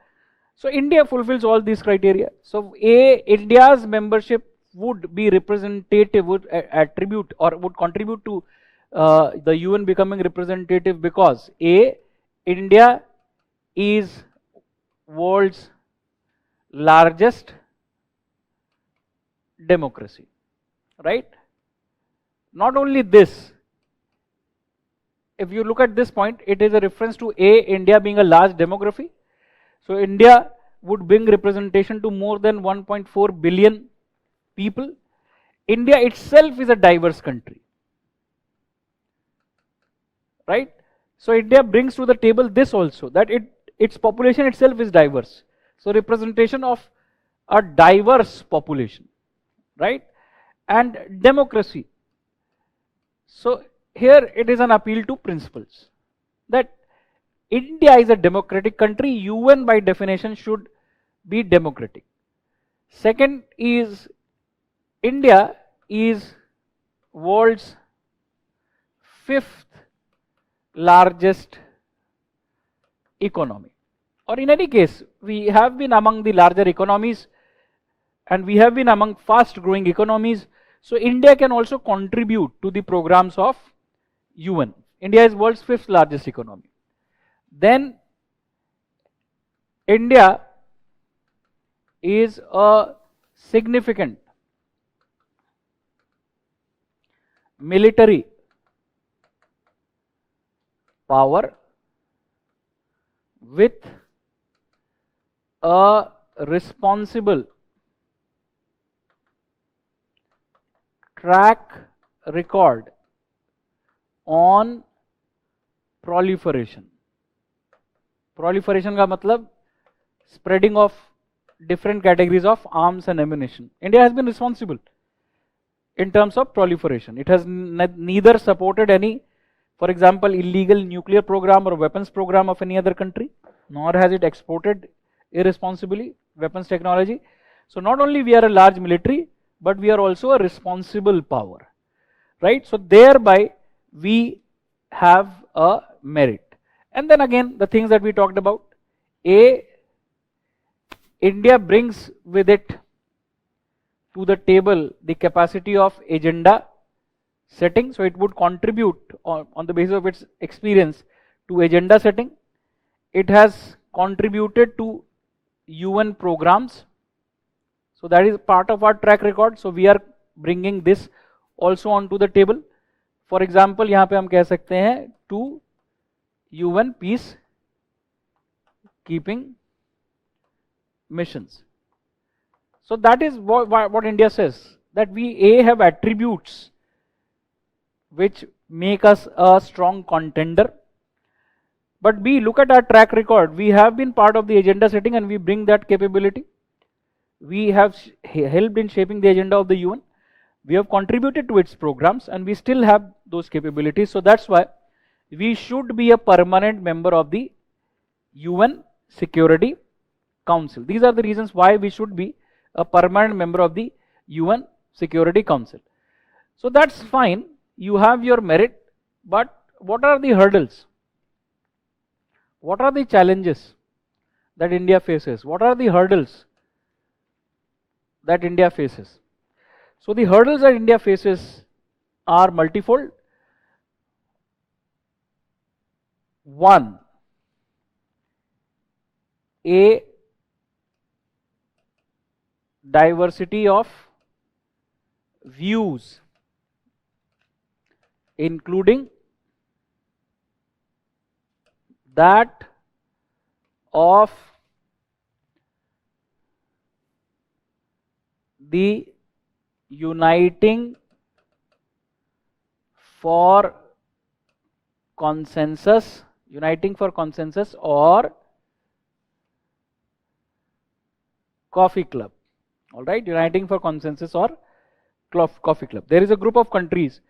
So India fulfills all these criteria. So India's membership would be representative, would attribute or would contribute to the UN becoming representative because India is world's largest democracy, right? Not only this, if you look at this point, it is a reference to India being a large demography. So India would bring representation to more than 1.4 billion people. India itself is a diverse country, right? So India brings to the table this also, that its population itself is diverse. So representation of a diverse population, right? And democracy. So here it is an appeal to principles, that India is a democratic country. UN by definition should be democratic. Second is India is world's 5th largest economy. Or in any case, we have been among the larger economies and we have been among fast growing economies. So India can also contribute to the programs of UN. India is world's 5th largest economy. Then India is a significant military power with a responsible track record on proliferation. Proliferation का मतलब spreading of different categories of arms and ammunition. India has been responsible in terms of proliferation. It has neither supported any, for example, illegal nuclear program or weapons program of any other country, nor has it exported irresponsibly weapons technology. So not only we are a large military, but we are also a responsible power, right? So thereby we have a merit. And then again, the things that we talked about, India brings with it to the table the capacity of agenda setting, so it would contribute on the basis of its experience to agenda setting. It has contributed to UN programs, so that is part of our track record, so we are bringing this also onto the table. For example, यहाँ पे हम कह सकते हैं to UN peace keeping missions. So that is what India says, that we have attributes which make us a strong contender. But B, look at our track record. We have been part of the agenda setting and we bring that capability. We have helped in shaping the agenda of the UN. We have contributed to its programs and we still have those capabilities. So that's why we should be a permanent member of the UN Security Council. These are the reasons why we should be a permanent member of the UN Security Council. So that's fine. You have your merit, but what are the hurdles? What are the challenges that India faces? What are the hurdles that India faces? So the hurdles that India faces are multifold. One, a diversity of views, including that of the uniting for consensus, or coffee club. All right, uniting for consensus or coffee club. There is a group of countries.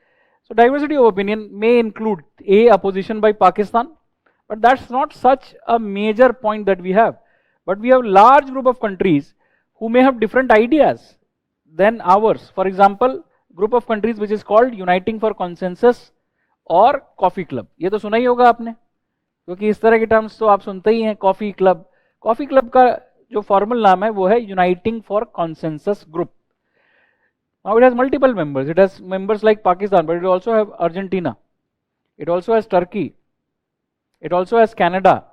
So diversity of opinion may include A, opposition by Pakistan, but that's not such a major point that we have. But we have large group of countries who may have different ideas than ours. For example, group of countries which is called Uniting for Consensus और coffee club. ये तो सुना ही होगा आपने, क्योंकि इस तरह के टर्म्स तो आप सुनते ही हैं. कॉफी क्लब, कॉफी क्लब का जो फॉर्मल नाम है वो है uniting for consensus group. Now it has multiple members. It has members like Pakistan, but it also has Argentina. It also has Turkey. It also has Canada.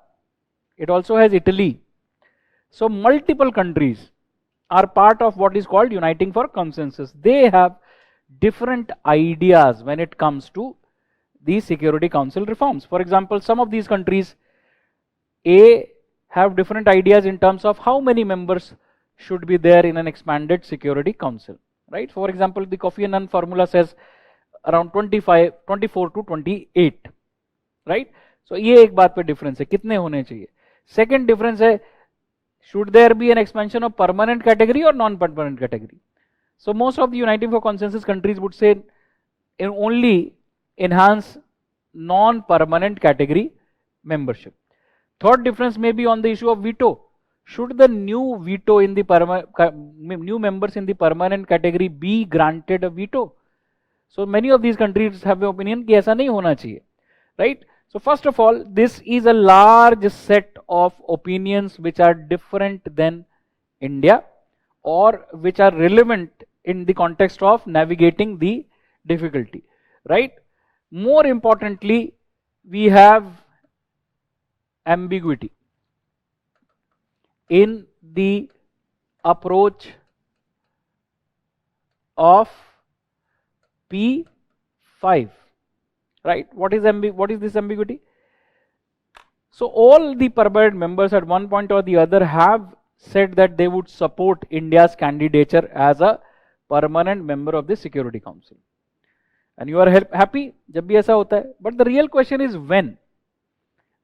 It also has Italy. So multiple countries are part of what is called Uniting for Consensus. They have different ideas when it comes to the Security Council reforms. For example, some of these countries have different ideas in terms of how many members should be there in an expanded Security Council. Right? For example, the Kofi Annan formula says around 24 to 28. Right? So ये एक बात पे difference है, कितने होने चाहिए. Second difference है, should there be an expansion of permanent category or non-permanent category? So most of the Uniting for Consensus countries would say only enhance non-permanent category membership. Third difference may be on the issue of veto. Should the new veto in the new members in the permanent category be granted a veto? So many of these countries have the opinion कि ऐसा नहीं होना चाहिए, right? So first of all, this is a large set of opinions which are different than India, or which are relevant in the context of navigating the difficulty, right? More importantly, we have ambiguity in the approach of P5, right? What is this ambiguity? So all the permanent members at one point or the other have said that they would support India's candidature as a permanent member of the Security Council. And you are happy जब भी ऐसा होता है. But the real question is when.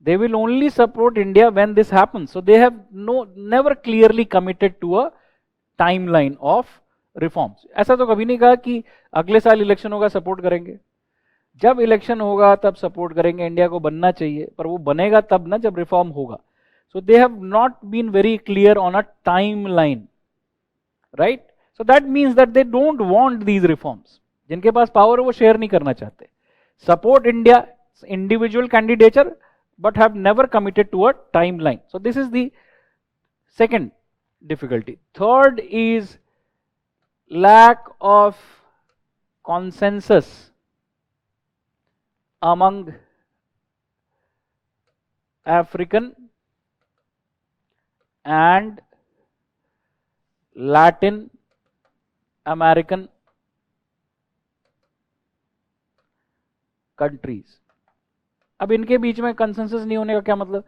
They will only support India when this happens. So they have never clearly committed to a timeline of reforms. ऐसा तो कभी नहीं कहा कि अगले साल इलेक्शन होगा सपोर्ट करेंगे. जब इलेक्शन होगा तब सपोर्ट करेंगे, इंडिया को बनना चाहिए, पर वो बनेगा तब ना जब रिफॉर्म होगा. So they have not been very clear on a timeline, right? So that means that they don't want these reforms. जिनके पास पावर है वो शेयर नहीं करना चाहते. Support India individual candidature but have never committed to a timeline. So this is the second difficulty. Third is lack of consensus among African and Latin American countries. अब इनके बीच में कंसेंसस नहीं होने का क्या मतलब?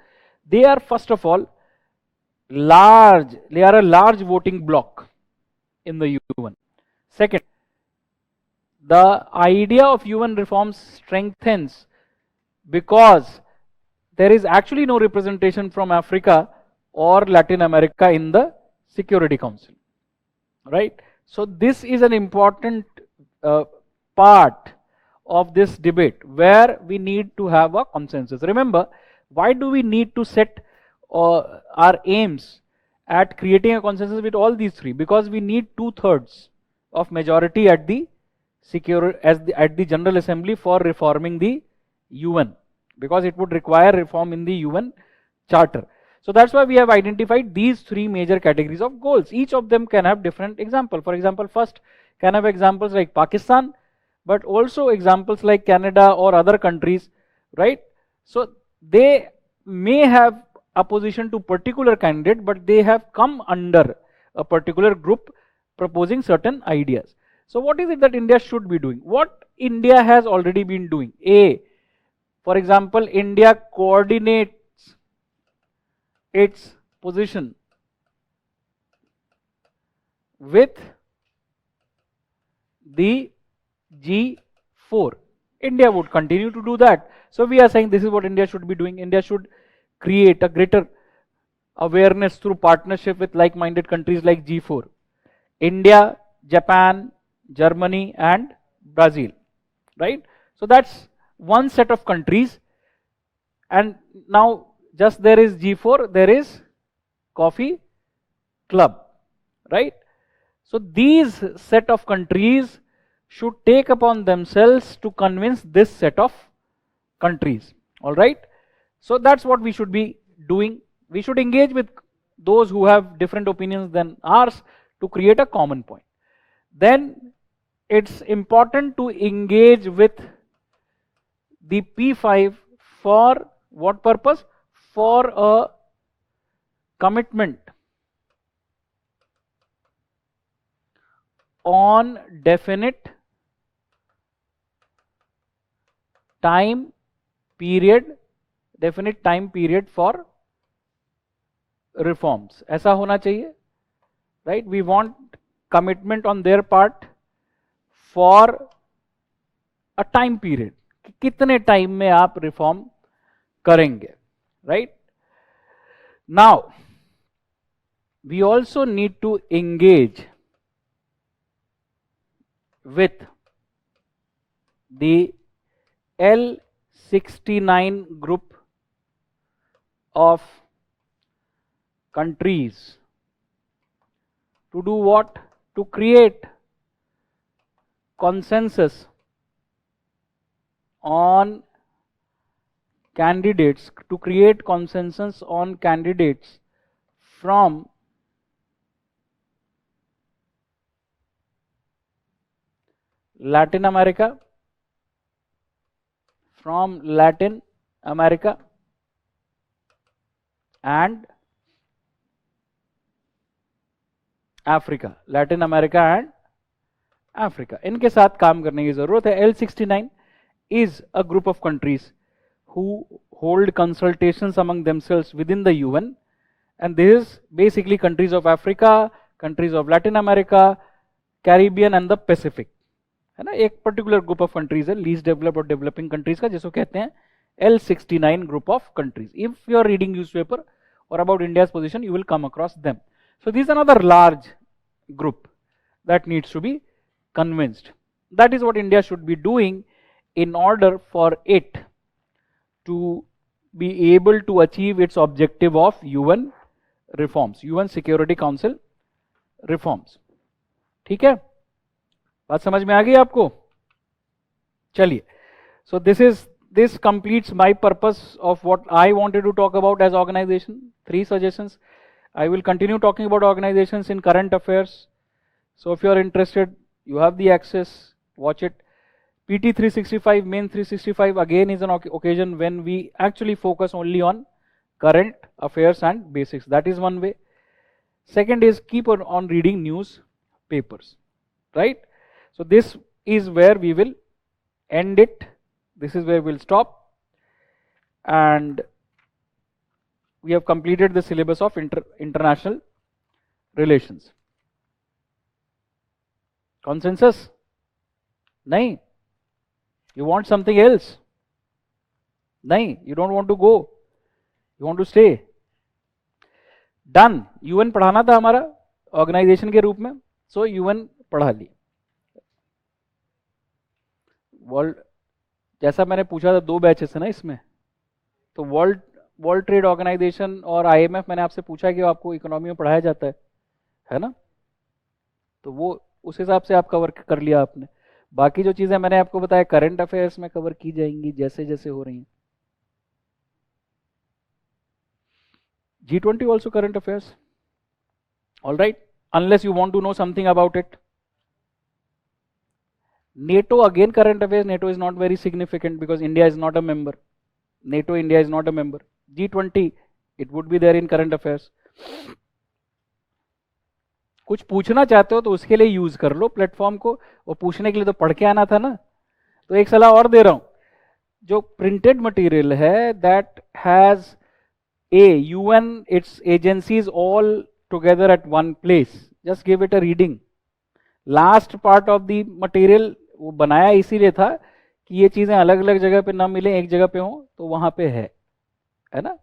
They are first of all large, they are a large voting bloc in the UN. Second, the idea of UN reforms strengthens because there is actually no representation from Africa or Latin America in the Security Council, right? So this is an important part of this debate where we need to have a consensus. Remember, why do we need to set our aims at creating a consensus with all these three? Because we need 2/3 of majority at the at the General Assembly for reforming the UN, because it would require reform in the UN Charter. So that's why we have identified these three major categories of goals. Each of them can have different example. For example, first can have examples like Pakistan, but also examples like Canada or other countries, right? So they may have opposition to particular candidate, but they have come under a particular group proposing certain ideas. So what is it that India should be doing? What India has already been doing? For example, India coordinates its position with the G4. India would continue to do that. So we are saying this is what India should be doing. India should create a greater awareness through partnership with like-minded countries like G4. India, Japan, Germany and Brazil, right? So that's one set of countries. And now just there is G4, there is Coffee Club, right? So these set of countries should take upon themselves to convince this set of countries, all right? So that's what we should be doing. We should engage with those who have different opinions than ours to create a common point. Then it's important to engage with the P5 for what purpose? For a commitment on definite time period for reforms. ऐसा होना चाहिए, right? We want commitment on their part for a time period. कितने time में आप reform करेंगे, right? Now, we also need to engage with the L69 group of countries to do what? To create consensus on candidates, from Latin America, from Latin America and Africa, Latin America and Africa, इनके साथ काम करने की जरूरत है। L69 is a group of countries who hold consultations among themselves within the UN, and this is basically countries of Africa, countries of Latin America, Caribbean and the Pacific, है ना। एक पर्टिकुलर ग्रुप ऑफ कंट्रीज है, least developed और developing countries का, जिसको कहते हैं L69 group of countries. If you are reading newspaper और about India's position, you will come across them. So this another large group that needs to be convinced. That is what India should be doing in order for it to be able to achieve its objective of UN reforms, UN Security Council reforms. ठीक है, बात समझ में आ गई आपको? चलिए, so this completes my purpose of what I wanted to talk about as organization. 3 suggestions. I will continue talking about organizations in current affairs. So if you are interested, you have the access, watch it. PT 365, main 365 again is an occasion when we actually focus only on current affairs and basics. That is one way. Second is keep on reading newspapers, right? So this is where we will end it. This is where we'll stop. And we have completed the syllabus of international relations. Consensus? Nahi. You want something else? Nahi. You don't want to go. You want to stay. Done. UN पढ़ाना था हमारा organisation के रूप में, सो UN पढ़ा ली। World, जैसा मैंने पूछा था 2 बैचेस है ना इसमें, तो वर्ल्ड ट्रेड ऑर्गेनाइजेशन और IMF मैंने आपसे पूछा कि आपको इकोनॉमी में पढ़ाया जाता है ना, तो वो उस हिसाब से आप कवर कर लिया आपने। बाकी जो चीजें मैंने आपको बताया करंट अफेयर्स में कवर की जाएंगी जैसे जैसे हो रही हैं। G20 also current affairs, all right, unless you want to know something about it. NATO again current affairs. NATO is not very significant because India is not a member. NATO, India is not a member. G20, it would be there in current affairs. कुछ पूछना चाहते हो तो उसके लिए use कर लो platform को, और पूछने के लिए तो पढ़ के आना था ना। तो एक सलाह और दे रहा हूं, जो प्रिंटेड मटेरियल है that has UN, its agencies all together at one place, just give it a reading. Last part of the material वो बनाया इसीलिए था कि ये चीजें अलग अलग जगह पे ना मिले, एक जगह पे हो, तो वहां पे है ना,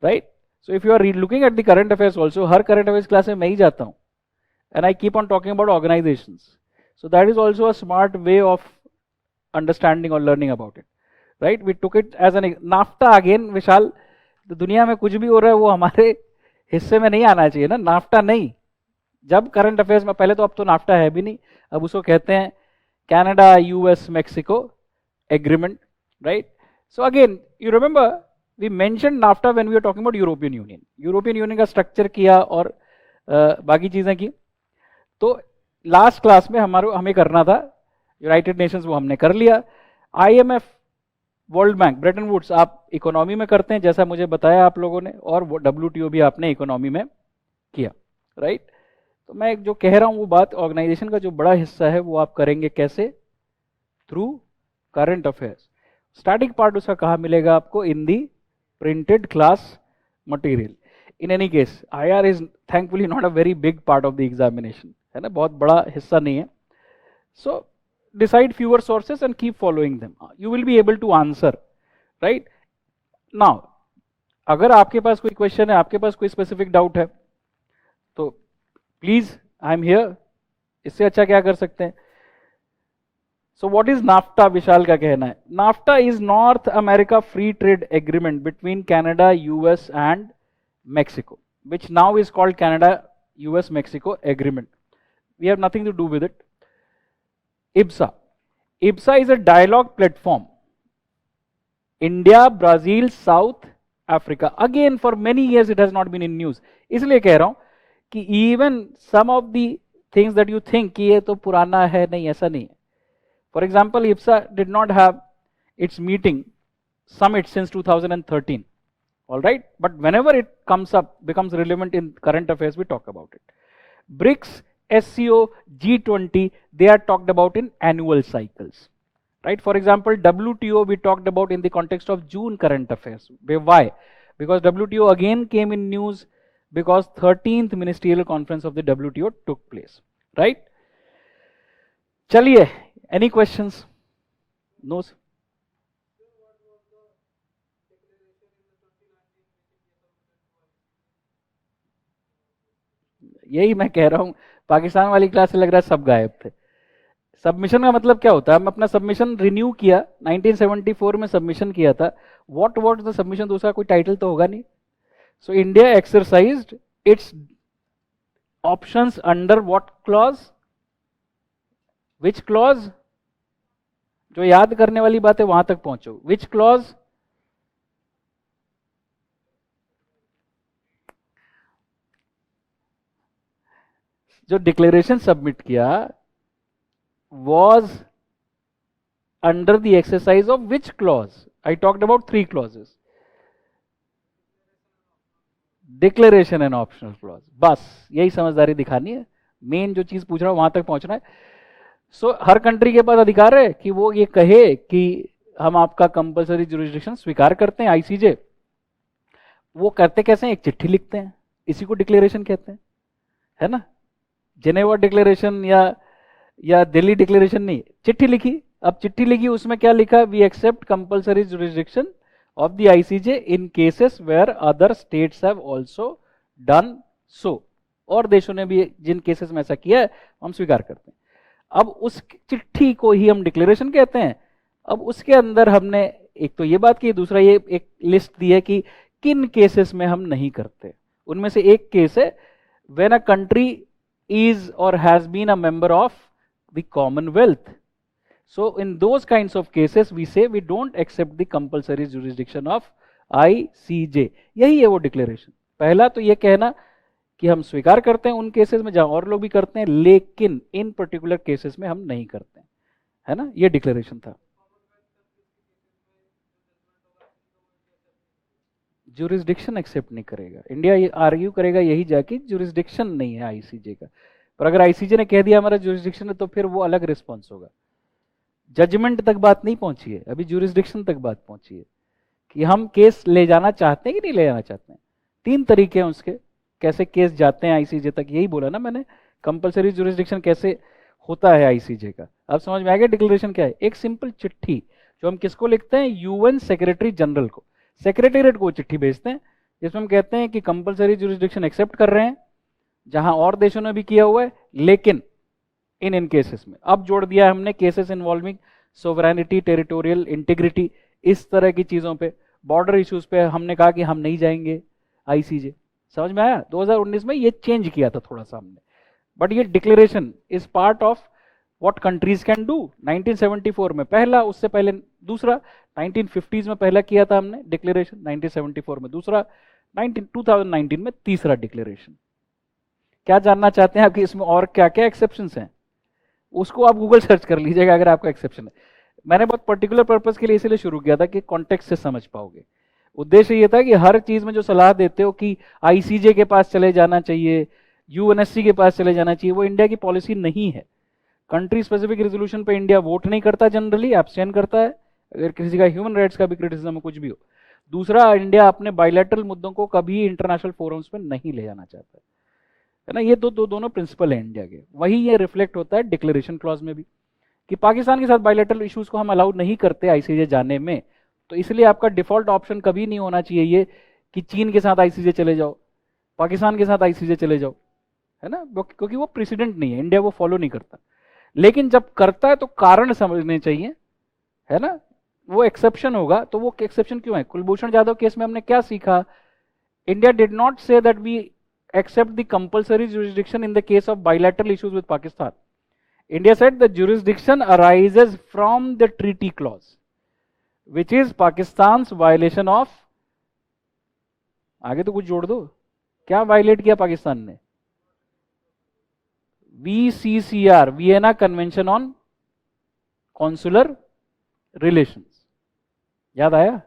right. So if you are looking at the current affairs also, हर करंट अफेयर्स क्लास में मैं ही जाता हूं, and I keep on talking about organizations. So that is also a smart way of understanding or learning about it, right? We took it as an NAFTA again, विशाल, तो दुनिया में कुछ भी हो रहा है वो हमारे हिस्से में नहीं आना चाहिए ना, नाफ्टा नहीं। जब करंट अफेयर्स में, पहले तो अब तो नाफ्टा है भी नहीं, अब उसको कहते हैं Canada US Mexico agreement, right. So again you remember we mention NAFTA when we are talking about European Union. European Union का स्ट्रक्चर किया और बाकी चीजें की। तो लास्ट क्लास में हमें करना था यूनाइटेड नेशंस, वो हमने कर लिया। IMF, World Bank, Bretton Woods आप इकोनॉमी में करते हैं जैसा मुझे बताया आप लोगों ने, और WTO भी आपने इकोनॉमी में किया, राइट। तो मैं जो कह रहा हूं वो बात, ऑर्गेनाइजेशन का जो बड़ा हिस्सा है वो आप करेंगे कैसे? Through current affairs. Starting part उसका कहाँ मिलेगा आपको? In the printed class material. In any case IR is thankfully not a very big part of the examination, है ना, बहुत बड़ा हिस्सा नहीं है। सो decide fewer sources and keep following them. You will be able to answer, right? Now, अगर आपके पास कोई क्वेश्चन है, आपके पास कोई स्पेसिफिक डाउट है, तो प्लीज आई एम हियर। इससे अच्छा क्या कर सकते हैं? So what is NAFTA? Vishal का कहना है NAFTA is North America free trade agreement between Canada US and Mexico, which now is called Canada US Mexico agreement. We have nothing to do with it. IBSA. IBSA is a dialogue platform. India, Brazil, South Africa. Again, for many years it has not been in news. इसलिए कह रहा हूं कि even some of the things that you think कि ये तो पुराना है, नहीं, ऐसा नहीं है। For example, IBSA did not have its meeting summit since 2013. All right, but whenever it comes up, becomes relevant in current affairs, we talk about it. BRICS, SCO, G20, they are talked about in annual cycles, right? For example, WTO we talked about in the context of June current affairs. Why? Because WTO again came in news because 13th ministerial conference of the WTO took place, right? Chaliye, any questions? No. यही मैं कह रहा हूं, पाकिस्तान वाली class से लग रहा है सब गायब थे। सबमिशन का मतलब क्या होता है? हम अपना सबमिशन रिन्यू किया, 1974 में सबमिशन किया था। What was the submission? दूसरा कोई टाइटल तो होगा नहीं। So India exercised it's options under what clause? Which clause? जो याद करने वाली बात है वहां तक पहुंचो। विच क्लॉज? जो डिक्लेरेशन सबमिट किया was under the exercise of which clause? I talked about 3 clauses. Declaration and optional clause. बस यही समझदारी दिखानी है। मेन जो चीज पूछ रहा हूं वहां तक पहुंचना है। सो हर कंट्री के पास अधिकार है कि वो ये कहे कि हम आपका कंपलसरी जुरिस्डिक्शन स्वीकार करते हैं, आईसीजे। वो करते कैसे हैं? एक चिट्ठी लिखते हैं, इसी को डिक्लेरेशन कहते हैं, है ना? जेनेवा डिक्लेरेशन या दिल्ली डिक्लेरेशन नहीं, चिट्ठी लिखी। अब चिट्ठी लिखी, उसमें क्या लिखा? We accept compulsory jurisdiction of the ICJ in cases where other states have also done so. और देशों ने भी जिन केसेस में ऐसा किया है हम स्वीकार करते हैं। अब उस चिट्ठी को ही हम डिक्लेरेशन कहते हैं। अब उसके अंदर हमने एक तो ये बात की, दूसरा ये एक लिस्ट दी है कि किन केसेस में हम नहीं करते। उनमें से एक केस है when a country is or has been a member of the Commonwealth. So in those kinds of cases we say we don't accept the compulsory jurisdiction of ICJ. यही है वो डिक्लेरेशन। पहला तो ये कहना कि हम स्वीकार करते हैं उन केसेस में जहां और लोग भी करते हैं, लेकिन इन पर्टिकुलर केसेस में हम नहीं करते हैं, है ना? ये डिक्लेरेशन था। जुरिस्डिक्शन एक्सेप्ट नहीं करेगा इंडिया, ये आर्ग्यू करेगा यही जाके जुरिस्डिक्शन नहीं है आईसीजे का। पर अगर आईसीजे ने कह दिया हमारा जुरिस्डिक्शन है तो फिर वो अलग रिस्पॉन्स होगा। जजमेंट तक बात नहीं पहुंची है, अभी जुरिस्डिक्शन तक बात पहुंची है कि हम केस ले जाना चाहते हैं कि नहीं ले जाना चाहते हैं। 3 तरीके हैं उसके, कैसे केस जाते हैं आईसीजे तक। यही बोला ना मैंने, कंपलसरी जुरिस्डिक्शन कैसे होता है आईसीजे का। अब समझ में आ गया डिक्लेरेशन क्या है? एक सिंपल चिट्ठी जो हम किसको लिखते हैं? यूएन सेक्रेटरी जनरल को, सेक्रेटेरिएट को चिट्ठी भेजते हैं जिसमें हम कहते हैं कि कंपलसरी जुरिस्डिक्शन एक्सेप्ट कर रहे हैं जहां और देशों ने भी किया हुआ है, लेकिन इन केसेस में अब जोड़ दिया हमने cases involving sovereignty, territorial integrity, इस तरह की चीजों पे, बॉर्डर इश्यूज पे हमने कहा कि हम नहीं जाएंगे आईसीजे। समझ में आया? 2019 में ये चेंज किया था थोड़ा सा हमने, बट ये declaration is part of what countries can do. 1974 में पहला, उससे पहले दूसरा, 1950s में पहला किया था हमने डिक्लेरेशन, 1974 में दूसरा, 2019 में तीसरा डिक्लेरेशन। क्या जानना चाहते हैं आप कि इसमें और क्या क्या एक्सेप्शंस हैं? उसको आप गूगल सर्च कर लीजिएगा अगर आपका एक्सेप्शन है। मैंने बहुत पर्टिकुलर पर्पस के लिए इसीलिए शुरू किया था कि कॉन्टेक्स्ट से समझ पाओगे। उद्देश्य ये था कि हर चीज में जो सलाह देते हो कि आईसीजे के पास चले जाना चाहिए, यूएनएससी के पास चले जाना चाहिए, वो इंडिया की पॉलिसी नहीं है। कंट्री स्पेसिफिक रेजोल्यूशन पे इंडिया वोट नहीं करता, जनरली एब्सटेन करता है अगर किसी का ह्यूमन राइट्स का भी क्रिटिसिज्म में कुछ भी हो। दूसरा, इंडिया अपने बायलैटरल मुद्दों को कभी इंटरनेशनल फोरम्स में नहीं ले जाना चाहता है ना। ये दोनों प्रिंसिपल है इंडिया के। वही ये रिफ्लेक्ट होता है डिक्लेरेशन क्लॉज में भी कि पाकिस्तान के साथ बायलैटरल इश्यूज को हम अलाउ नहीं करते आईसीजे जाने में। तो इसलिए आपका डिफॉल्ट ऑप्शन कभी नहीं होना चाहिए ये कि चीन के साथ आईसीजे चले जाओ, पाकिस्तान के साथ आईसीजे चले जाओ, है ना, क्योंकि वो प्रेसिडेंट नहीं है, इंडिया वो फॉलो नहीं करता। लेकिन जब करता है तो कारण समझने चाहिए, है ना। वो एक्सेप्शन होगा तो वो एक्सेप्शन क्यों है? कुलभूषण जाधव केस में हमने क्या सीखा? India did not say that we accept the compulsory jurisdiction in the case of bilateral issues with Pakistan. India said the jurisdiction arises from the treaty clause, which is Pakistan's violation of, आगे तो कुछ जोड़ दो, क्या violet किया पाकिस्तान ने? VCCR, Vienna convention on consular relations, याद आया?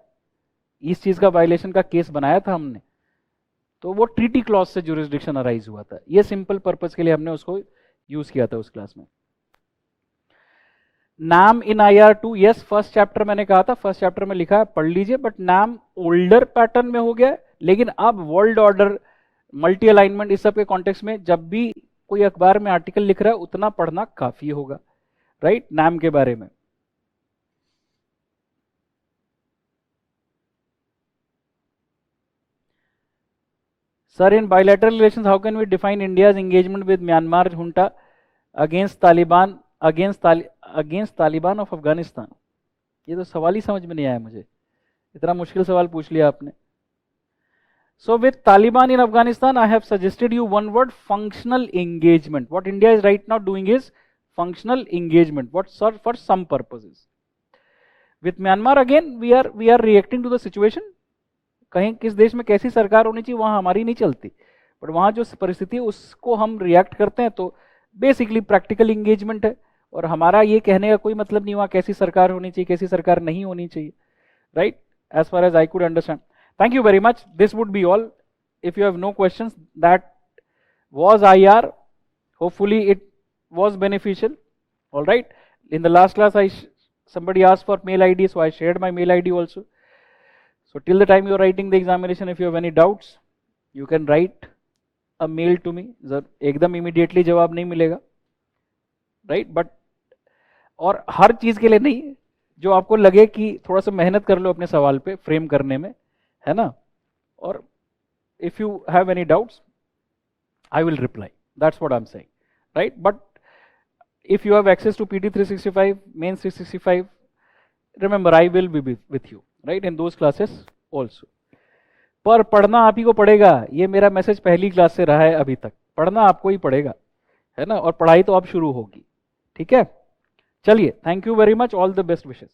इस चीज का वायलेशन का केस बनाया था हमने, तो वो ट्रीटी क्लॉज से ज्यूरिसडिक्शन अराइज हुआ था। ये सिंपल पर्पस के लिए हमने उसको यूज किया था उस क्लास में। नाम इन IR2, यस फर्स्ट चैप्टर मैंने कहा था, फर्स्ट चैप्टर में लिखा है पढ़ लीजिए, बट नाम ओल्डर पैटर्न में हो गया, लेकिन अब वर्ल्ड ऑर्डर, मल्टी अलाइनमेंट, इस सब के कॉन्टेक्स्ट में जब भी कोई अखबार में आर्टिकल लिख रहा है उतना पढ़ना काफी होगा, राइट, नाम के बारे में। Sir in bilateral relations how can we define India's engagement with Myanmar junta against Taliban, against Taliban of Afghanistan? ये तो सवाल ही समझ में नहीं आया मुझे, इतना मुश्किल सवाल पूछ लिया आपने। So with Taliban in Afghanistan, I have suggested you one word: functional engagement. What India is right now doing is functional engagement. What, sir, for some purposes. With Myanmar again, we are reacting to the situation. कहीं किस देश में कैसी सरकार होनी चाहिए वहां हमारी नहीं चलती, बट वहां जो परिस्थिति है उसको हम रिएक्ट करते हैं, तो बेसिकली प्रैक्टिकल इंगेजमेंट है। और हमारा ये कहने का कोई मतलब नहीं वहां कैसी सरकार होनी चाहिए, कैसी सरकार नहीं होनी चाहिए, right, as far as I could understand. Thank you very much. This would be all. If you have no questions, that was IR. Hopefully it was beneficial. All right. In the last class, somebody asked for mail ID, so I shared my mail ID also. So till the time you are writing the examination, if you have any doubts, you can write a mail to me. एकदम immediately जवाब नहीं मिलेगा, right? But और हर चीज के लिए नहीं, जो आपको लगे कि थोड़ा सा मेहनत कर लो अपने सवाल पे फ्रेम करने में, है ना, और if you have any doubts, I will reply. That's what I'm saying, right? But if you have access to PT 365, Main 365, remember I will be with you, right, in those classes also. पर पढ़ना आप ही को पड़ेगा, ये मेरा message पहली class से रहा है अभी तक, पढ़ना आपको ही पड़ेगा, है ना, और पढ़ाई तो अब शुरू होगी, ठीक है। चलिए, thank you very much, all the best wishes.